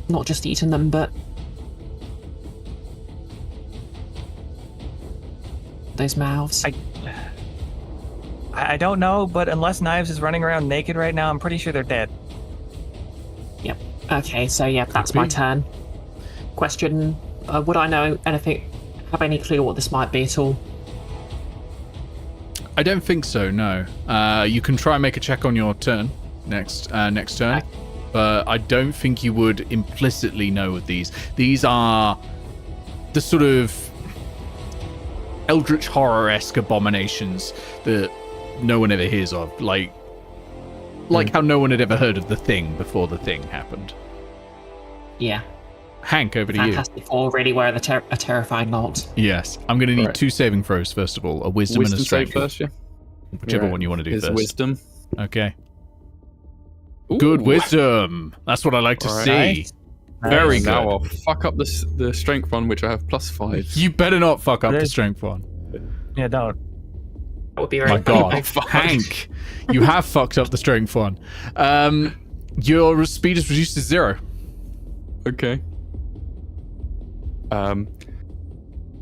not just eaten them, but... those mouths? I don't know, but unless Naeve's is running around naked right now, I'm pretty sure they're dead. Yep. Okay, so yeah, that's my turn. Question, would I know anything, have any clue what this might be at all? I don't think so, no. You can try and make a check on your turn, next turn. Okay. But I don't think you would implicitly know of these. These are the sort of eldritch horror-esque abominations that no one ever hears of. Like how no one had ever heard of the Thing before the Thing happened. Yeah. Hank, over to you. Fantastic Four really were a terrifying lot. Yes. I'm going to need Right. 2 saving throws, first of all. A wisdom and a Wisdom strength. save first, yeah. Whichever Right. one you want to do Here's first. wisdom. Okay. Ooh. Good wisdom. That's what I like to All see. right. Very good. Now I'll fuck up the strength one, which I have +5. You better not fuck up the There's- strength one. Yeah, don't. That would be very My God, Oh, fuck. Hank, you have fucked up the strength one. Your speed is reduced to 0. Okay. All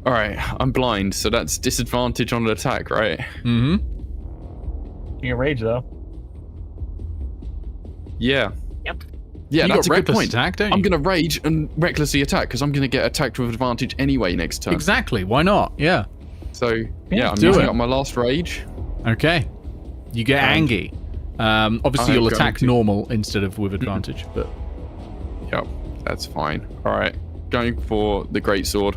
right. I'm blind, so that's disadvantage on an attack, right? Mm-hmm. You can rage though. Yeah. Yep. Yeah, You that's a got good reckless point. attack, don't you? I'm gonna rage and recklessly attack because I'm gonna get attacked with advantage anyway next turn. Exactly. Why not? Yeah. So yeah, I'm do using it. up my last rage. Okay. You get angry. Obviously, I'm you'll going attack to- normal instead of with advantage, but Yep, that's fine. All right, going for the great sword.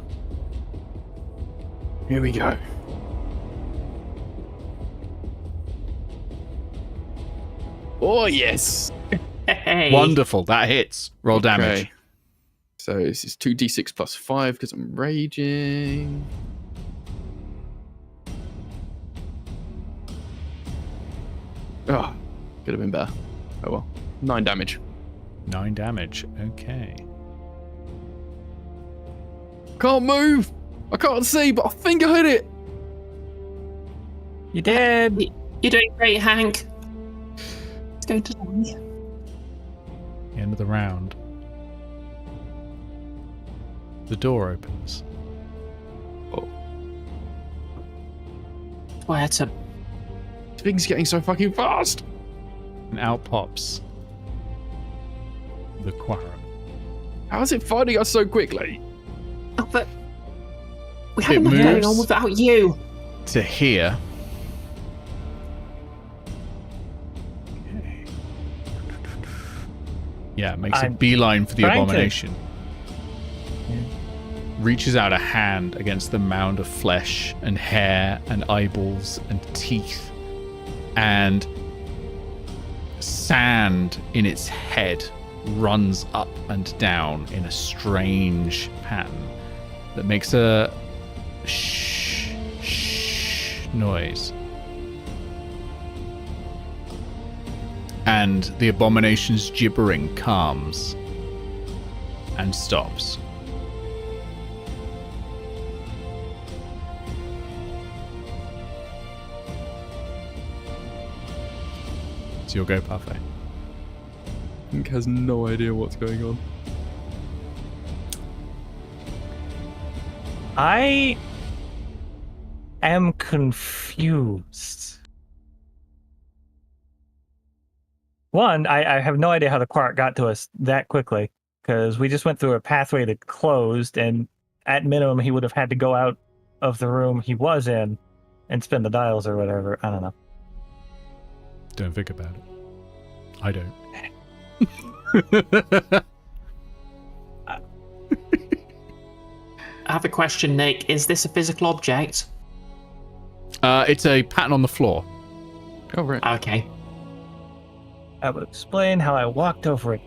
Here we go. Oh yes. Hey. wonderful. That hits. Roll damage. Okay. So this is 2d6 plus 5 because I'm raging. Oh, could have been better. Oh well. 9 damage. 9 damage. Okay. Can't move. I can't see, but I think I hit it. You did. You're doing great, Hank. It's going to die. End of the round. The door opens. Where to? This thing's getting so fucking fast. And out pops the Quarren. How is it finding us so quickly? Oh, but we It haven't been going moves. on without you. To here. Yeah, it makes a I'm beeline for the trying to- abomination. Reaches out a hand against the mound of flesh and hair and eyeballs and teeth and sand in its head runs up and down in a strange pattern that makes a shh noise. And the abomination's gibbering calms and stops. It's your go, Parfait. Hank has no idea what's going on. I am confused. One, I have no idea how the Quark got to us that quickly, because we just went through a pathway that closed, and at minimum, he would have had to go out of the room he was in and spin the dials or whatever. I don't know. Don't think about it. I don't. I have a question, Nick. Is this a physical object? It's a pattern on the floor. Oh right. Okay. I will explain how I walked over it.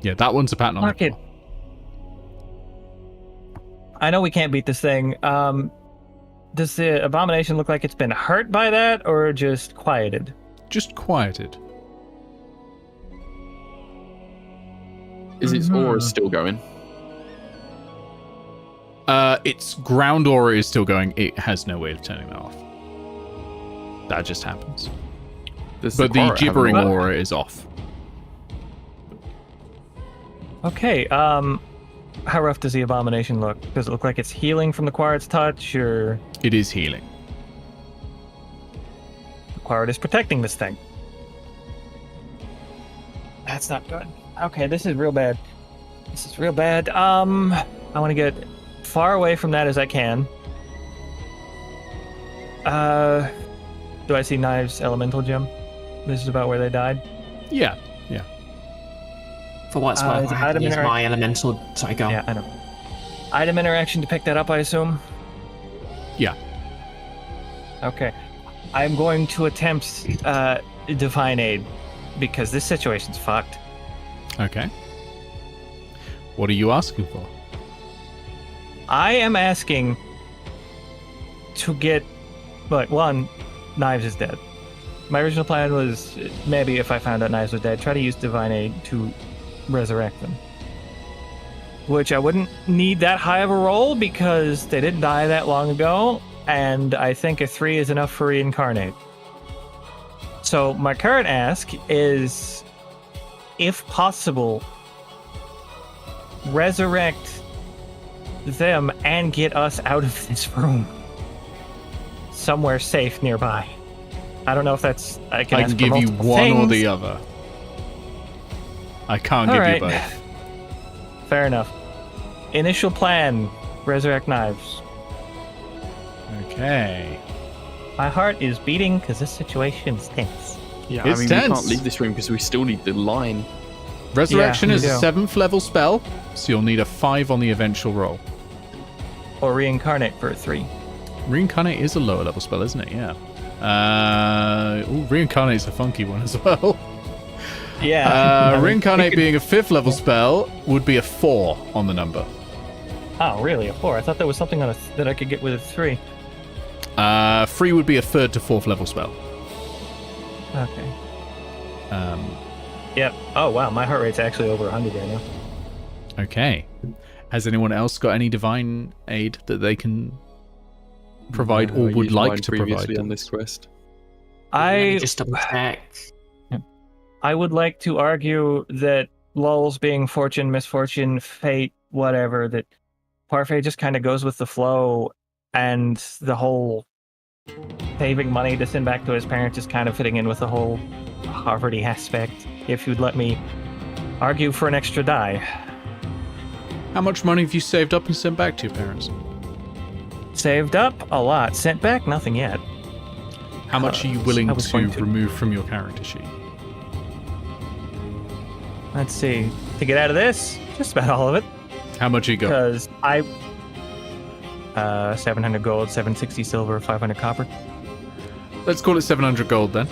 Yeah, that one's a pattern on Mark the it. floor. I know we can't beat this thing. Does the abomination look like it's been hurt by that or just quieted? Just quieted. Is its aura still going? Its ground aura is still going. It has no way of turning that off. That just happens. But the gibbering aura is off. Okay, how rough does the abomination look? Does it look like it's healing from the Quarit's touch, or... It is healing. The Quarit is protecting this thing. That's not good. Okay, this is real bad. This is real bad. I want to get far away from that as I can. Do I see Naeve's elemental gem? This is about where they died? Yeah. For what's worth, I have to use my elemental. Sorry, go. Yeah, I know. Item interaction to pick that up, I assume? Yeah. Okay. I'm going to attempt Divine Aid, because this situation's fucked. Okay. What are you asking for? I am asking to get... But one, Naeves is dead. My original plan was, maybe if I found out Naeves was dead, try to use Divine Aid to resurrect them. Which I wouldn't need that high of a roll because they didn't die that long ago, and I think a 3 is enough for reincarnate. So my current ask is, if possible, resurrect them and get us out of this room. Somewhere safe nearby. I don't know if that's... I can give you one or the other. I can't give you both. Fair enough. Initial plan, resurrect Naeves. Okay. My heart is beating because this situation stinks. Yeah, It's we tense. can't leave this room because we still need the line. Resurrection Yeah, is we a do. 7th level spell, so you'll need a 5 on the eventual roll. Or reincarnate for a 3. Reincarnate is a lower level spell, isn't it? Yeah. Reincarnate's a funky one as well. Yeah. Reincarnate being a 5th level spell would be a 4 on the number. Oh, really? A 4? I thought there was something on that I could get with a 3. 3 would be a 3rd to 4th level spell. Okay. Yep. Oh, wow. My heart rate's actually over 100 right now. Okay. Has anyone else got any divine aid that they can provide or I would used like mine to previously provide? on this quest. Let me I just double check. I would like to argue that lulls being fortune, misfortune, fate, whatever, that Parfait just kind of goes with the flow, and the whole saving money to send back to his parents is kind of fitting in with the whole Harvardy aspect. If you'd let me argue for an extra die. How much money have you saved up and sent back to your parents? Saved up a lot. Sent back nothing yet. How much are you willing I was to going to- remove from your character sheet? Let's see. To get out of this, just about all of it. How much you got? Because 700 gold, 760 silver, 500 copper. Let's call it 700 gold then.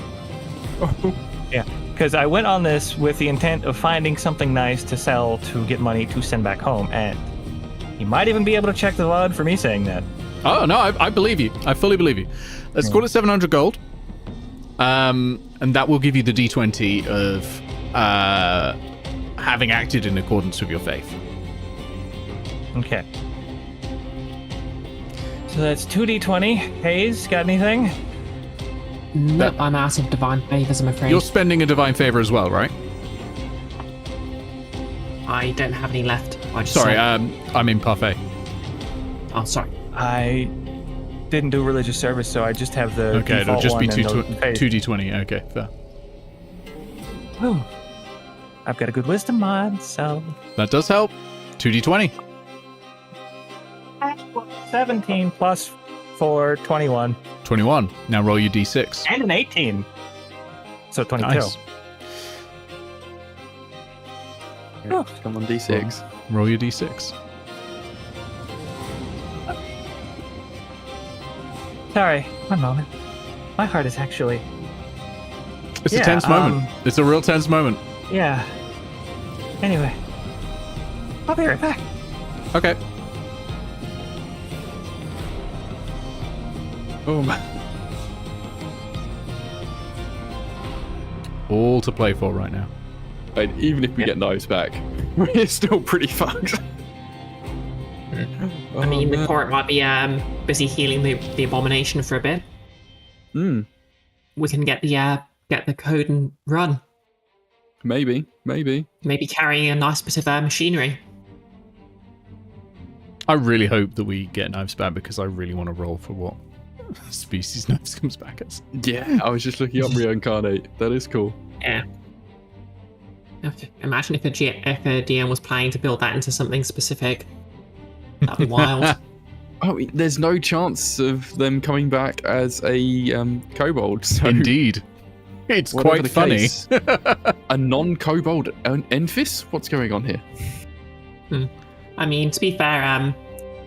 Yeah, because I went on this with the intent of finding something nice to sell to get money to send back home, and you might even be able to check the VOD for me saying that. Oh, no, I believe you. I fully believe you. Let's call it 700 gold. And that will give you the D20 of having acted in accordance with your faith. Okay. So that's 2d20. Haze, got anything? Nope, I'm out of divine favors, I'm afraid. You're spending a divine favor as well, right? I don't have any left. I just Sorry, said- I'm in Parfait. Oh, sorry. I didn't do religious service, so I just have the Okay, it'll default just be one and the faith. 2d20. Okay, fair. Whew. I've got a good wisdom mod, so... That does help. 2d20. 17 plus 4, 21. 21. Now roll your d6. And an 18. So 22. Nice. Oh. Come on, D6. Roll your d6. Sorry, one moment. My heart is actually... It's a Yeah, tense moment. It's a real tense moment. Yeah. Anyway. I'll be right back. Okay. Boom. All to play for right now. And even if we get Knives back, we're still pretty fucked. I mean, the court might be busy healing the abomination for a bit. We can get the code and run. Maybe. Maybe carrying a nice bit of machinery. I really hope that we get Knives back because I really want to roll for what species Knives comes back as. Yeah, I was just looking up Reincarnate. That is cool. Yeah. Imagine if a DM was planning to build that into something specific. That'd be wild. Oh, there's no chance of them coming back as a kobold. So Indeed. It's quite funny. Case, a non-kobold Enfys? What's going on here? I mean, to be fair,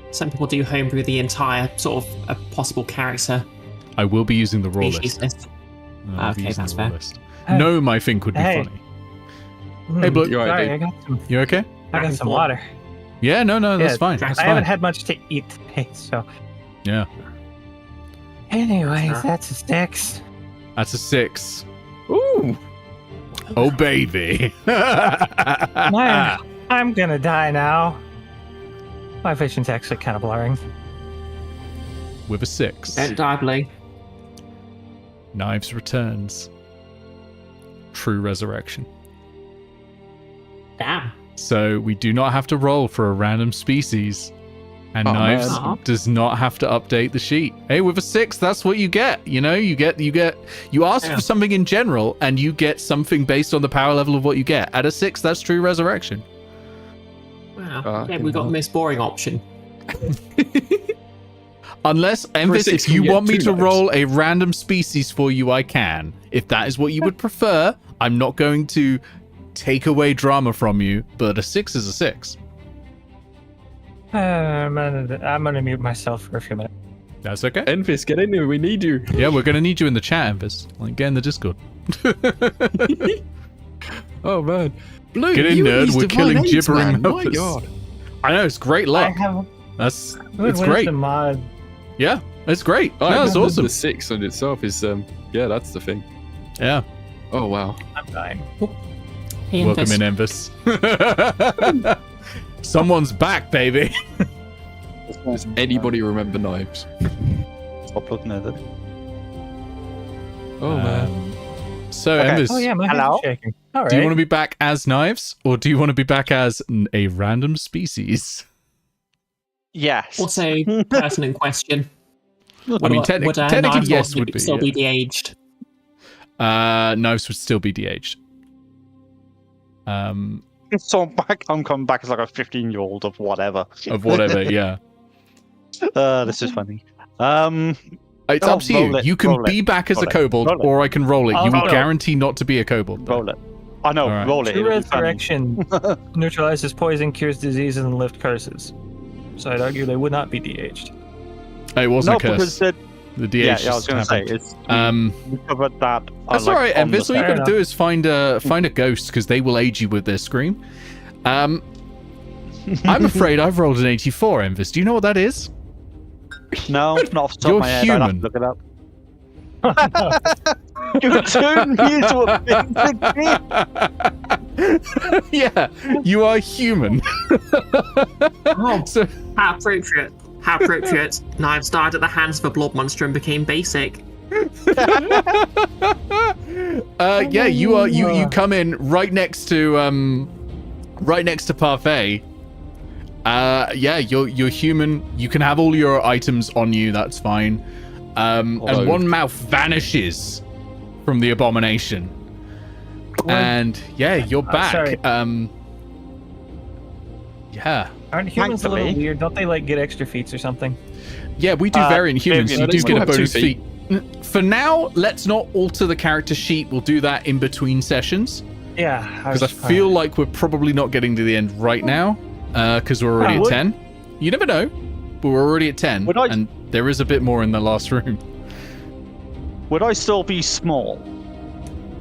some people do homebrew the entire sort of a possible character. I will be using the raw species list. Okay, that's fair. No, my think would be funny. Hey, Blue. You're right, Sorry, I got some. You okay? I got some water. Yeah, no, that's fine. That's I haven't fine. had much to eat today, so. Yeah. Anyways, that's a 6. That's a 6. Ooh. Oh, baby. I'm gonna die now. My vision's actually kind of blurring. With a 6. Don't die, Blue. Knives returns. True resurrection. Damn. So we do not have to roll for a random species. And Knives does not have to update the sheet. Hey, with a 6, that's what you get. You know, you ask for something in general and you get something based on the power level of what you get. At a 6, that's true resurrection. Wow. Yeah, we got the most boring option. Unless, Enfys, if you want me to roll a random species for you, I can. If that is what you would prefer, I'm not going to take away drama from you, but a 6 is a 6. I'm gonna mute myself for a few minutes. That's okay. Enfys, get in here. We need you. Yeah, we're gonna need you in the chat, Enfys. Like, get in the Discord. Oh man, Blue, get in, nerd. We're killing gibbering man. My helpers. God. I know, it's great luck. It's great. The mod. Yeah, it's great. Oh, No, it's awesome. The 6 on itself is yeah, that's the thing. Yeah. Oh wow. I'm dying. Hey, Welcome in, Enfys. Someone's back, baby. Does anybody remember Knives? Stop looking at it. Oh man. So, Okay. Enfys, Oh yeah, my Hello? hand's shaking. All right. do you want to be back as Knives, or do you want to be back as a random species? Yes. Also, person in question. I mean, technically, Knives yes, would be. still Yeah. be de-aged. Knives would still be de-aged. So I'm coming back as like a 15-year-old of whatever. Of whatever, yeah. This is funny. It's Oh, up to you. roll it, You can roll be it, back as a roll it, kobold, roll it. or I can roll it. I'll You will roll it. guarantee not to be a kobold. though. Roll it. I know, Alright. roll it. True it'll be funny. resurrection neutralizes poison, cures diseases, and lifts curses. So I'd argue they would not be de-aged. It wasn't No, a because curse. The DH I just was going to say happened. we covered that. That's like, alright, on the Enfys. All you Fair gotta do is find a ghost, because they will aid you with their scream. I'm afraid I've rolled an 84, Enfys. Do you know what that is? No, not off the top You're of my head. I'd have human. to look it up. You turned me into a big Yeah, you are human. Oh, So, how appropriate. How appropriate. Knives died at the hands of a blob monster and became basic. yeah, you come in right next to Parfait. Yeah, you're human. You can have all your items on you. That's fine. And one mouth vanishes from the abomination. And yeah, you're back. sorry. Yeah. Aren't humans a little Thankfully. weird? Don't they like get extra feats or something? Yeah, we do variant humans. maybe You do they get a have 2 bonus feet. feat. For now, let's not alter the character sheet. We'll do that in between sessions. Yeah. Because I feel like we're probably not getting to the end right now. Because we're already at would- 10. You never know. But we're already at 10. Would I- And there is a bit more in the last room. Would I still be small?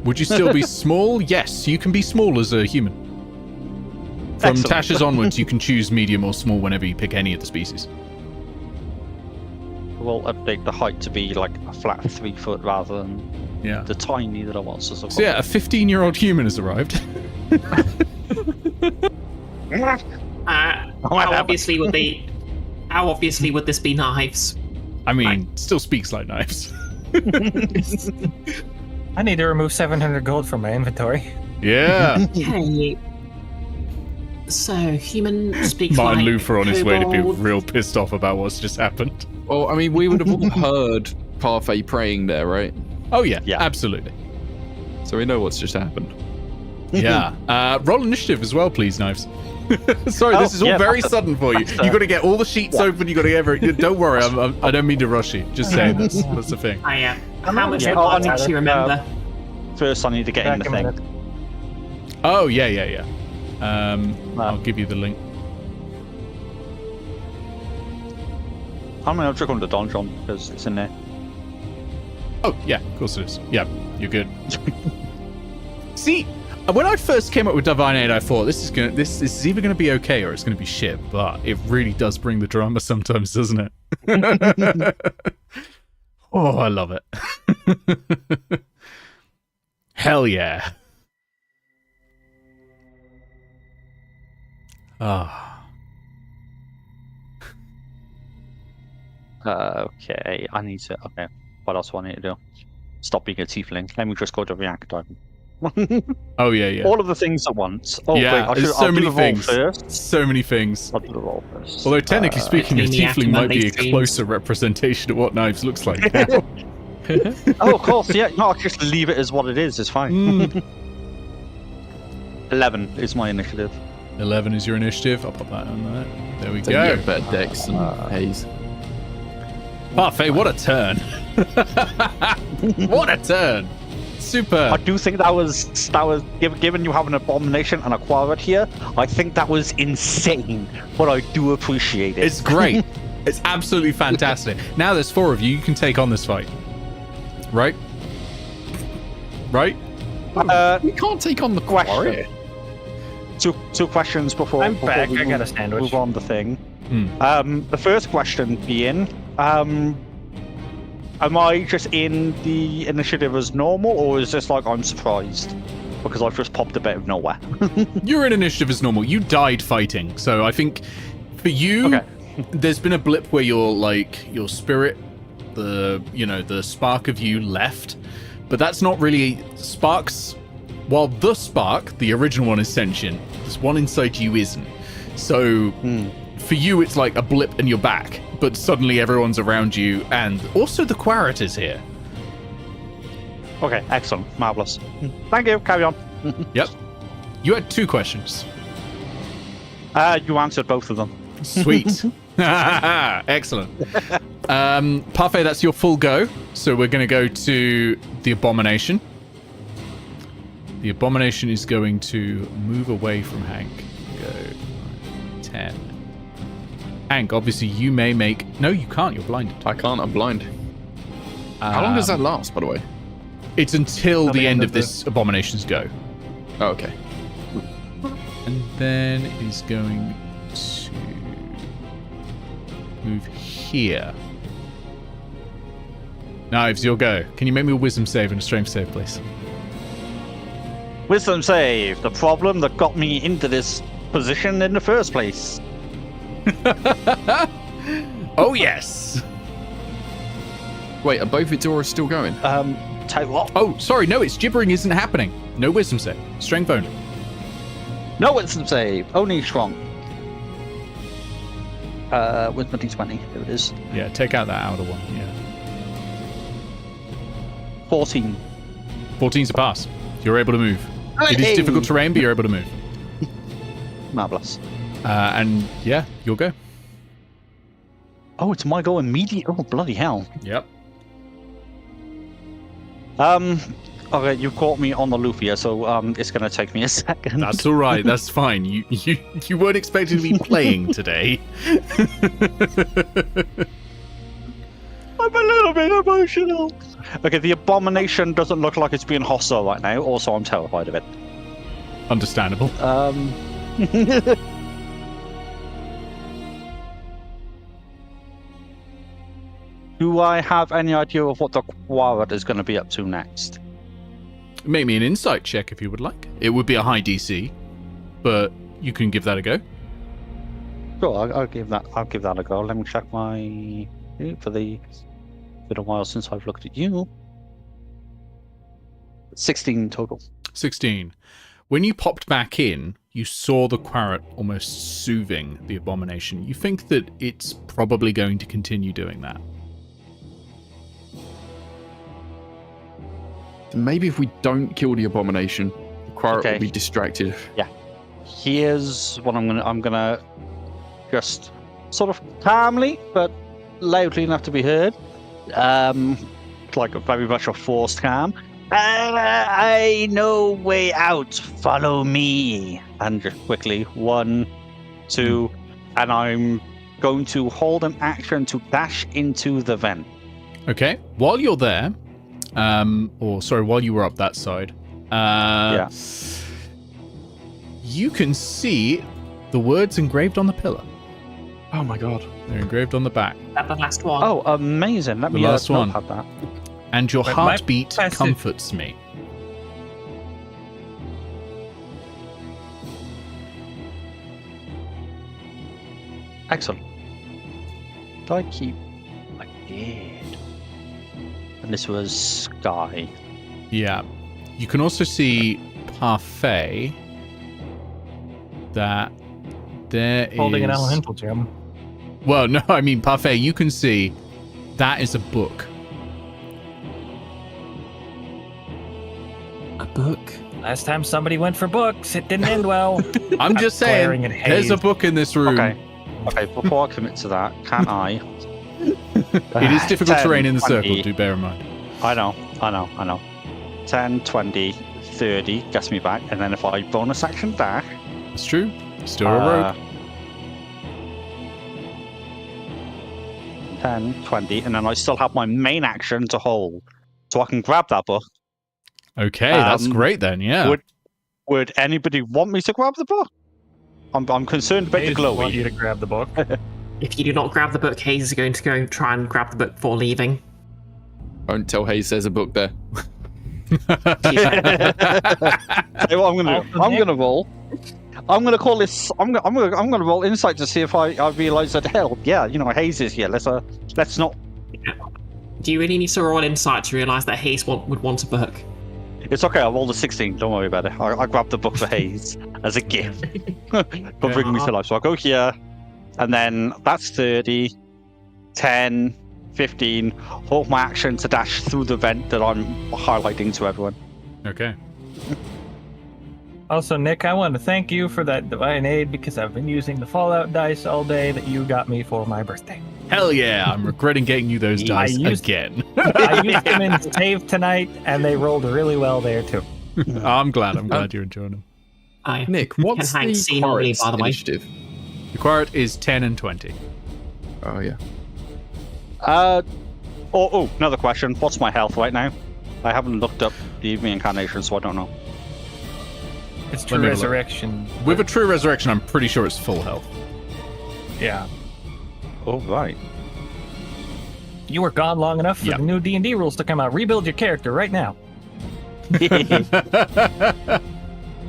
Would you still be small? Yes, you can be small as a human. From Excellent. Tasha's onwards, you can choose medium or small whenever you pick any of the species. We'll update the height to be like a flat 3 foot rather than Yeah. the tiny that I was. So yeah, a 15-year-old human has arrived. How obviously would this be Naeve's? I mean, still speaks like knives. I need to remove 700 gold from my inventory. Yeah. Okay. So, human speaks Martin like Luther on his way to be kobold. real pissed off about what's just happened. Well, I mean, we would have all heard Parfait praying there, right? Oh, yeah. Yeah. Absolutely. So we know what's just happened. Yeah. Roll initiative as well, please, Knives. Sorry, this is all very sudden for you. You got to get all the sheets open. You got to get everything. Don't worry, I don't mean to rush you. Just saying that's the thing. How much Yeah, would I I need actually to, remember? First, I need to get in the Back a minute. thing. Oh yeah. I'll give you the link. I mean, I'll check on the Donjon because it's in there. Oh yeah, of course it is. Yeah, you're good. See, when I first came up with Divine Aid, I thought this is either gonna be okay or it's gonna be shit. But it really does bring the drama sometimes, doesn't it? Oh, I love it. Hell yeah. Ah. Okay, I need to. Okay, what else do I need to do? Stop being a tiefling. Let me just go to reactor. Oh yeah. All of the things at once. Oh, Yeah, wait, there's so I'll do many the roll things. first. So many things. I'll do the roll first. Although technically speaking, a Between the tiefling might be a aftermath closer representation of what Knives looks like now. Oh, of course, yeah. No, I'll just leave it as what it is. It's fine. 11 is my initiative. 11 is your initiative. I'll pop that on there. There we So go. you get better decks than Haze. Parfait, what a turn. What a turn. Super. I do think that was given you have an abomination and a quarret here. I think that was insane, but I do appreciate it. It's great. It's absolutely fantastic. Now there's 4 of you. You can take on this fight. Right? Right? We can't take on the Question. Two questions before, I'm before back. we I got a move, sandwich. move on the thing. Hmm. The first question being, am I just in the initiative as normal, or is this like I'm surprised because I've just popped a bit of nowhere? You're in initiative as normal. You died fighting. So I think for you, Okay. there's been a blip where your spirit, the spark of you left. But that's not really sparks. While the spark, the original one, is sentient, this one inside you isn't. So for you, it's like a blip and you're back. But suddenly everyone's around you, and also the quarret is here. Okay, excellent, marvelous. Thank you. Carry on. Yep. You had 2 questions. You answered both of them. Sweet. Excellent. Parfait, that's your full go. So we're going to go to the abomination. The abomination is going to move away from Hank. Go 10. Hank, obviously you may make... No, you can't. You're blinded. I can't. I'm blind. How long does that last, by the way? It's until the end of this abomination's go. Oh, okay. And then is going to move here. Knives, your go. Can you make me a wisdom save and a strength save, please? Wisdom save. The problem that got me into this position in the first place. Oh, yes. Wait, are both its auras still going? Tell you what. Oh, sorry. No, it's gibbering isn't happening. No wisdom save. Strength only. No wisdom save. Only strong. Wisdom D20. There it is. Yeah, take out that outer one. Yeah. 14. 14's a pass. You're able to move. It is difficult terrain, but you're able to move. Marvelous. And yeah, you'll go. Oh, it's my go immediate. Oh, bloody hell. Yep. Okay, you caught me on the loop here, so it's gonna take me a second. That's all right. That's fine. You weren't expecting to be playing today. I'm a little bit emotional. Okay, the abomination doesn't look like it's being hostile right now. Also, I'm terrified of it. Understandable. Do I have any idea of what the quarret is going to be up to next? Make me an insight check if you would like. It would be a high DC, but you can give that a go. Sure, I'll give that a go. Let me check my for the. Been a while since I've looked at you. 16 total. 16. When you popped back in, you saw the Quarret almost soothing the abomination. You think that it's probably going to continue doing that. Maybe if we don't kill the abomination, the Quarret will be distracted. Yeah. Here's what I'm gonna just sort of calmly but loudly enough to be heard. Like very much a forced calm. I know way out. Follow me. And just quickly, 1, 2, and I'm going to hold an action to dash into the vent. Okay. While you're there, while you were up that side, you can see the words engraved on the pillar. Oh my god. They're engraved on the back. That's the last one. Oh, amazing. Let me last one. have that. And your Wait, heartbeat my passive- comforts me. Excellent. Do I keep... I did. And this was Sky. Yeah. You can also see Parfait. That there is... Holding an elemental gem. Well, no, I mean, Parfait, you can see that is a book. A book. Last time somebody went for books, it didn't end well. I'm just glaring saying, at there's a Haze. book in this room. Okay, before I commit to that, can I... It is difficult 10, terrain in the 20. circle, do bear in mind. I know. 10, 20, 30, gets me back, and then if I bonus action dash... It's true. Still a rogue. 10, 20, and then I still have my main action to hold. So I can grab that book. Okay, that's great then, yeah. Would anybody want me to grab the book? I'm concerned about the Haze want glowy. you to grab the book. If you do not grab the book, Haze is going to go try and grab the book before leaving. Don't tell Haze there's a book there. Tell you what I'm gonna do. I'm gonna roll. I'm gonna call this. I'm gonna roll insight to see if I realize that hell, yeah, Haze is here. Let's not. Do you really need to roll insight to realise that Haze would want a book? It's okay. I rolled a 16. Don't worry about it. I grabbed the book for Haze as a gift for bringing me to life. So I go here, and then that's 30, 10, 15. Hold my action to dash through the vent that I'm highlighting to everyone. Okay. Also, Nick, I want to thank you for that divine aid because I've been using the Fallout dice all day that you got me for my birthday. Hell yeah, I'm regretting getting you those dice used- again. I used them in save tonight, and they rolled really well there too. I'm glad you're enjoying them. Nick, what's Can the Hank see normally, Quarret's by the way? initiative? The Quarret is 10 and 20. Oh yeah. Another question. What's my health right now? I haven't looked up the reincarnation, so I don't know. It's true Let me have a look. resurrection. With a true resurrection, I'm pretty sure it's full health. Yeah. Oh, right. You were gone long enough for Yep. the new D&D rules to come out. Rebuild your character right now.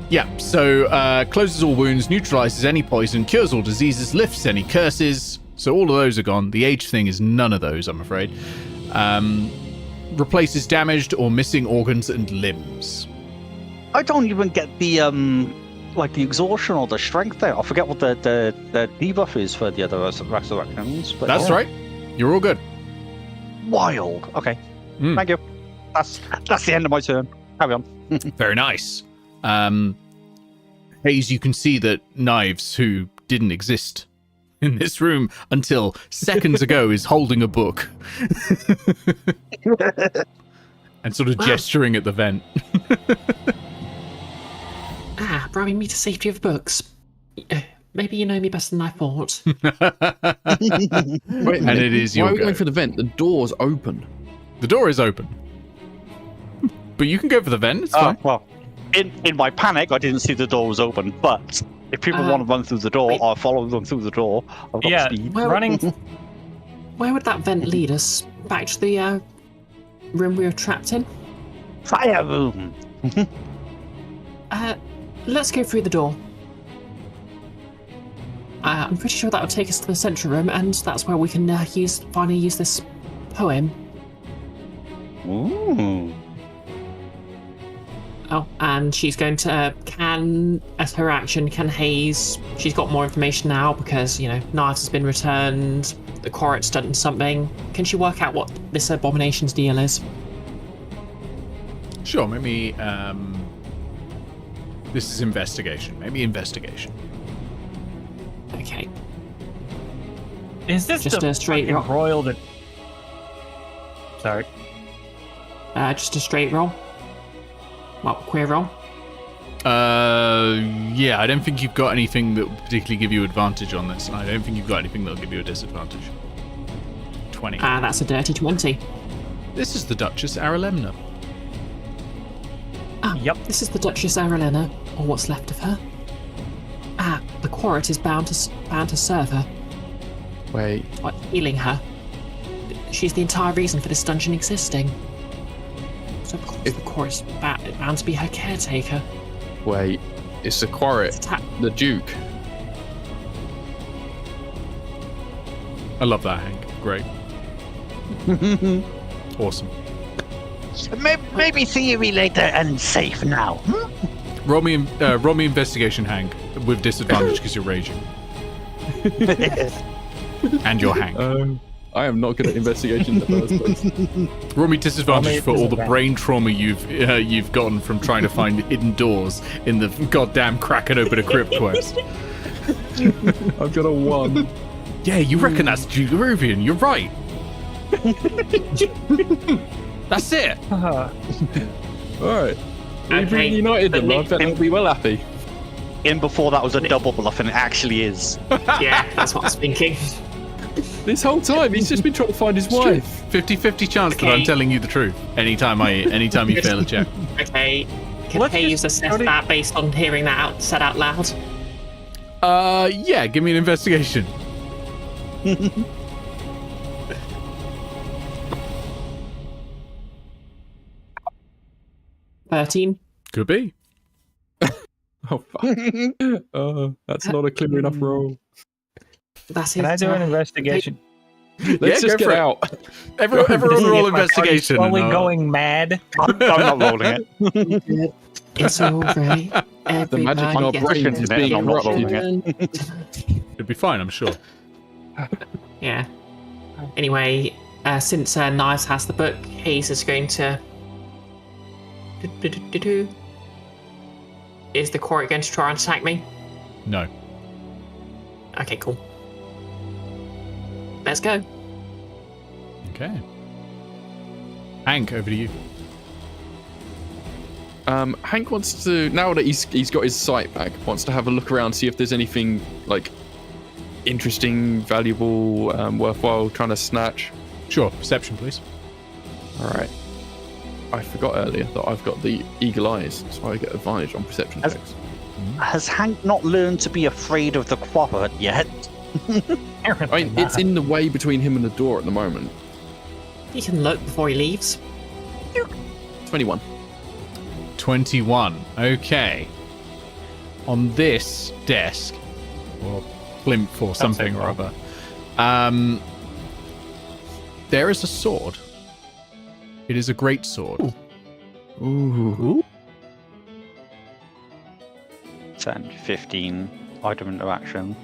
Yeah, so closes all wounds, neutralizes any poison, cures all diseases, lifts any curses. So all of those are gone. The age thing is none of those, I'm afraid. Replaces damaged or missing organs and limbs. I don't even get the the exhaustion or the strength there. I forget what the debuff is for the other resurrections. But That's right. You're all good. Wild. Okay. Thank you. That's the end of my turn. Carry on. Very nice. Haze, you can see that Naeves, who didn't exist in this room until seconds ago, is holding a book and sort of gesturing at the vent. Bribing me to safety of books. Maybe you know me better than I thought. Wait a minute. And it is Why your are we go. going for the vent? The door's open. The door is open. But you can go for the vent, it's fine. Well, in my panic, I didn't see the door was open. But if people want to run through the door, wait. I'll follow them through the door. I've got Yeah, speed. running. Where would that vent lead us? Back to the room we were trapped in? Fire room. let's go through the door. I'm pretty sure that will take us to the central room, and that's where we can finally use this poem. Ooh. Oh, and she's going to, as her action, can Haze, she's got more information now because, Naeve has been returned, the Quarit's done something. Can she work out what this abomination's deal is? Sure, maybe, this is investigation. Maybe investigation. Okay. Is this Just the a straight fucking roll? royal that... Sorry. Just a straight roll? Well, queer roll? Yeah, I don't think you've got anything that will particularly give you advantage on this, and I don't think you've got anything that'll give you a disadvantage. 20. That's a dirty 20. This is the Duchess Aralemna. Yep. This is the Duchess Aralena, or what's left of her. The Quarit is bound to serve her. Wait. What, healing her. She's the entire reason for this dungeon existing. So of course the Quarit's bound to be her caretaker. Wait. It's the Quarit, the Duke. I love that, Hank. Great. Awesome. Maybe theory later and safe now. Roll me investigation, Hank, with disadvantage because you're raging. And you're Hank. I am not good at investigation in the first place. Roll me disadvantage for all the disadvantage. brain trauma you've gotten from trying to find hidden doors in the goddamn cracking open a crypt quest. I've got a 1. Yeah, you reckon that's Jugaruvian. You're right. That's it. Alright. We've Okay, reunited but them. I bet they'll be well happy. In before that was a double bluff, and it actually is. Yeah, that's what I was thinking. This whole time, he's just been trying to find his wife. 50-50 chance that Okay. I'm telling you the truth. Anytime you fail a check. Okay. Can Let's Haze just assess that based on hearing that said out loud? Yeah, give me an investigation. $13. Could be. Oh, fuck. That's not a clear enough roll. That's Can I do an investigation? Let's just go get for it. out. Everyone roll If my party's investigation. slowly and, going mad. I'm not rolling it. It's alright. The magic in our brains is being I'm not corrupted. rolling it. It'd be fine, I'm sure. Yeah. Anyway, since Naeve has the book, Haze is going to. Is the Quarit going to try and attack me? No. Okay, cool. Let's go. Okay. Hank, over to you. Hank wants to, now that he's got his sight back, wants to have a look around, see if there's anything like interesting, valuable, worthwhile trying to snatch. Sure, perception, please. All right. I forgot earlier that I've got the eagle eyes, so I get advantage on perception Has- checks. Has Hank not learned to be afraid of the Quarit yet? I mean, it's in the way between him and the door at the moment. He can look before he leaves. 21. 21. Okay. On this desk, or plinth or something or other, there is a sword. It is a great sword. Ooh. 10, 15, item interaction.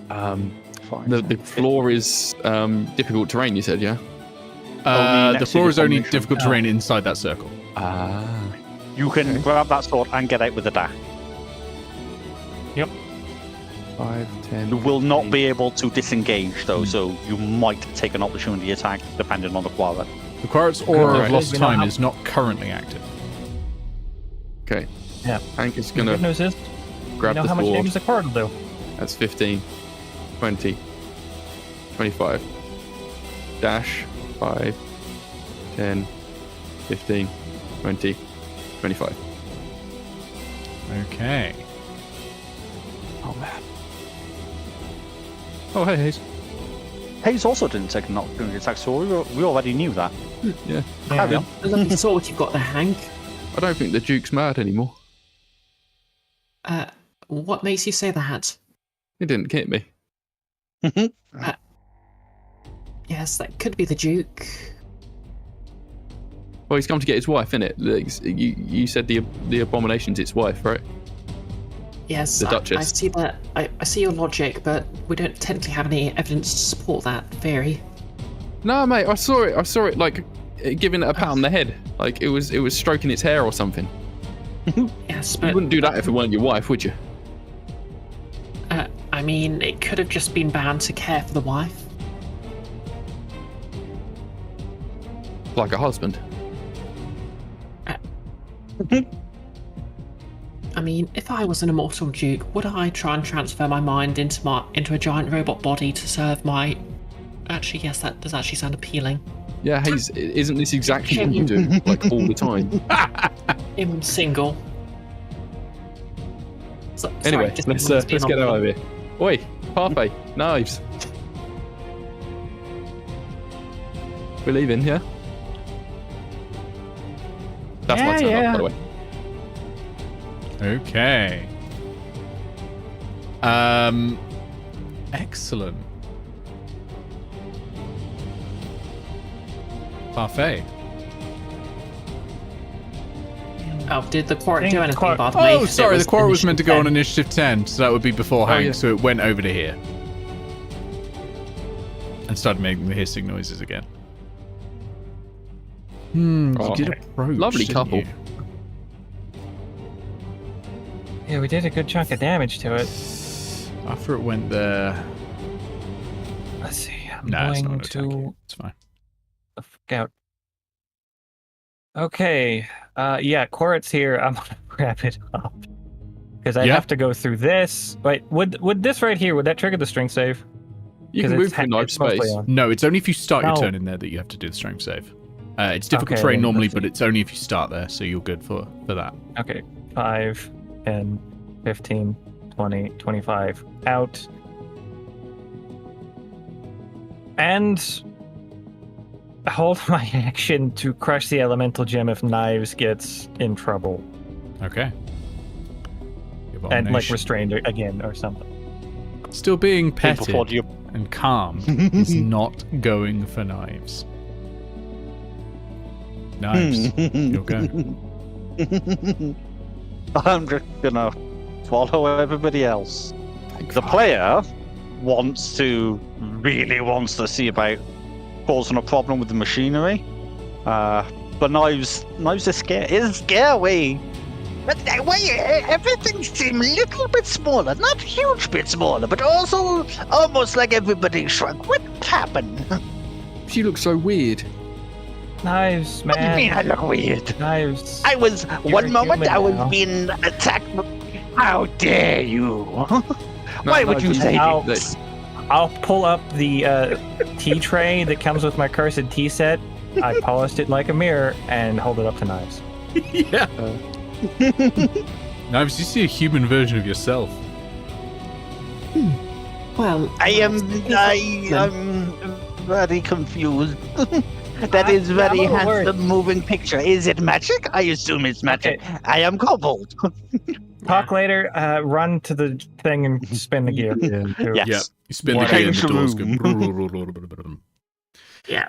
Five, The 10, floor is difficult terrain, you said, yeah? Only The next floor to is the only formation. difficult terrain inside that circle. Ah. You can grab that sword and get out with a dash. 5, 10. You will not be able to disengage though, so you might take an opportunity attack depending on the Quarit. The Quarit's aura Alright. of lost You know time how- is not currently active. Okay. Yeah. Hank is The going good to news is, grab you know the how much sword. damage the Quarit will do. That's 15, 20, 25. Dash, 5, 10, 15, 20, 25. Okay. Oh, man. Oh, hey, Haze. Haze also didn't take an opportunity attack, so we already knew that. Yeah. Yeah. A lovely sword you've got there, Hank. I don't think the Duke's mad anymore. What makes you say that? He didn't hit me. Yes, that could be the Duke. Well, he's come to get his wife, innit? You said the abomination's its wife, right? Yes, The Duchess. I see that. I see your logic, but we don't technically have any evidence to support that theory. No, mate, I saw it like giving it a pat on the head. Like it was stroking its hair or something. Yes, You but wouldn't do that if it weren't your wife, would you? I mean, it could have just been bound to care for the wife. Like a husband. I mean, if I was an immortal Duke, would I try and transfer my mind into a giant robot body to serve my... Actually, yes, that does actually sound appealing. Yeah, Haze, isn't this exactly what you do, like, all the time? I'm single. Anyway, just let's being get on- out of here. Oi, Parfait, Naeves. We're leaving, yeah? That's my turn up, by the way. Okay. Excellent. Parfait. Oh, did the Quark do Think anything, Quark- by the way? Oh, sorry, the Quark was meant to go on initiative initiative 10, so that would be before Hank, yeah. so it went over to here. And started making the hissing noises again. You Oh, did approach. lovely didn't couple. you? Yeah, we did a good chunk of damage to it. After it went there. Let's see. I'm Nah, it's going not an attack. to It's fine. scout. Okay. Yeah, Quarit's here. I'm gonna wrap it up because I Yeah. have to go through this. Wait, would this right here would that trigger the strength save? You 'Cause can move it's through knife it's mostly space. on. No, it's only if you start your No. turn in there that you have to do the strength save. It's difficult Okay, terrain then normally, that's but it's only if you start there, so you're good for that. Okay. 5, 10, 15, 20, 25. Out. And hold my action to crush the elemental gem if Knives gets in trouble. Okay. And like Abomination. restrained again or something. Still being Before petted you and calm is not going for Knives. Knives, you'll go. I'm just gonna follow everybody else. The player really wants to see about causing a problem with the machinery. But Knives is scared. Is scary. But everything seems a little bit smaller, not a huge bit smaller, but also almost like everybody shrunk. What happened? She looks so weird. Knives, What do you mean I man. look weird? Knives. I was You're one moment human I was now. being attacked. How dare you? Why would you she's- say I'll- this? I'll pull up the tea tray that comes with my cursed tea set. I polished it like a mirror and hold it up to Knives. Yeah. Knives, you see a human version of yourself. Well, I'm very confused. That is very I'm a little worried. handsome moving picture. Is it magic? I assume it's magic. I am kobold. Talk later. Run to the thing and spin the gear. Yes. Yeah. You spin the What key a and the doors go. room. Yeah.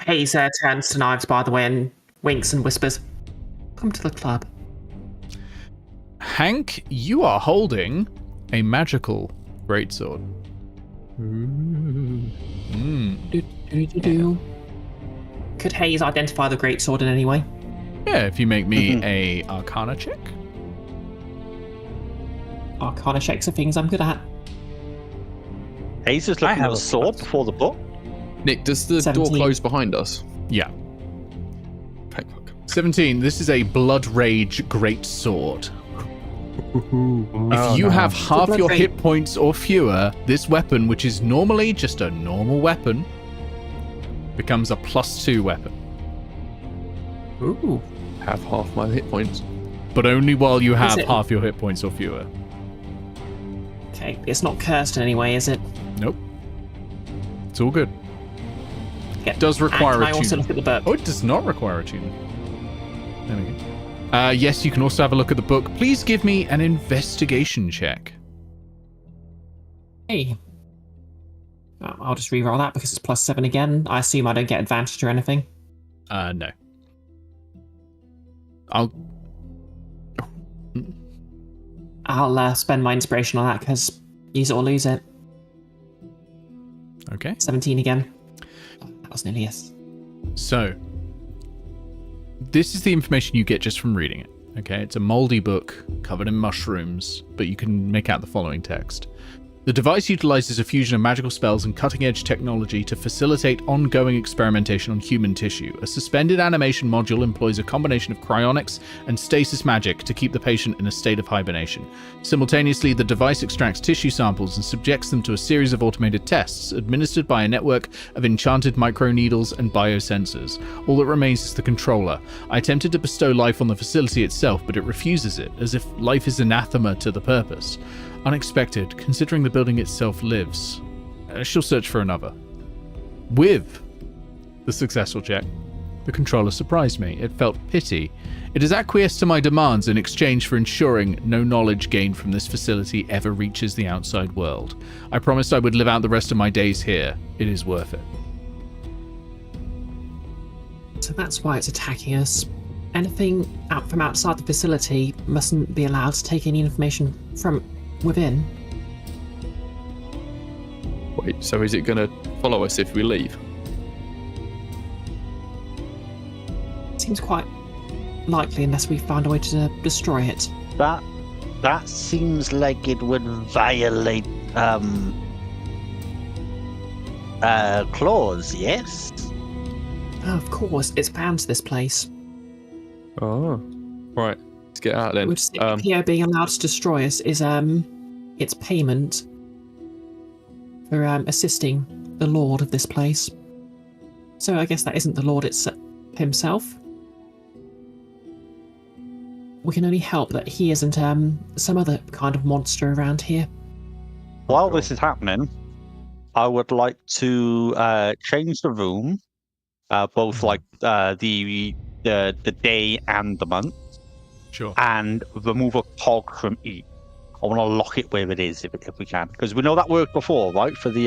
Haze turns to Knives, by the way, and winks and whispers, "Come to the club." Hank, you are holding a magical greatsword. Could Haze identify the greatsword in any way? Yeah, if you make me a Arcana check. Arcana checks are things I'm good at. Haze is I looking have at a the sword plus. before the book. Nick, does the 17. door close behind us? Yeah. Thank fuck. 17. This is a Blood Rage greatsword. If you no. have half Blood your Rage. hit points or fewer, this weapon, which is normally just a normal weapon, becomes a +2 weapon. Ooh. Have half my hit points. But only while you have it- half your hit points or fewer. Okay, it's not cursed in any way, is it? Nope. It's all good. Yeah. It does require and a I also tune. look at the book. Oh, it does not require a tune. There we go. Yes, you can also have a look at the book. Please give me an investigation check. Hey. I'll just reroll that because it's +7 again. I assume I don't get advantage or anything. No. I'll spend my inspiration on that because use it or lose it. Okay. 17 again. That was nearly yes. So, this is the information you get just from reading it. Okay, it's a moldy book covered in mushrooms, but you can make out the following text. The device utilizes a fusion of magical spells and cutting-edge technology to facilitate ongoing experimentation on human tissue. A suspended animation module employs a combination of cryonics and stasis magic to keep the patient in a state of hibernation. Simultaneously, the device extracts tissue samples and subjects them to a series of automated tests, administered by a network of enchanted microneedles and biosensors. All that remains is the controller. I attempted to bestow life on the facility itself, but it refuses it, as if life is anathema to the purpose. Unexpected, considering the building itself lives. She'll search for another. With the successful check, the controller surprised me. It felt pity. It has acquiesced to my demands in exchange for ensuring no knowledge gained from this facility ever reaches the outside world. I promised I would live out the rest of my days here. It is worth it. So that's why it's attacking us. Anything out from outside the facility mustn't be allowed to take any information from within. Wait, so is it going to follow us if we leave? Seems quite likely unless we find a way to destroy it. That seems like it would violate clause, yes? Oh, of course, it's bound to this place. Oh, right. Let's get out then. Would PO being allowed to destroy us is its payment for assisting the lord of this place. So I guess that isn't the lord himself. We can only hope that he isn't some other kind of monster around here. While this is happening, I would like to change the room, both like the day and the month. Sure. And remove a cog from each. I want to lock it where it is if we can, because we know that worked before, right? For the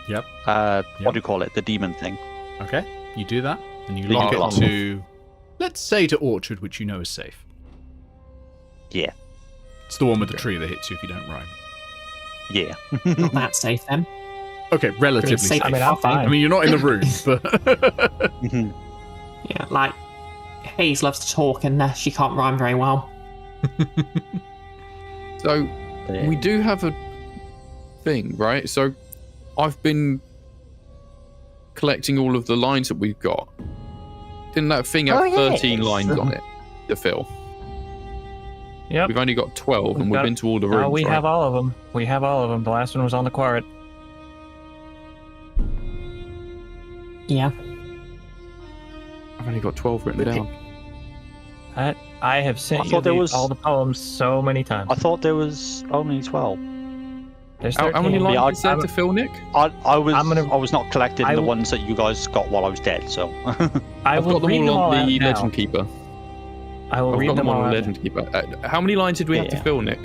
Yep. What do you call it? The demon thing. Okay. You do that, and you You lock lock it to, let's say, to Orchard, which you know is safe. Yeah. It's the one with the tree that hits you if you don't rhyme. Yeah. Not that safe then. Okay, relatively Pretty safe. safe. I mean, I'm fine. I mean, you're not in the room, but Mhm. Yeah, like Haze loves to talk and she can't rhyme very well. So, we do have a thing, right? So, I've been collecting all of the lines that we've got. Didn't that thing have 13 lines on it to fill? Yep. We've only got 12, and we've got- been to all the rooms, we right? have all of them. We have all of them. The last one was on the quarret. Yeah. I've only got 12 written Okay. down. I have sent I you thought there was- all the poems so many times. I thought there was only 12. There's How 13. many Yeah, lines is there I'm- to fill, Nick? I I'm was not collecting I the will- ones that you guys got while I was dead, so I I've will got them read all them all on out the now. Legend Keeper. I will I've read got them them all on the out. Legend Keeper. How many lines did we have to Yeah. fill, Nick?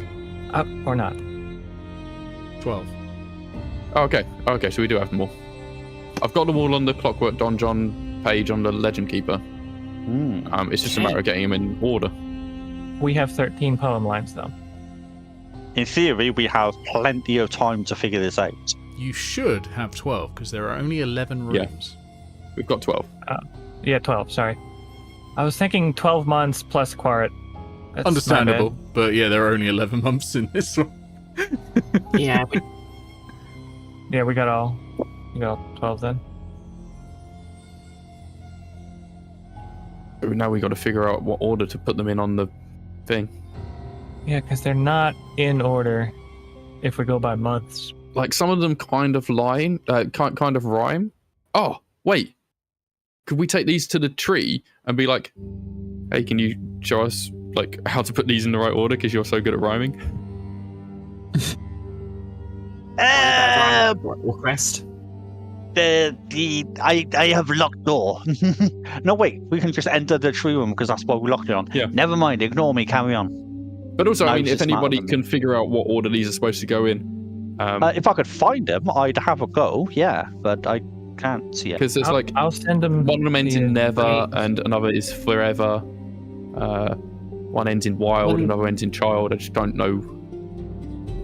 Up or not? 12. Oh, okay, so we do have them all. I've got them all on the Clockwork Donjon page on the Legend Keeper. It's just a matter of getting them in order. We have 13 poem lines though. in theory we have plenty of time to figure this out. You should have 12, because there are only 11 Yeah. rooms. We've got 12. Yeah, 12. Sorry. I was thinking 12 months plus quarret. That's my Understandable, bad. but yeah, there are only 11 months in this one. Yeah. Yeah, we got all 12 then. So now we got to figure out what order to put them in on the thing. Yeah, because they're not in order if we go by months. Like some of them kind of rhyme. Oh, wait. Could we take these to the tree and be like, hey, can you show us like how to put these in the right order because you're so good at rhyming? Request. I have locked door. No, wait, we can just enter the tree room because that's what we locked it on. Yeah. Never mind, ignore me, carry on. But also, I mean, Knives if is smarter anybody than can me. figure out what order these are supposed to go in, If I could find them, I'd have a go, yeah, but I can't see it. because there's like I'll send them. one of them ends in never, the- and another is forever. One ends in wild, When- another ends in child. I just don't know.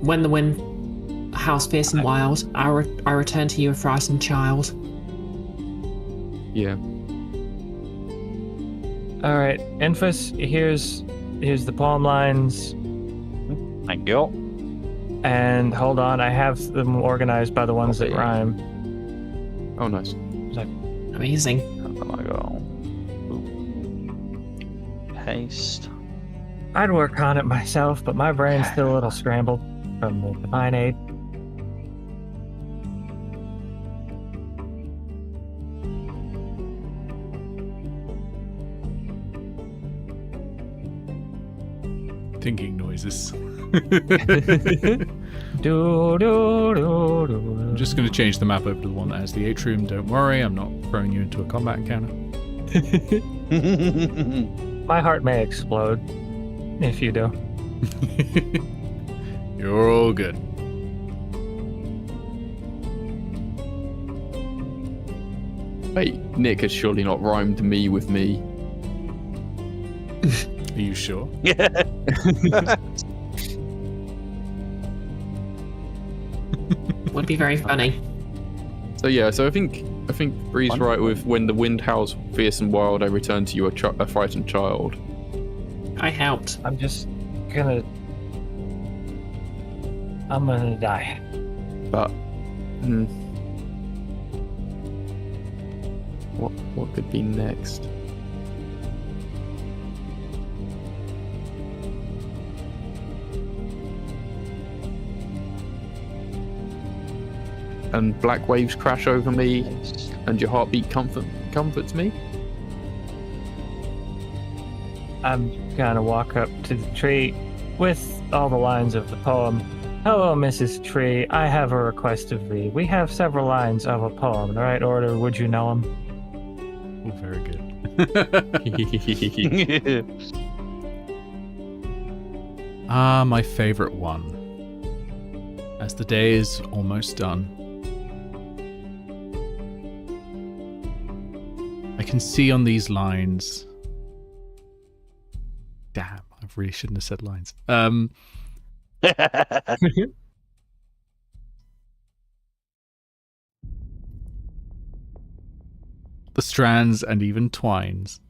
When the wind howls fierce and wild, I return to you a frightened child. Yeah. All right, Enfys, here's the poem lines. Thank you. And hold on, I have them organized by the ones that Okay. rhyme. Oh, nice. Amazing. I'm gonna go. Paste. I'd work on it myself, but my brain's still a little scrambled from the divine aid. Thinking noises. Do, do, do, do. I'm just going to change the map over to the one that has the atrium. Don't worry, I'm not throwing you into a combat encounter. My heart may explode if you do. You're all good. Wait, Nick has surely not rhymed me with me. Are you sure? Would be very funny. So yeah, so I think Bree's Wonderful. right with when the wind howls fierce and wild, I return to you a frightened child. I helped. I'm gonna die. But what could be next? And black waves crash over me, and your heartbeat comforts me. I'm gonna walk up to the tree with all the lines of the poem. Hello, Mrs. Tree. I have a request of thee. We have several lines of a poem. In the right order, would you know them? Oh, very good. My favorite one. As the day is almost done, I can see on these lines. Damn, I really shouldn't have said lines. The strands and even twines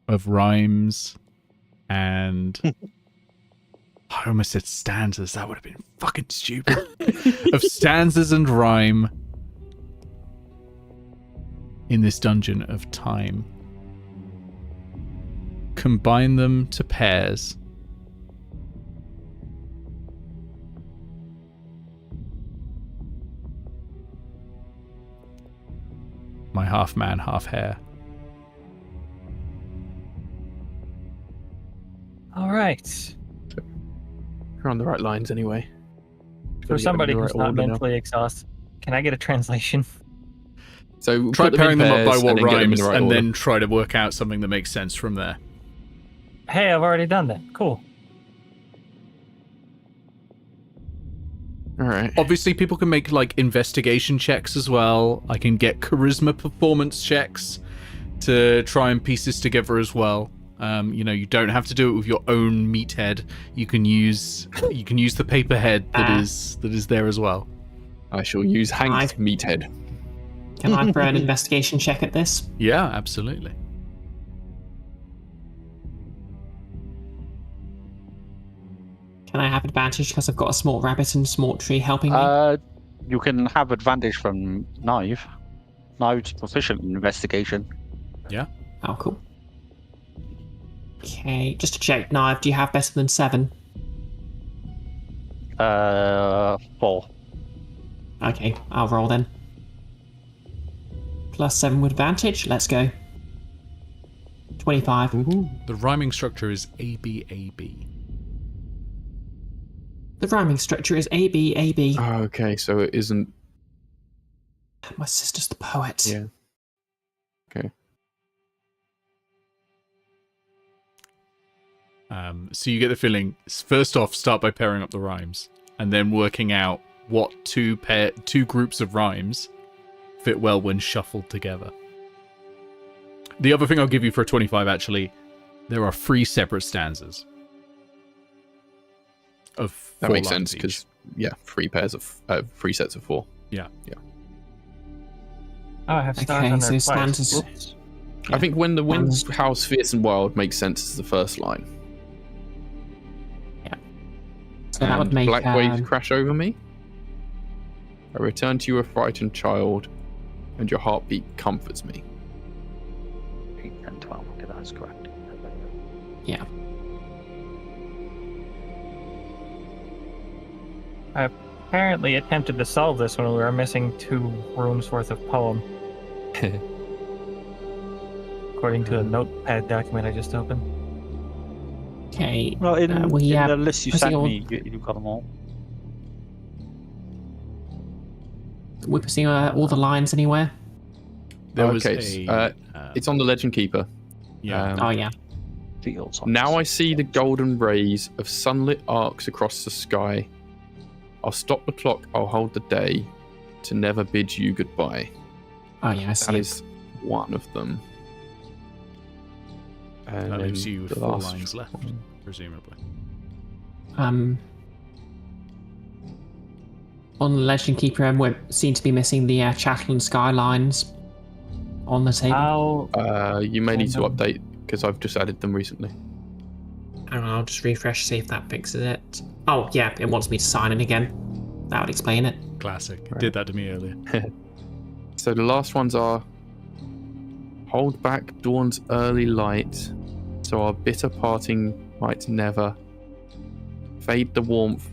of rhymes and I almost said stanzas. That would have been fucking stupid. Of stanzas and rhyme in this dungeon of time. Combine them to pairs. My half man, half hare. All right. You're on the right lines anyway. For somebody who's not mentally exhausted, can I get a translation? So Try put them pairing in them up by pairs what and then get them in rhymes the right and order. then try to work out something that makes sense from there. Hey, I've already done that. Cool. All right. Obviously, people can make like investigation checks as well. I can get charisma performance checks to try and piece this together as well. You don't have to do it with your own meathead. You can use the paper head that is there as well. I shall use Hank's I've- meathead. Can I throw an investigation check at this? Yeah, absolutely. Can I have advantage because I've got a small rabbit and small tree helping me? You can have advantage from Naeve. Naeve's proficient in investigation. Oh, cool. Okay, just to check, Naeve, do you have better than 7? 4. Okay, I'll roll then. Plus 7 with advantage. Let's go. 25. The rhyming structure is ABAB. The rhyming structure is ABAB. Oh, okay, so it isn't My sister's the poet. Yeah. Okay. So you get the feeling. First off, start by pairing up the rhymes, and then working out what two groups of rhymes fit well when shuffled together. The other thing I'll give you for a 25, actually, there are 3 separate stanzas. That makes sense because 3 sets of 4. Yeah. Oh, I have stars on their so flags. stanzas. Whoops. I think when the winds house fierce and wild makes sense as the first line. So that would make black waves crash over me. I return to you a frightened child, and your heartbeat comforts me. 8 and 12. Okay, that's correct. Yeah. I apparently attempted to solve this when we were missing 2 rooms worth of poem. According to a notepad document I just opened. Okay. Well, in the list you pussy sent old- me, you got them all. We're pursuing all the lines anywhere. There was it's on the Legend Keeper. Yeah. Oh yeah. Fields. Now I see the golden rays of sunlit arcs across the sky. I'll stop the clock, I'll hold the day, to never bid you goodbye. Oh yeah. I see. That is one of them. And That then leaves you with the 4 last lines left, one. presumably. On the Legend Keeper, we seem to be missing the Chatelain skylines on the table. You may need to Random. update because I've just added them recently. And I'll just refresh, see if that fixes it. Oh yeah, it wants me to sign in again. That would explain it. Classic. Right. Did that to me earlier. So the last ones are: hold back dawn's early light, so our bitter parting might never fade the warmth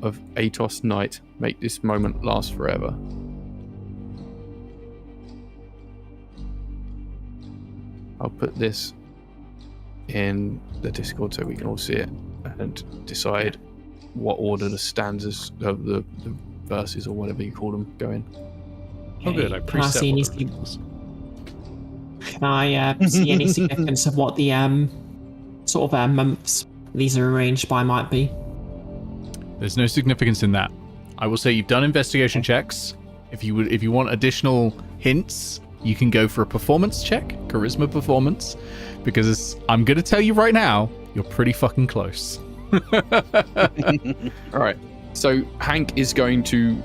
of Aetos night, make this moment last forever. I'll put this in the Discord so we can all see it and decide what order the stanzas of the verses or whatever you call them go in. Oh, good. I Can I preset see any? what the original was. Can I see any significance of what the sort of months these are arranged by might be? There's no significance in that. I will say you've done investigation checks. If you want additional hints, you can go for a performance check, charisma performance, because I'm going to tell you right now, you're pretty fucking close. All right. So Hank is going to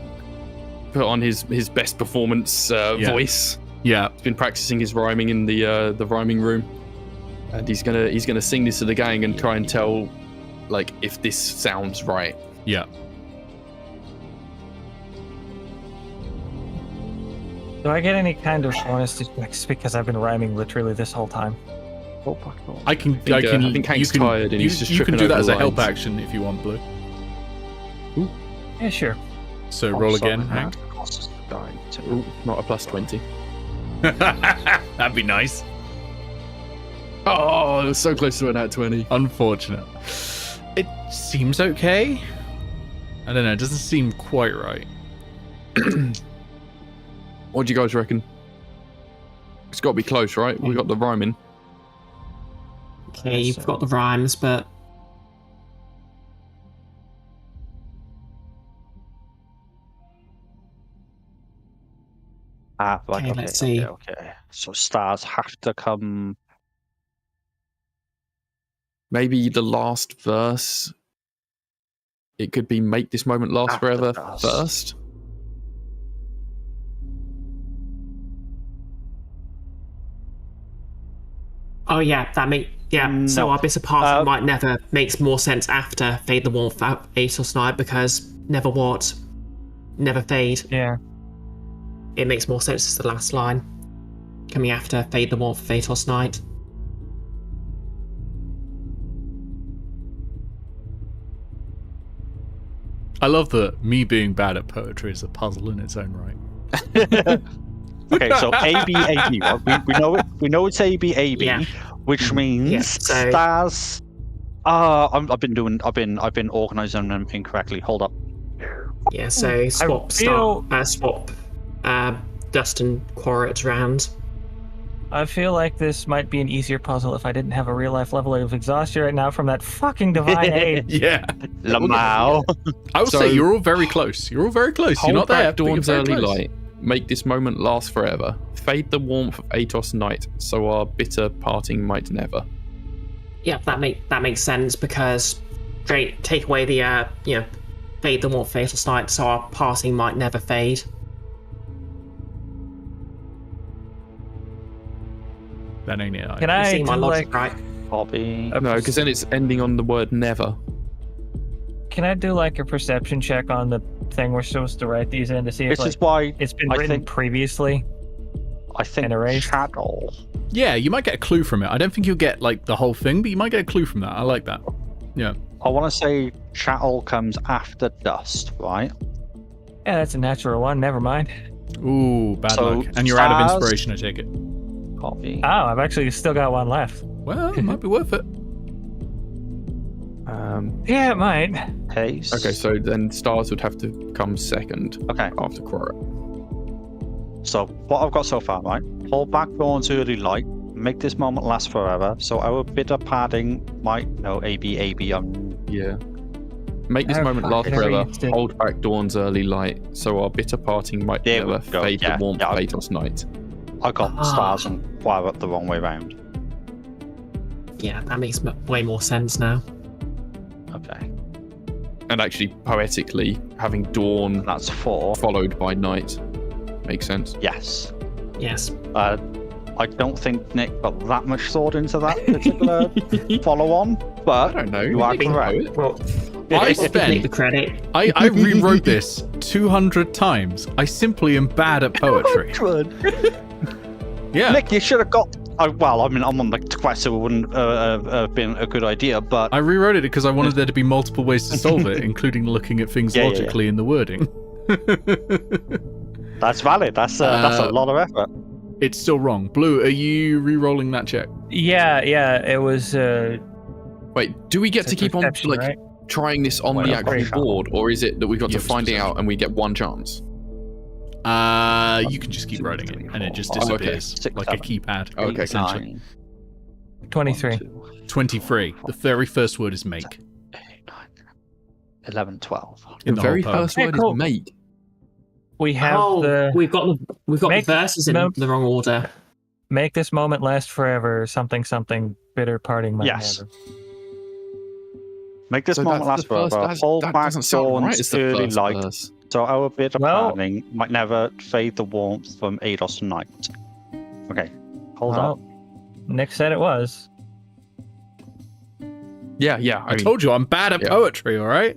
put on his best performance voice. Yeah. He's been practicing his rhyming in the rhyming room, and he's gonna sing this to the gang and try and tell, like, if this sounds right. Yeah. Do I get any kind of bonus to checks because I've been rhyming literally this whole time? I can. I think Hank's tired and he's just you can tripping do that over as the a help lines. action if you want, Blue. Yeah, sure. So roll again, Hank. Ooh, not a plus 20. That'd be nice. Oh, it was so close to an at 20. Unfortunate. It seems okay. I don't know. It doesn't seem quite right. What do you guys reckon? It's got to be close, right? We got the rhyming. Okay, you've got the rhymes, but Okay, let's see. Okay. So stars have to come. Maybe the last verse. It could be make this moment last After forever verse. first. oh yeah, that so No. our bit of parting might never makes more sense after Fade the Warmth out Aetos Night because never what? Never fade. Yeah. It makes more sense as the last line. Coming after Fade the Warmth of Aetos Night. I love that me being bad at poetry is a puzzle in its own right. Okay, so A B A B. Right? We know it's A B A B, Yeah. which means Yeah, so- stars. I've been organising them incorrectly. Hold up. Yeah, so swap feel- swap dust and quartz around. I feel like this might be an easier puzzle if I didn't have a real life level of exhaustion right now from that fucking divine aid. Yeah. Lamau. I will So- say you're all very close. You're all very close. You're Hold not there. back but you're dawn's very early close. light. Make this moment last forever. Fade the warmth of Aetos night, so our bitter parting might never. Yeah, that makes sense because take away the fade the more fatal night, so our parting might never fade. That ain't it. Can You I see do my logic, like right? Bobby. No, because then it's ending on the word never. can I do like a perception check on the thing we're supposed to write these in to see if This like, is why it's been I written think- previously? I think and erased. Shadow. Yeah, you might get a clue from it. I don't think you'll get like the whole thing, but you might get a clue from that. I like that. Yeah. I want to say Chattel comes after Dust, right? Yeah, that's a natural one. Never mind. Ooh, bad So, luck. And you're out of stars- inspiration, I take it. Bobby. Oh, I've actually still got one left. Well, it might be worth it. Yeah, it might. Haze. Okay, so then stars would have to come second Okay, after Quarret. so what I've got so far, right? Hold back Dawn's early light. Make this moment last forever. So our bitter padding might AB. Yeah. Make this Oh, moment fuck, last I forever. reached it. Hold back dawn's early light, so our bitter parting might There we never go, fade yeah, the warmth yeah. of Aetos night. I got Ah. stars and Quarret the wrong way round. Yeah, that makes way more sense now. Okay, And actually, poetically, having dawn that's 4. followed by night makes sense. Yes. Yes. I don't think Nick got that much thought into that particular follow-on, I but don't know. you are Maybe correct. poet. Well, I I'll give Nick spent- the credit. I rewrote this 200 times. I simply am bad at poetry. Yeah. Nick, you should have got. Well, I mean, I'm on the quest, so it wouldn't have been a good idea, but I rewrote it because I wanted there to be multiple ways to solve it, including looking at things Yeah, yeah, logically in the wording. that's valid. That's a lot of effort. It's still wrong. Blue, are you re-rolling that check? Yeah, it was. Wait, do we get it's to a keep on perception, like right? trying this on Well, the I'm pretty actual sure. board, or is it that we've got Yeah, to it's find it perception. out and we get one chance? You can just keep writing it, and it just Oh, okay. disappears 6, like a 7, keypad. Okay, essentially. 9, 23. 1, 2, 23. The very first word is make. 8, 9, 11, 12. In the the very whole poem. first Hey, word cool. is make. We have the we've got the Make- verses in no. the wrong order. make this moment last forever. Something bitter parting might Yes. never. Make this So moment that's last the first. forever. Hold That back doesn't sound right. Dawn's It's the early first light, verse. so our bitter Well- padding might never fade the warmth from Aetos night. Okay, hold Well, up. Nick said it was. Yeah, I told you I'm bad at Yeah. poetry, all right?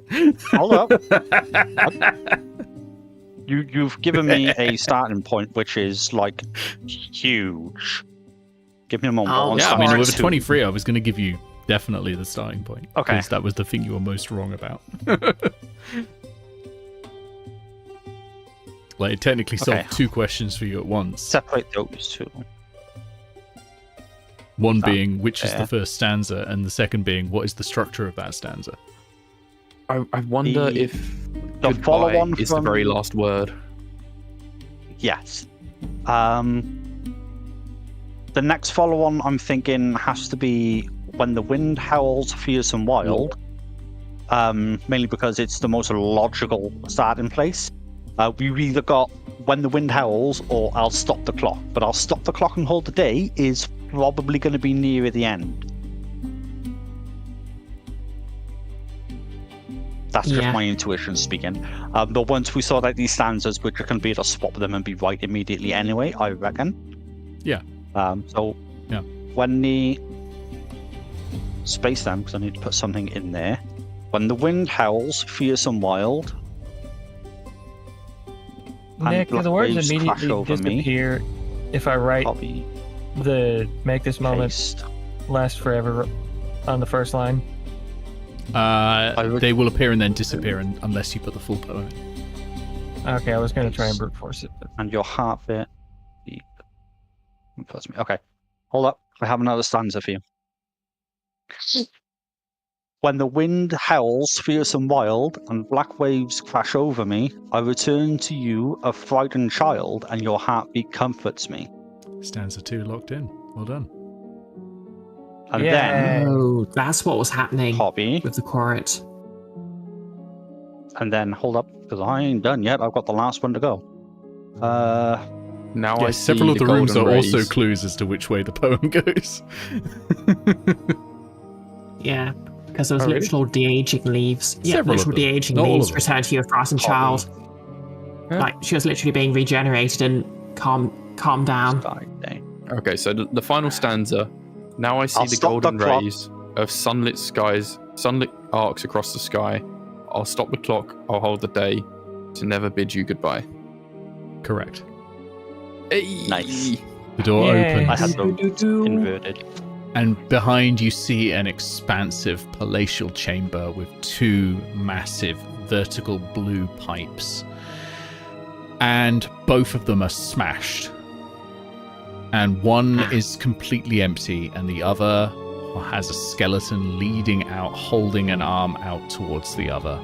Hold up. You've given me a starting point which is like huge. Give me a moment. Oh, On Yeah, I starting mean, with a two. 23, I was going to give you definitely the starting point. Okay. Because that was the thing you were most wrong about. Like, it technically solved Okay. 2 questions for you at once. Separate those two. One That- being, which is yeah. the first stanza, and the second being, what is the structure of that stanza? I wonder The- if The goodbye follow-on is from the very last word. Yes. The next follow-on I'm thinking has to be when the wind howls fierce and wild. Mainly because it's the most logical starting place. We've either got when the wind howls or I'll stop the clock. But I'll stop the clock and hold the day is probably going to be nearer the end. That's just Yeah. my intuition speaking. But once we sort out these stanzas, we're just going to be able to swap them and be right immediately anyway, I reckon. Yeah. So Yeah. when the space them, because I need to put something in there. When the wind howls, fierce and wild. And Nick, black the words waves crash immediately over me. disappear if I write Copy, the make this moment paste. last forever on the first line. They will appear and then disappear unless you put the full poem in. Okay, I was going to try and brute force it. But... And your heartbeat. Okay. Hold up. I have another stanza for you. When the wind howls fierce and wild, and black waves crash over me, I return to you a frightened child, and your heartbeat comforts me. Stanza 2 locked in. Well done. And Yay. then Oh, that's what was happening Hobby. with the Quarret. And then hold up, because I ain't done yet. I've got the last one to go. Now I Yes, see several of the rooms golden are also rays. clues as to which way the poem goes. Yeah, because there was Oh, really? literal de-aging leaves. Yeah, Several of literal them. de-aging Not all leaves of them. return to you a frightened Hobby. child. Yeah. Like, she was literally being regenerated and calm down. Sky day. Okay, so the final stanza. Now I see I'll the stop the golden clock. rays of sunlit skies, sunlit arcs across the sky. I'll stop the clock. I'll hold the day to never bid you goodbye. Correct. Hey! Nice. The door Yay. opens. I had them inverted. And behind you see an expansive palatial chamber with 2 massive vertical blue pipes. And both of them are smashed. And one is completely empty, and the other has a skeleton leading out, holding an arm out towards the other.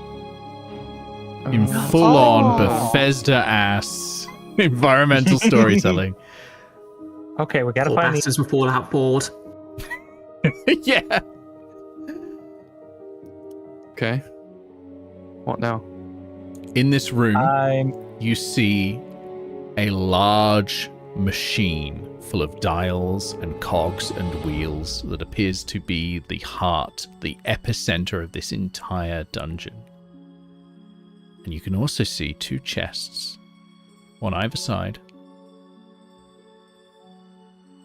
In full-on Bethesda-ass environmental storytelling. Okay, we gotta Poor find the. bastards were fallout bored. Yeah. Okay. What now? In this room, I'm. you see a large machine full of dials and cogs and wheels that appears to be the heart, the epicenter of this entire dungeon. And you can also see 2 chests, one either side.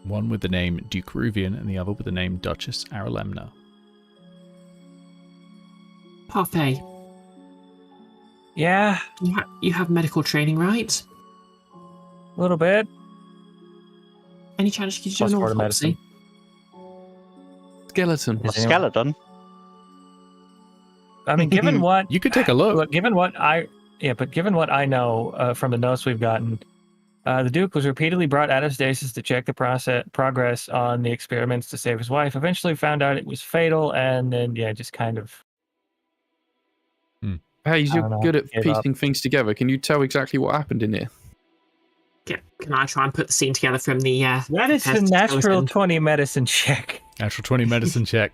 One with the name Duke Ruvian and the other with the name Duchess Aralemna. Parfait, Yeah, you have medical training, right? a little bit. Any chance you could do Plus an 4 to autopsy? Skeleton. A Is anyone- skeleton. I mean, given what You could take a look. given what I know from the notes we've gotten, the Duke was repeatedly brought out of stasis to check the progress on the experiments to save his wife. Eventually, found out it was fatal, and then just kind of. Hayes, I you're don't know, good at give piecing things together. Can you tell exactly what happened in here? Can I try and put the scene together from the That is a test natural skeleton? 20 medicine check. Natural 20 medicine check.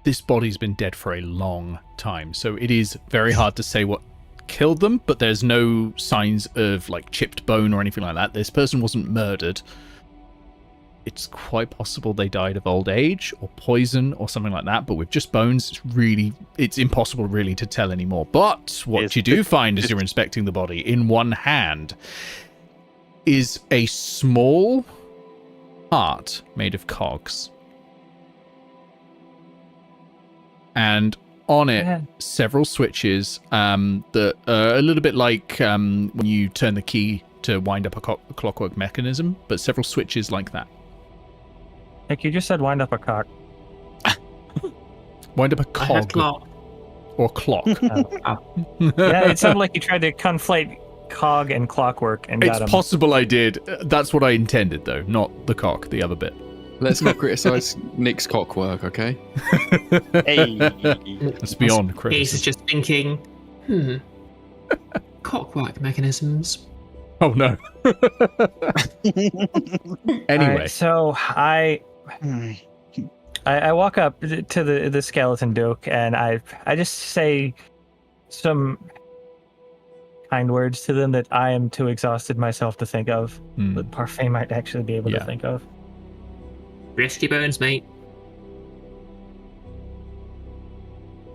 This body's been dead for a long time, so it is very hard to say what killed them, but there's no signs of like chipped bone or anything like that. This person wasn't murdered. It's quite possible they died of old age or poison or something like that, but with just bones, it's impossible really to tell anymore. But what you do find as you're inspecting the body, in one hand is a small heart made of cogs. And on it, Yeah. several switches that are a little bit like when you turn the key to wind up a clockwork mechanism, but several switches like that. Like you just said, wind up a cock. Wind up a I heard cog clock. or clock. Yeah, it sounded like you tried to conflate cog and clockwork and got It's him. possible I did. That's what I intended, though, not the cock, the other bit. Let's not criticize Nick's cockwork, okay? Hey. That's beyond Ace is criticism. just thinking, clockwork mechanisms. Oh no. Anyway, Alright, so I walk up to the skeleton Duke and I just say some kind words to them that I am too exhausted myself to think of, but Parfait might actually be able to think of. Rest your bones, mate.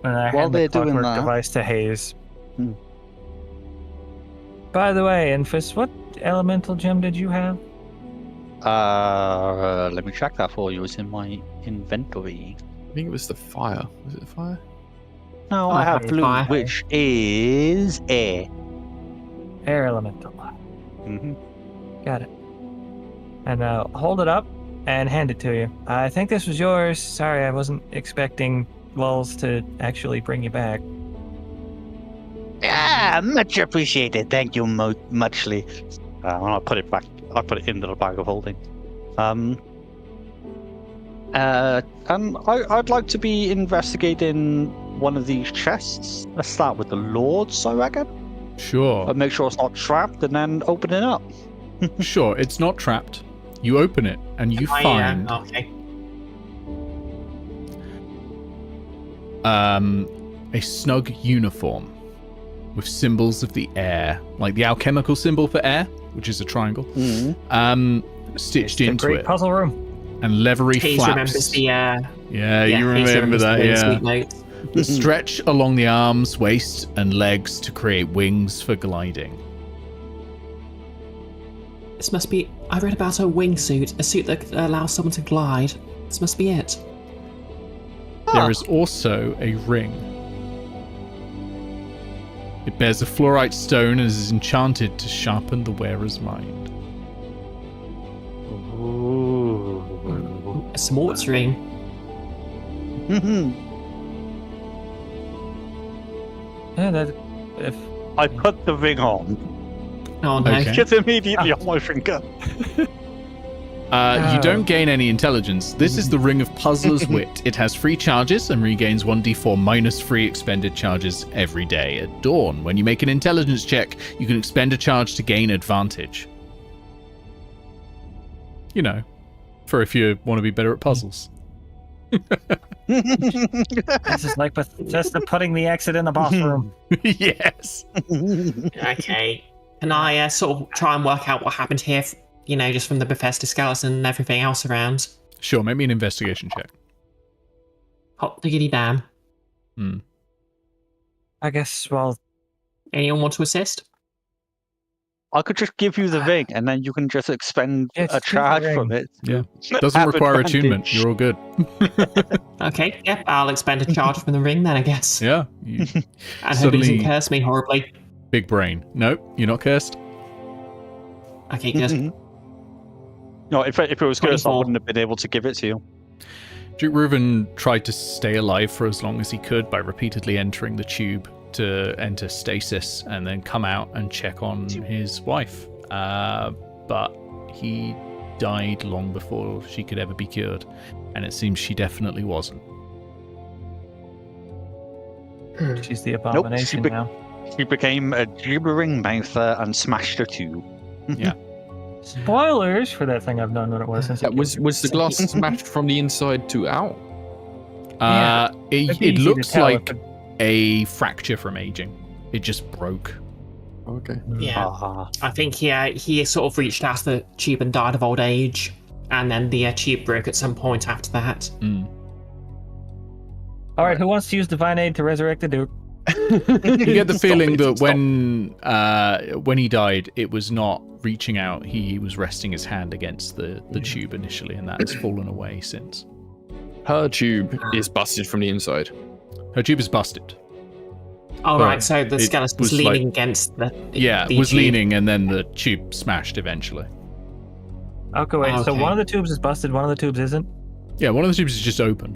And I While hand the they're doing clockwork that- device to Haze. Hmm. By the way, Enfys, what elemental gem did you have? Let me check that for you. It's in my inventory. I think it was the fire. Was it the fire? No, I have blue, fire. which is air. Air elemental. Mm-hmm. Got it. And hold it up and hand it to you. I think this was yours. Sorry, I wasn't expecting Lulz to actually bring you back. Ah, much appreciated. Thank you muchly. I'll put it back. I'll put it into the bag of holding. And I'd like to be investigating one of these chests. Let's start with the Lords, I reckon. Sure. And make sure it's not trapped, and then open it up. Sure, it's not trapped. You open it, and you find Okay. a snug uniform with symbols of the air, like the alchemical symbol for air, which is a triangle, stitched The into great it, puzzle room. and leathery Haze flaps. remembers the. Yeah, Yeah, you Haze remember remembers that, the yeah. sweet notes. That stretch along the arms, waist, and legs to create wings for gliding. This must be. I read about a wingsuit, a suit that allows someone to glide. This must be it. There is also a ring. It bears a fluorite stone and is enchanted to sharpen the wearer's mind. A sports ring. Yeah, that if I put the ring on. Oh no. Okay. Just immediately on my finger. You don't gain any intelligence. This is the Ring of Puzzler's Wit. It has 3 charges and regains 1d4 minus 3 expended charges every day at dawn. When you make an intelligence check, you can expend a charge to gain advantage. You know, for if you want to be better at puzzles. this is like Bethesda putting the exit in the boss room. Yes. Okay. Can I sort of try and work out what happened here? You know, just from the Bethesda skeleton and everything else around. Sure, make me an investigation check. Hot diggity damn. I guess. Well, Anyone want to assist? I could just give you the ring, and then you can just expend Yeah, a just give the charge ring. from it. Yeah. Doesn't Have require advantage. attunement. You're all good. Okay, yep, I'll expend a charge from the ring then, I guess. Yeah. And hope it Suddenly- doesn't curse me horribly. Big brain. Nope, you're not cursed. Okay, good. No, if it was cursed, I 24. wouldn't have been able to give it to you. Duke Reuven tried to stay alive for as long as he could by repeatedly entering the tube to enter stasis and then come out and check on his wife. But he died long before she could ever be cured, and it seems she definitely wasn't. she's the abomination now. He became a gibbering mouther and smashed a tube. Spoilers for that thing I've known what it was since. That was the glass smashed from the inside to out? Yeah. It'd be It easy to looks tell like if a fracture from aging. It just broke. Okay. Yeah, Ah. I think he sort of reached out the tube and died of old age, and then the tube broke at some point after that. All right, who wants to use divine aid to resurrect the Duke? You get the Stop feeling it, that stop. when he died, it was not reaching out. He was resting his hand against the tube initially, and that's fallen away since. Her tube is busted from the inside. Her tube is busted. Oh, Well, right, so the it skeleton's was leaning like- against the Yeah, the it was tube. leaning, and then the tube smashed eventually. Okay, wait. So Okay. one of the tubes is busted, one of the tubes isn't. Yeah, one of the tubes is just open,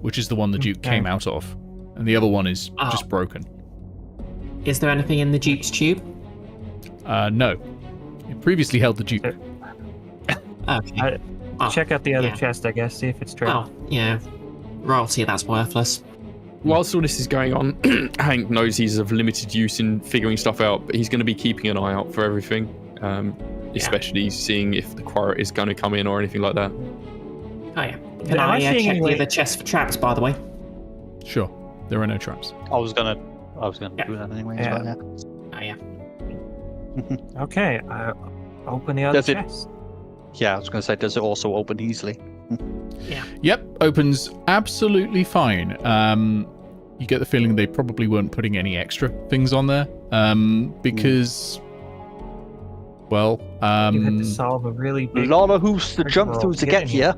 which is the one the Duke Okay. came out of, and the other one is Oh. just broken. Is there anything in the Duke's tube? No, it previously held the Duke. Okay. Oh, Check out the other yeah. chest, I guess. See if it's true. Well, yeah. Royalty, that's worthless. Whilst all this is going on, Hank knows he's of limited use in figuring stuff out, but he's going to be keeping an eye out for everything, especially seeing if the quarry is going to come in or anything like that. Oh, yeah. Can Am I I seeing check any the way- other chest for traps, by the way? Sure, there are no traps. I was gonna Yeah. do that anyway. Yeah. As well, Oh, yeah. Okay, open the other Does it- chest. yeah, I was gonna say, does it also open easily? Yep, opens absolutely fine. You get the feeling they probably weren't putting any extra things on there, because, well, You had to solve a really A big. lot of hoops to jump through to get here.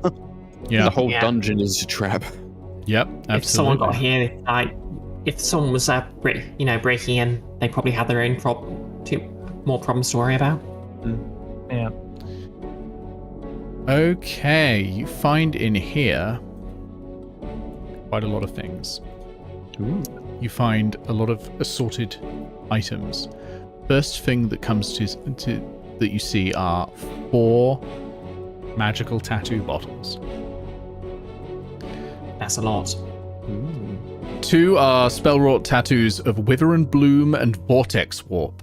yeah, The whole Yeah. dungeon is a trap. yep, If someone got absolutely. here, like, if someone was, breaking in, they probably had their own more problems to worry about. Yeah. Okay, you find in here quite a lot of things. You find a lot of assorted items. First thing that comes to that you see are 4 magical tattoo bottles. That's a lot. 2 are spell-wrought tattoos of Wither and Bloom and Vortex Warp.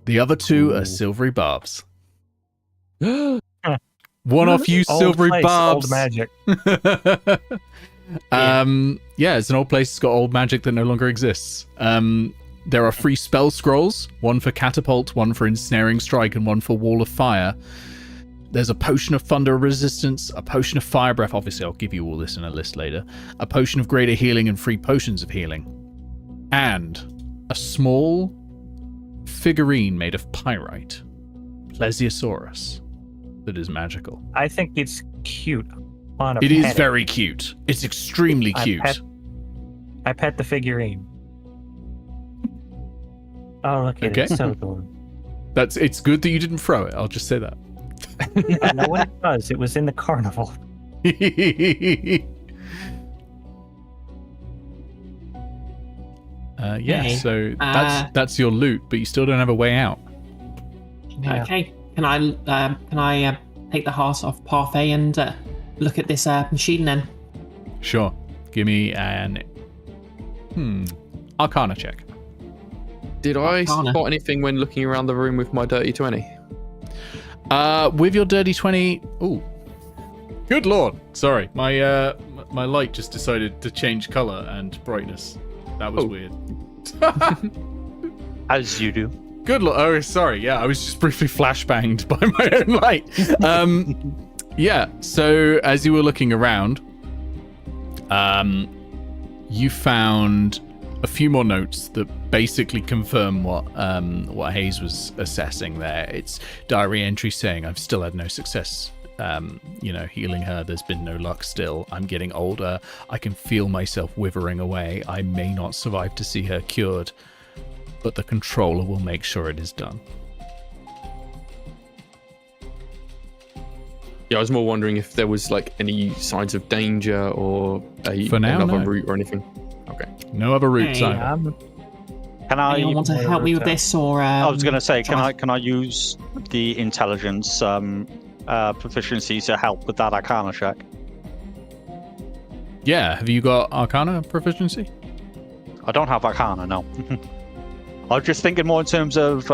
The other 2 are silvery barbs. One off you, Old silvery place, barbs. Old magic. Yeah, it's an old place. It's got old magic that no longer exists. There are free spell scrolls, one for Catapult, one for Ensnaring Strike, and one for Wall of Fire. There's a Potion of Thunder Resistance, a Potion of Fire Breath. Obviously, I'll give you all this in a list later. A Potion of Greater Healing and free Potions of Healing. And a small figurine made of pyrite. Plesiosaurus. That is magical. I think it's cute. It is very cute. It's extremely cute. I pet the figurine. Oh, look at it. It's so adorable. It's good that you didn't throw it. I'll just say that. I know what it was. It was in the carnival. So that's your loot, but you still don't have a way out. Yeah. Okay. Can I take the heart off Parfait and look at this machine then? Sure. Give me an Arcana check. Did I spot anything when looking around the room with my dirty 20? With your dirty 20. Ooh. Good lord. Sorry. My light just decided to change color and brightness. That was weird. As you do. Good lord. Oh, sorry. Yeah, I was just briefly flashbanged by my own light. Yeah, so as you were looking around, you found a few more notes that basically confirm what Haze was assessing there. It's diary entry saying, I've still had no success, healing her. There's been no luck still. I'm getting older. I can feel myself withering away. I may not survive to see her cured, but the controller will make sure it is done. Yeah, I was more wondering if there was like any signs of danger or another route or anything. Okay. No other routes either. Can I? Anyone want to help me with this, or I was going to say, can I use the intelligence proficiency to help with that Arcana check? Yeah. Have you got Arcana proficiency? I don't have Arcana, no. I was just thinking more in terms of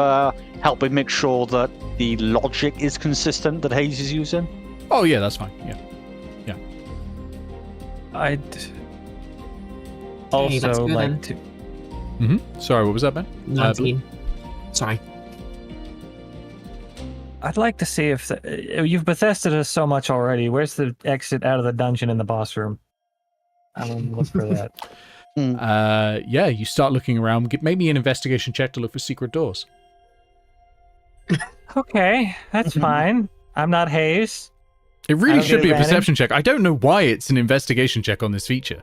helping make sure that the logic is consistent that Haze is using. Oh yeah, that's fine. Yeah. I'd Hey, that's also good, like then. to. Sorry, what was that, Ben? 19. Sorry. I'd like to see if you've Bethesda'd us so much already. Where's the exit out of the dungeon in the boss room? I want to look for that. Yeah, you start looking around. Make me an investigation check to look for secret doors. Okay, that's fine. I'm not Haze. It really I'll should get be a advantage. perception check. I don't know why it's an investigation check on this feature.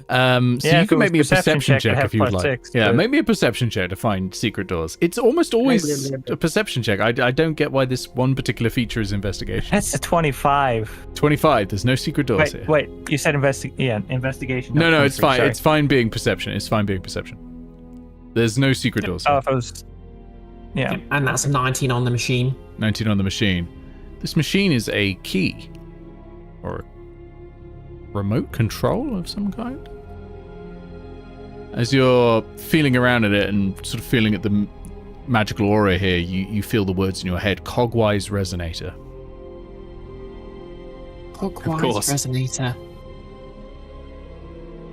So Yeah, you if it can make was me a perception perception check, I'd check have if you would like. +6, Yeah, but- make me a perception check to find secret doors. It's almost always a perception check. I don't get why this one particular feature is investigation. That's a 25. 25. There's no secret doors here. Wait, you said investigation. No, not it's 23, fine. sorry. It's fine being perception. It's fine being perception. There's no secret doors. Oh, Here. if it was. Yeah. And that's a 19 on the machine. 19 on the machine. This machine is a key. Or a remote control of some kind? As you're feeling around at it and sort of feeling at the magical aura here, you feel the words in your head. Cogwise Resonator. Clockwise course. Resonator.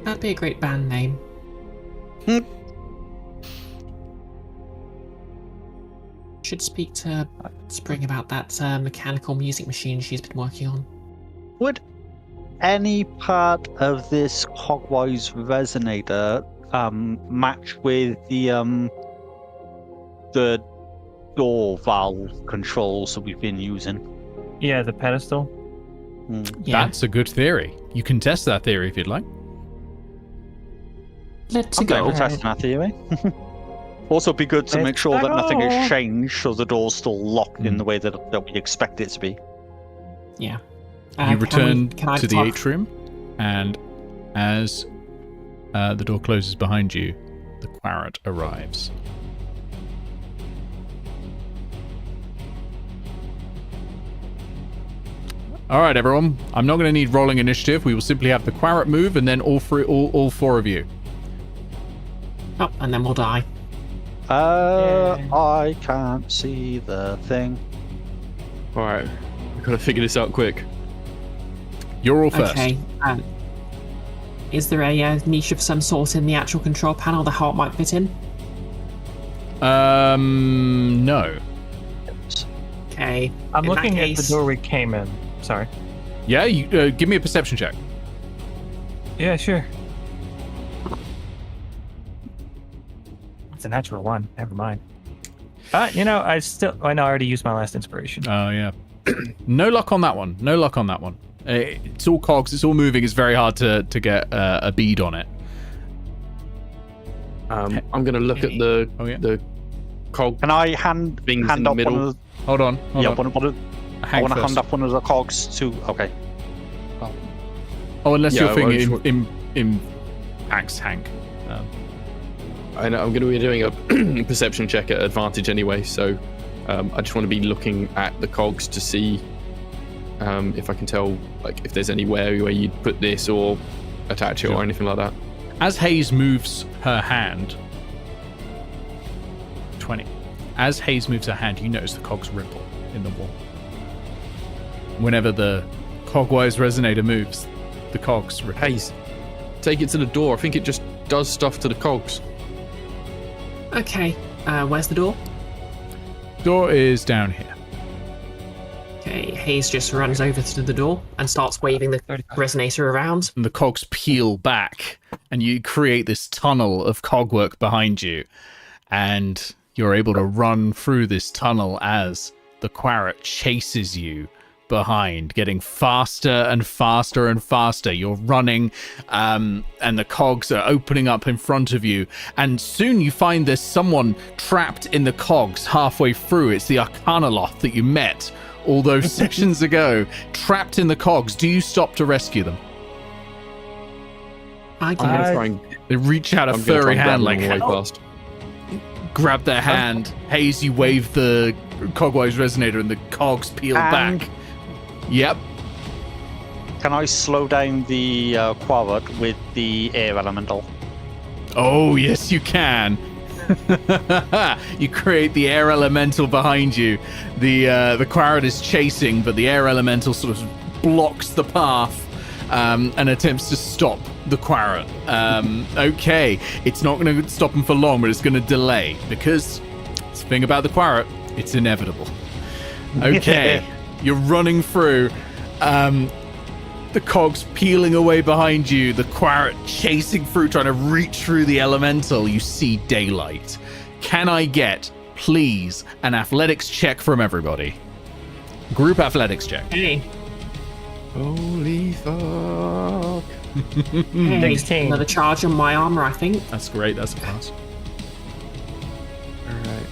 That'd be a great band name. Should speak to Spring about that mechanical music machine she's been working on. Would any part of this Cogwise Resonator match with the door valve controls that we've been using? Yeah, the pedestal. Yeah. That's a good theory. You can test that theory if you'd like. Let's I'm go. going to test that theory. Also, be good to make sure that nothing has changed, so the door's still locked in the way that we expect it to be. Yeah. You return can I to the talk- atrium, and as the door closes behind you, the Quarret arrives. All right, everyone. I'm not going to need rolling initiative. We will simply have the Quarret move, and then all four of you. Oh, and then we'll die. I can't see the thing. All right, we've got to figure this out quick. You're all first. Okay. Is there a niche of some sort in the actual control panel the heart might fit in? No. Okay. I'm in that looking at the case- door we came in. Sorry. Yeah, you give me a perception check. Yeah, sure. It's a natural one. Never mind. I already used my last inspiration. Oh, yeah. No luck on that one. No luck on that one. It's all cogs. It's all moving. It's very hard to get a bead on it. I'm gonna look at the cog. Can I hand Things in hand the up middle. one of the, Hold on. yeah, on. I Hank want to first. hand up one of the cogs to. Okay. Oh, unless Yeah, you're thinking well, in Axe Hank. I know I'm going to be doing a perception check at advantage anyway, so I just want to be looking at the cogs to see if I can tell, like, if there's anywhere where you'd put this or attach it or anything like that. As Haze moves her hand, 20. As Haze moves her hand, you notice the cogs ripple in the wall. Whenever the cogwise resonator moves, the cogs ripple. Haze, take it to the door. I think it just does stuff to the cogs. Okay. Where's the door? Door is down here. Okay. Haze just runs over to the door and starts waving the resonator around. And the cogs peel back, and you create this tunnel of cogwork behind you. And you're able to run through this tunnel as the Quarret chases you behind, getting faster and faster and faster. You're running, and the cogs are opening up in front of you. And soon you find there's someone trapped in the cogs halfway through. It's the Arcanoloth that you met all those sessions ago, trapped in the cogs. Do you stop to rescue them? I I'm going to can. try and They reach out a I'm gonna try furry and grab hand them like, on the way "Help." past. Grab their hand. Haze, you wave the cogwise resonator and the cogs peel And- back. Yep. Can I slow down the Quarret with the air elemental? Oh, yes, you can. You create the air elemental behind you. The Quarret is chasing, but the air elemental sort of blocks the path and attempts to stop the Quarret. Okay, it's not going to stop him for long, but it's going to delay because it's the thing about the Quarret, it's inevitable. Okay, you're running through. The cogs peeling away behind you, the Quarret chasing through, trying to reach through the elemental. You see daylight. Can I get, please, an athletics check from everybody? Group athletics check. Hey. Holy fuck. Hey. 16. Another charge on my armor, I think. That's great. That's a pass. Alright.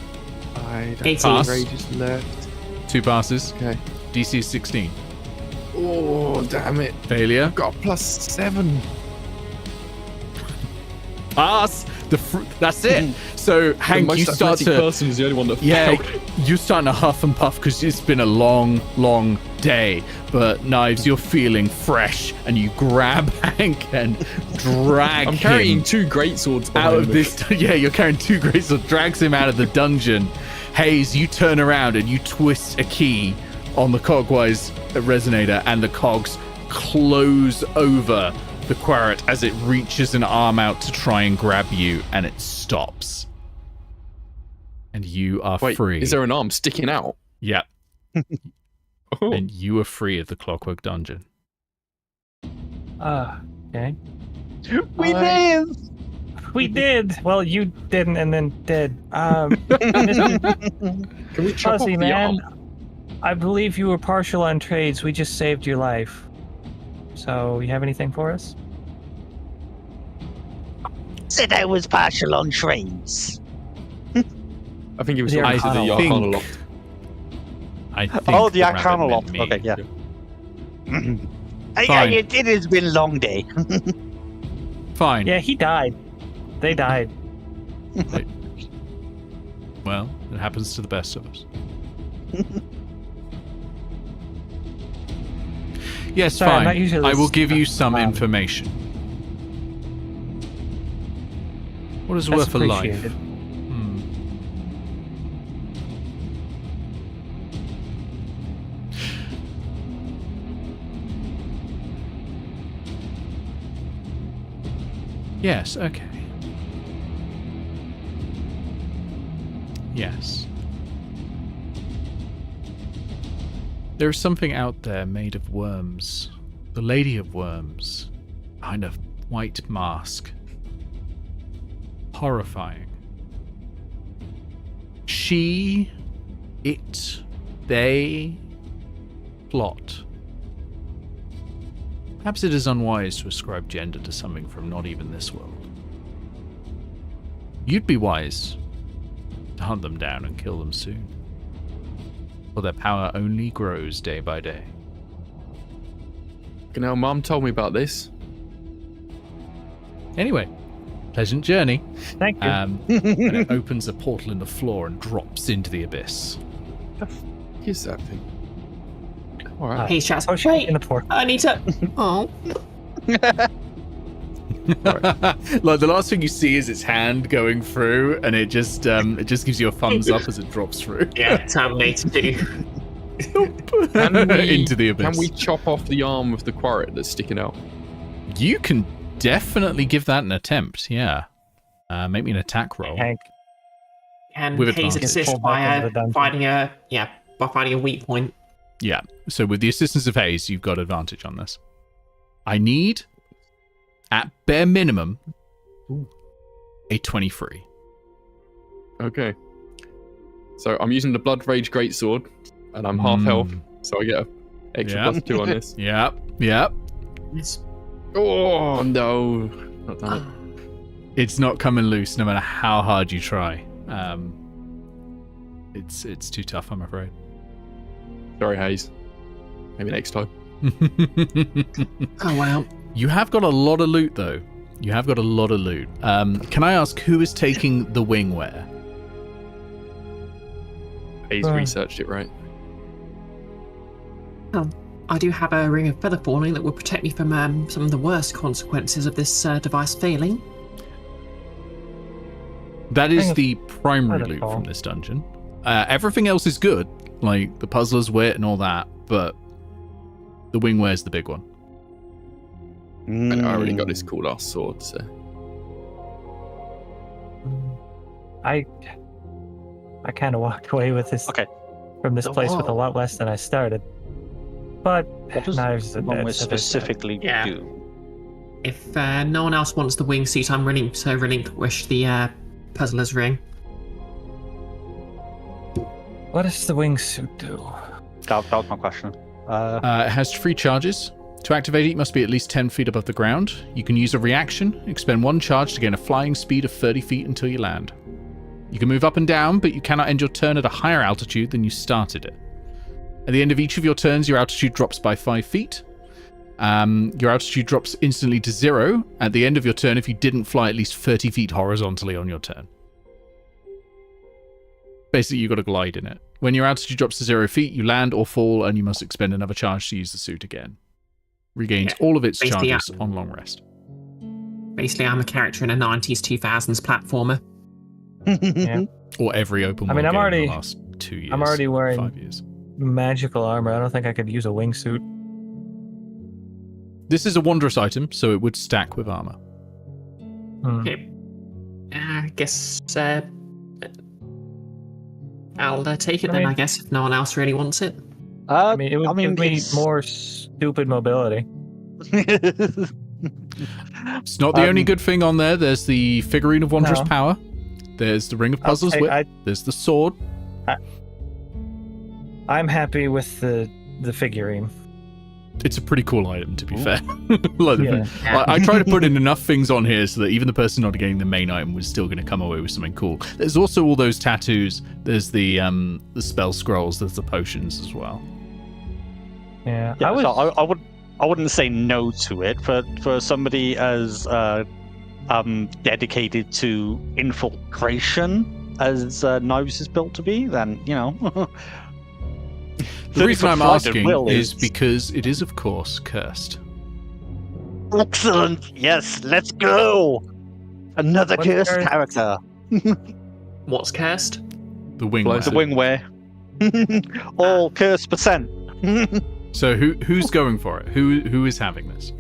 I don't 18. have rages left. 2 passes. Okay. DC is 16. Oh, damn it. Failure. Got +7. Pass. That's it. So, Hank, the you most start athletic to... person is the only one that Yeah, failed. you're starting to huff and puff because it's been a long, long day. But Knives, you're feeling fresh, and you grab Hank and drag I'm him carrying 2 greatswords out behind of me. this. Yeah, you're carrying 2 great swords. Drags him out of the dungeon. Haze, you turn around and you twist a key on the cogwise resonator, and the cogs close over the Quarret as it reaches an arm out to try and grab you, and it stops. And you are Wait, free. is there an arm sticking out? Yeah. Oh. And you are free of the Clockwork dungeon. Okay. We live! We did. Well, you didn't, and then did. Can we chop off Fuzzy the man, arm? I believe you were partial on trades. We just saved your life. So, you have anything for us? Said I was partial on trains. I think it was The talking to the I think- Arcanoloth. I think Oh, the rabbit Arcanoloth. meant me. Okay, yeah. Fine. It has been a long day. Fine. Yeah, he died. They died. Well, it happens to the best of us. Yes, Sorry, I'm not fine. usually I will this- give you some um, information. What is That's worth a life? appreciated. Yes, okay. Yes. There is something out there made of worms. The Lady of Worms. Behind a white mask. Horrifying. She, it, they plot. Perhaps it is unwise to ascribe gender to something from not even this world. You'd be wise to hunt them down and kill them soon, for their power only grows day by day. Now, Mum told me about this. Anyway, pleasant journey. Thank you. And it opens a portal in the floor and drops into the abyss. What is that thing? All right. He shouts, Oh, shit, wait, in the port. I need to... Oh. Like the last thing you see is its hand going through, and it just gives you a thumbs up as it drops through. Yeah, Terminator 2. Can we- into the abyss. Can we chop off the arm of the quarret that's sticking out? You can definitely give that an attempt. Yeah. Make me an attack roll. Hank, Can With Haze advantage. assist Pull back into the by dungeon. finding a weak point? Yeah. So with the assistance of Haze, you've got advantage on this. I need, at bare minimum, a 23. Okay. So I'm using the Blood Rage Greatsword, and I'm half health, so I get an extra Yeah. +2 on this. Yep. Yep. Yes. Oh no! Not done it. It's not coming loose, no matter how hard you try. It's too tough, I'm afraid. Sorry, Haze. Maybe next time. Oh, wow. You have got a lot of loot, though. You have got a lot of loot. Can I ask who is taking the wingwear? Haze researched it, right? I do have a ring of feather falling that will protect me from some of the worst consequences of this device failing. That Ring is of the primary loot Featherfall. from this dungeon. Everything else is good, like the puzzler's wit and all that, but the wingwear is the big one. And I already got this cool ass sword, so. I kind of walked away with this Okay. from this So place with a what- lot less than I started. But What does knives the and wingwear that's a bit- specifically Yeah. do? If no one else wants the wingsuit, I'm willing to relinquish the puzzler's ring. What does the wingsuit do? That was my question. It has 3 charges. To activate it, you must be at least 10 feet above the ground. You can use a reaction, expend 1 charge to gain a flying speed of 30 feet until you land. You can move up and down, but you cannot end your turn at a higher altitude than you started it. At the end of each of your turns, your altitude drops by 5 feet. Your altitude drops instantly to 0 at the end of your turn if you didn't fly at least 30 feet horizontally on your turn. Basically, you've got to glide in it. When your altitude drops to 0 feet, you land or fall, and you must expend another charge to use the suit again. Regains all of its Basically, charges on long rest. Basically, I'm a character in a 90s, 2000s platformer. Yeah. Or every open I world mean, I'm game already- in the last 2 years. I'm already wearing 5 years. magical armor. I don't think I could use a wingsuit. This is a wondrous item, so it would stack with armor. Okay. I guess I'll take it I then, mean- I guess, if no one else really wants it. I mean, it would give me it's- more stupid mobility. It's not the only good thing on there. There's the figurine of wondrous No. power. There's the ring of puzzles wit. There's the sword. I'm happy with the figurine. It's a pretty cool item, to be fair. Like the Yeah. Like, I try to put in enough things on here so that even the person not getting the main item was still going to come away with something cool. There's also all those tattoos. There's the spell scrolls. There's the potions as well. Yeah, Yeah, I was. so I wouldn't say no to it for somebody as dedicated to infiltration as Naeve is built to be. Then The reason I'm asking Will is because it is, of course, cursed. Excellent. Yes, let's go. Another What's cursed cursed? character. What's cursed? The wing. Bless The wear. wingware. All cursed percent. So who's going for it? Who is having this?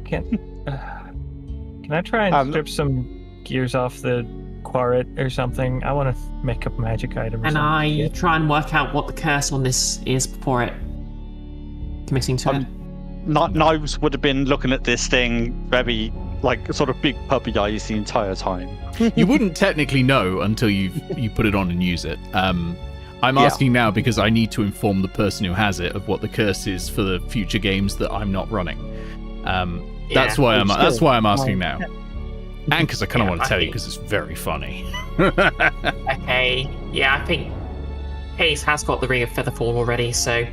Can I try and Um, strip some gears off the quarret or something? I want to make up a magic item or And something. I Yeah. try and work out what the curse on this is before it committing to it. Knives would have been looking at this thing very, like, sort of big puppy eyes the entire time. You wouldn't technically know until you put it on and use it. I'm asking now because I need to inform the person who has it of what the curse is for the future games that I'm not running. That's why I'm asking now, and because I kind of Yeah, want to I tell you think- because it's very funny. Okay, yeah, I think Haze has got the Ring of Featherfall already, so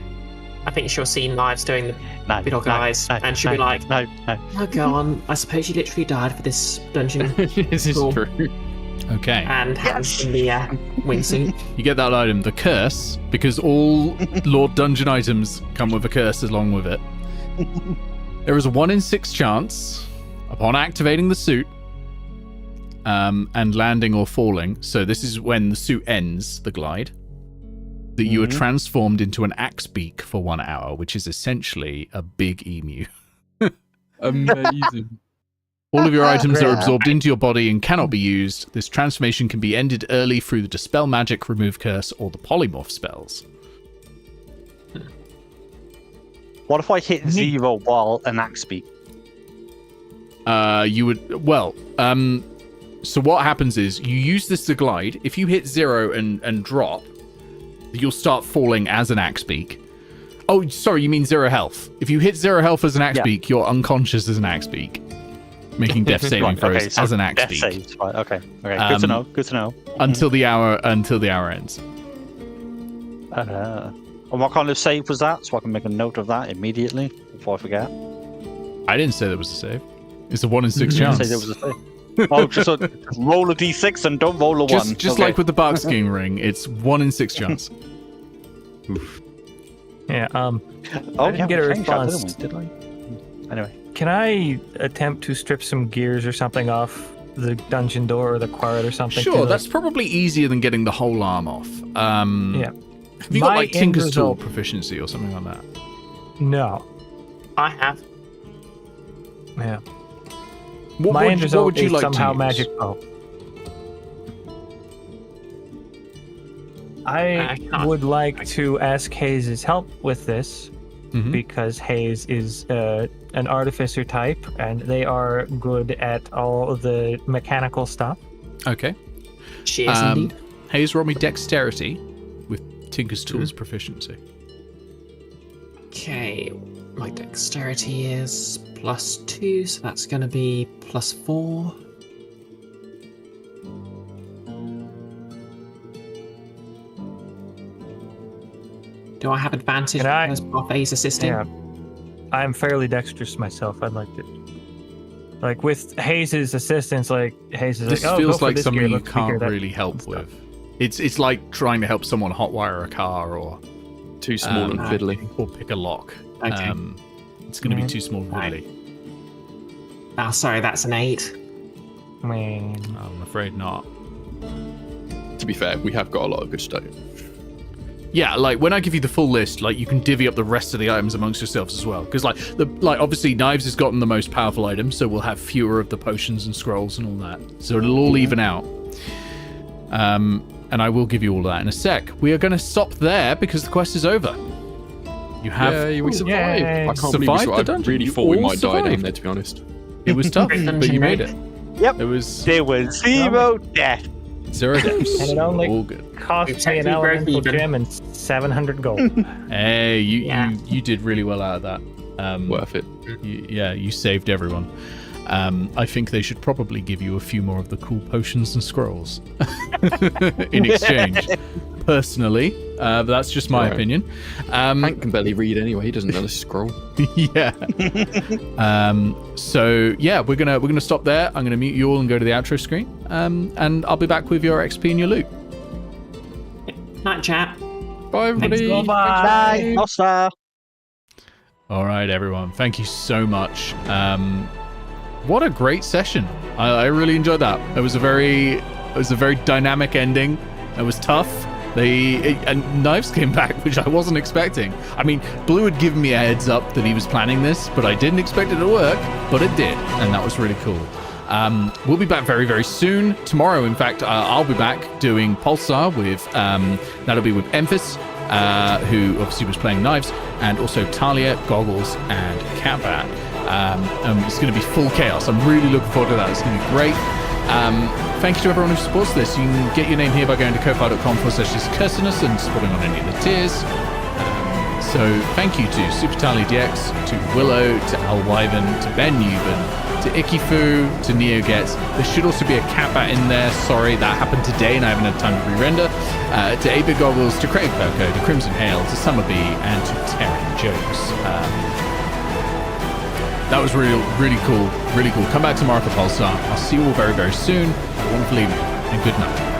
I think she'll see Knives doing the No, big old guys, and she'll be like, no. oh, go on, I suppose you literally died for this dungeon, This is Cool. true. Okay, and hands in the wingsuit. you get that item, the curse, because all Lord Dungeon items come with a curse along with it. There is a 1 in 6 chance upon activating the suit and landing or falling. So this is when the suit ends, the glide, that you are transformed into an axe beak for 1 hour, which is essentially a big emu. Amazing. All of your items are absorbed into your body and cannot be used. This transformation can be ended early through the Dispel Magic, Remove Curse, or the Polymorph spells. What if I hit 0 while an axe beat? You would... Well, so what happens is you use this to glide. If you hit 0 and drop, you'll start falling as an axe beak. Oh, sorry, you mean 0 health. If you hit 0 health as an axe beak, you're unconscious as an axe beak, making death saving throws so as an axe death beak saves, right, okay. Good to know. Good to know. until the hour ends. And what kind of save was that? So I can make a note of that immediately before I forget. I didn't say there was a save. It's a 1 in 6 I chance. say there was a save. Oh, just roll a d6 and don't roll a 1. Just Okay. like with the Barkskin ring, it's 1 in 6 chance. Yeah. Oh, I didn't get a we changed that, response. didn't we? Did I? Anyway. Can I attempt to strip some gears or something off the dungeon door or the quarret or something? Sure, to that's probably easier than getting the whole arm off. Yeah. Have you got My like end Tinker's Tool result- proficiency or something like that? No. I have. Yeah. What, My what, end what result would you is like somehow to use? magic bow. I can't. would like to ask Haze's help with this Mhm. because Haze is an artificer type and they are good at all the mechanical stuff. Okay. She is indeed. Haze, roll me dexterity with Tinker's Tools proficiency. Okay, my dexterity is +2, so that's going to be +4. Do I have advantage Can I- because Parfait's assisting? Yeah. I'm fairly dexterous myself. I'd like to. Like with Haze's assistance, like Haze is This like, oh, go feels for like this something gear, you let's figure can't that really help stuff. with. It's like trying to help someone hotwire a car or Too small and fiddly. pick a lock. Okay. It's going to be Mhm. too small for Right. Lily. Oh, sorry, that's an 8. Man. I'm afraid not. To be fair, we have got a lot of good stuff. Yeah, like when I give you the full list, like you can divvy up the rest of the items amongst yourselves as well. Because obviously Knives has gotten the most powerful items, so we'll have fewer of the potions and scrolls and all that. So it'll all even out. And I will give you all that in a sec. We are going to stop there because the quest is over. You have. Yay, we survived. Yay. I can't Survived believe the I dungeon. really You thought we all might die down survived. there, to be honest. It was tough, Great but dungeon, you made mate. it. Yep. It was There was 0 death. 0 deaths. And it only- All good. Cost me an Technically broke elemental even. gem and 700 gold. Hey, Yeah. you did really well out of that. Worth it. You saved everyone. I think they should probably give you a few more of the cool potions and scrolls in exchange. Personally, but that's just my Right. opinion. Hank can barely read anyway. He doesn't know the scroll. Yeah. So yeah, we're gonna stop there. I'm gonna mute you all and go to the outro screen. And I'll be back with your XP and your loot. Night, chat. Bye, everybody. Bye. Nossa. All right, everyone. Thank you so much. What a great session. I really enjoyed that. It was a very dynamic ending. It was tough. And Knives came back, which I wasn't expecting. I mean, Blue had given me a heads up that he was planning this, but I didn't expect it to work, but it did, and that was really cool. We'll be back very, very soon. Tomorrow, in fact, I'll be back doing Pulsar with, that'll be with Enfys, who obviously was playing Knives, and also Talia, Goggles, and Catbat. It's going to be full chaos. I'm really looking forward to that. It's going to be great. Thank you to everyone who supports this. You can get your name here by going to ko-fi.com/cursiness and supporting on any of the tiers. So thank you to Super Tally DX, to Willow, to Alwyven, to Ben Newman, to Ikifu, to NeoGets. There should also be a Catbat in there. Sorry, that happened today and I haven't had time to re-render. To 8-Bit Goggles, to Craig Perko, to Crimson Hail, to Summerbee, and to Terry Jones. That was really cool. Really cool. Come back tomorrow for Pulsar. I'll see you all very, very soon. Have a wonderful evening and good night.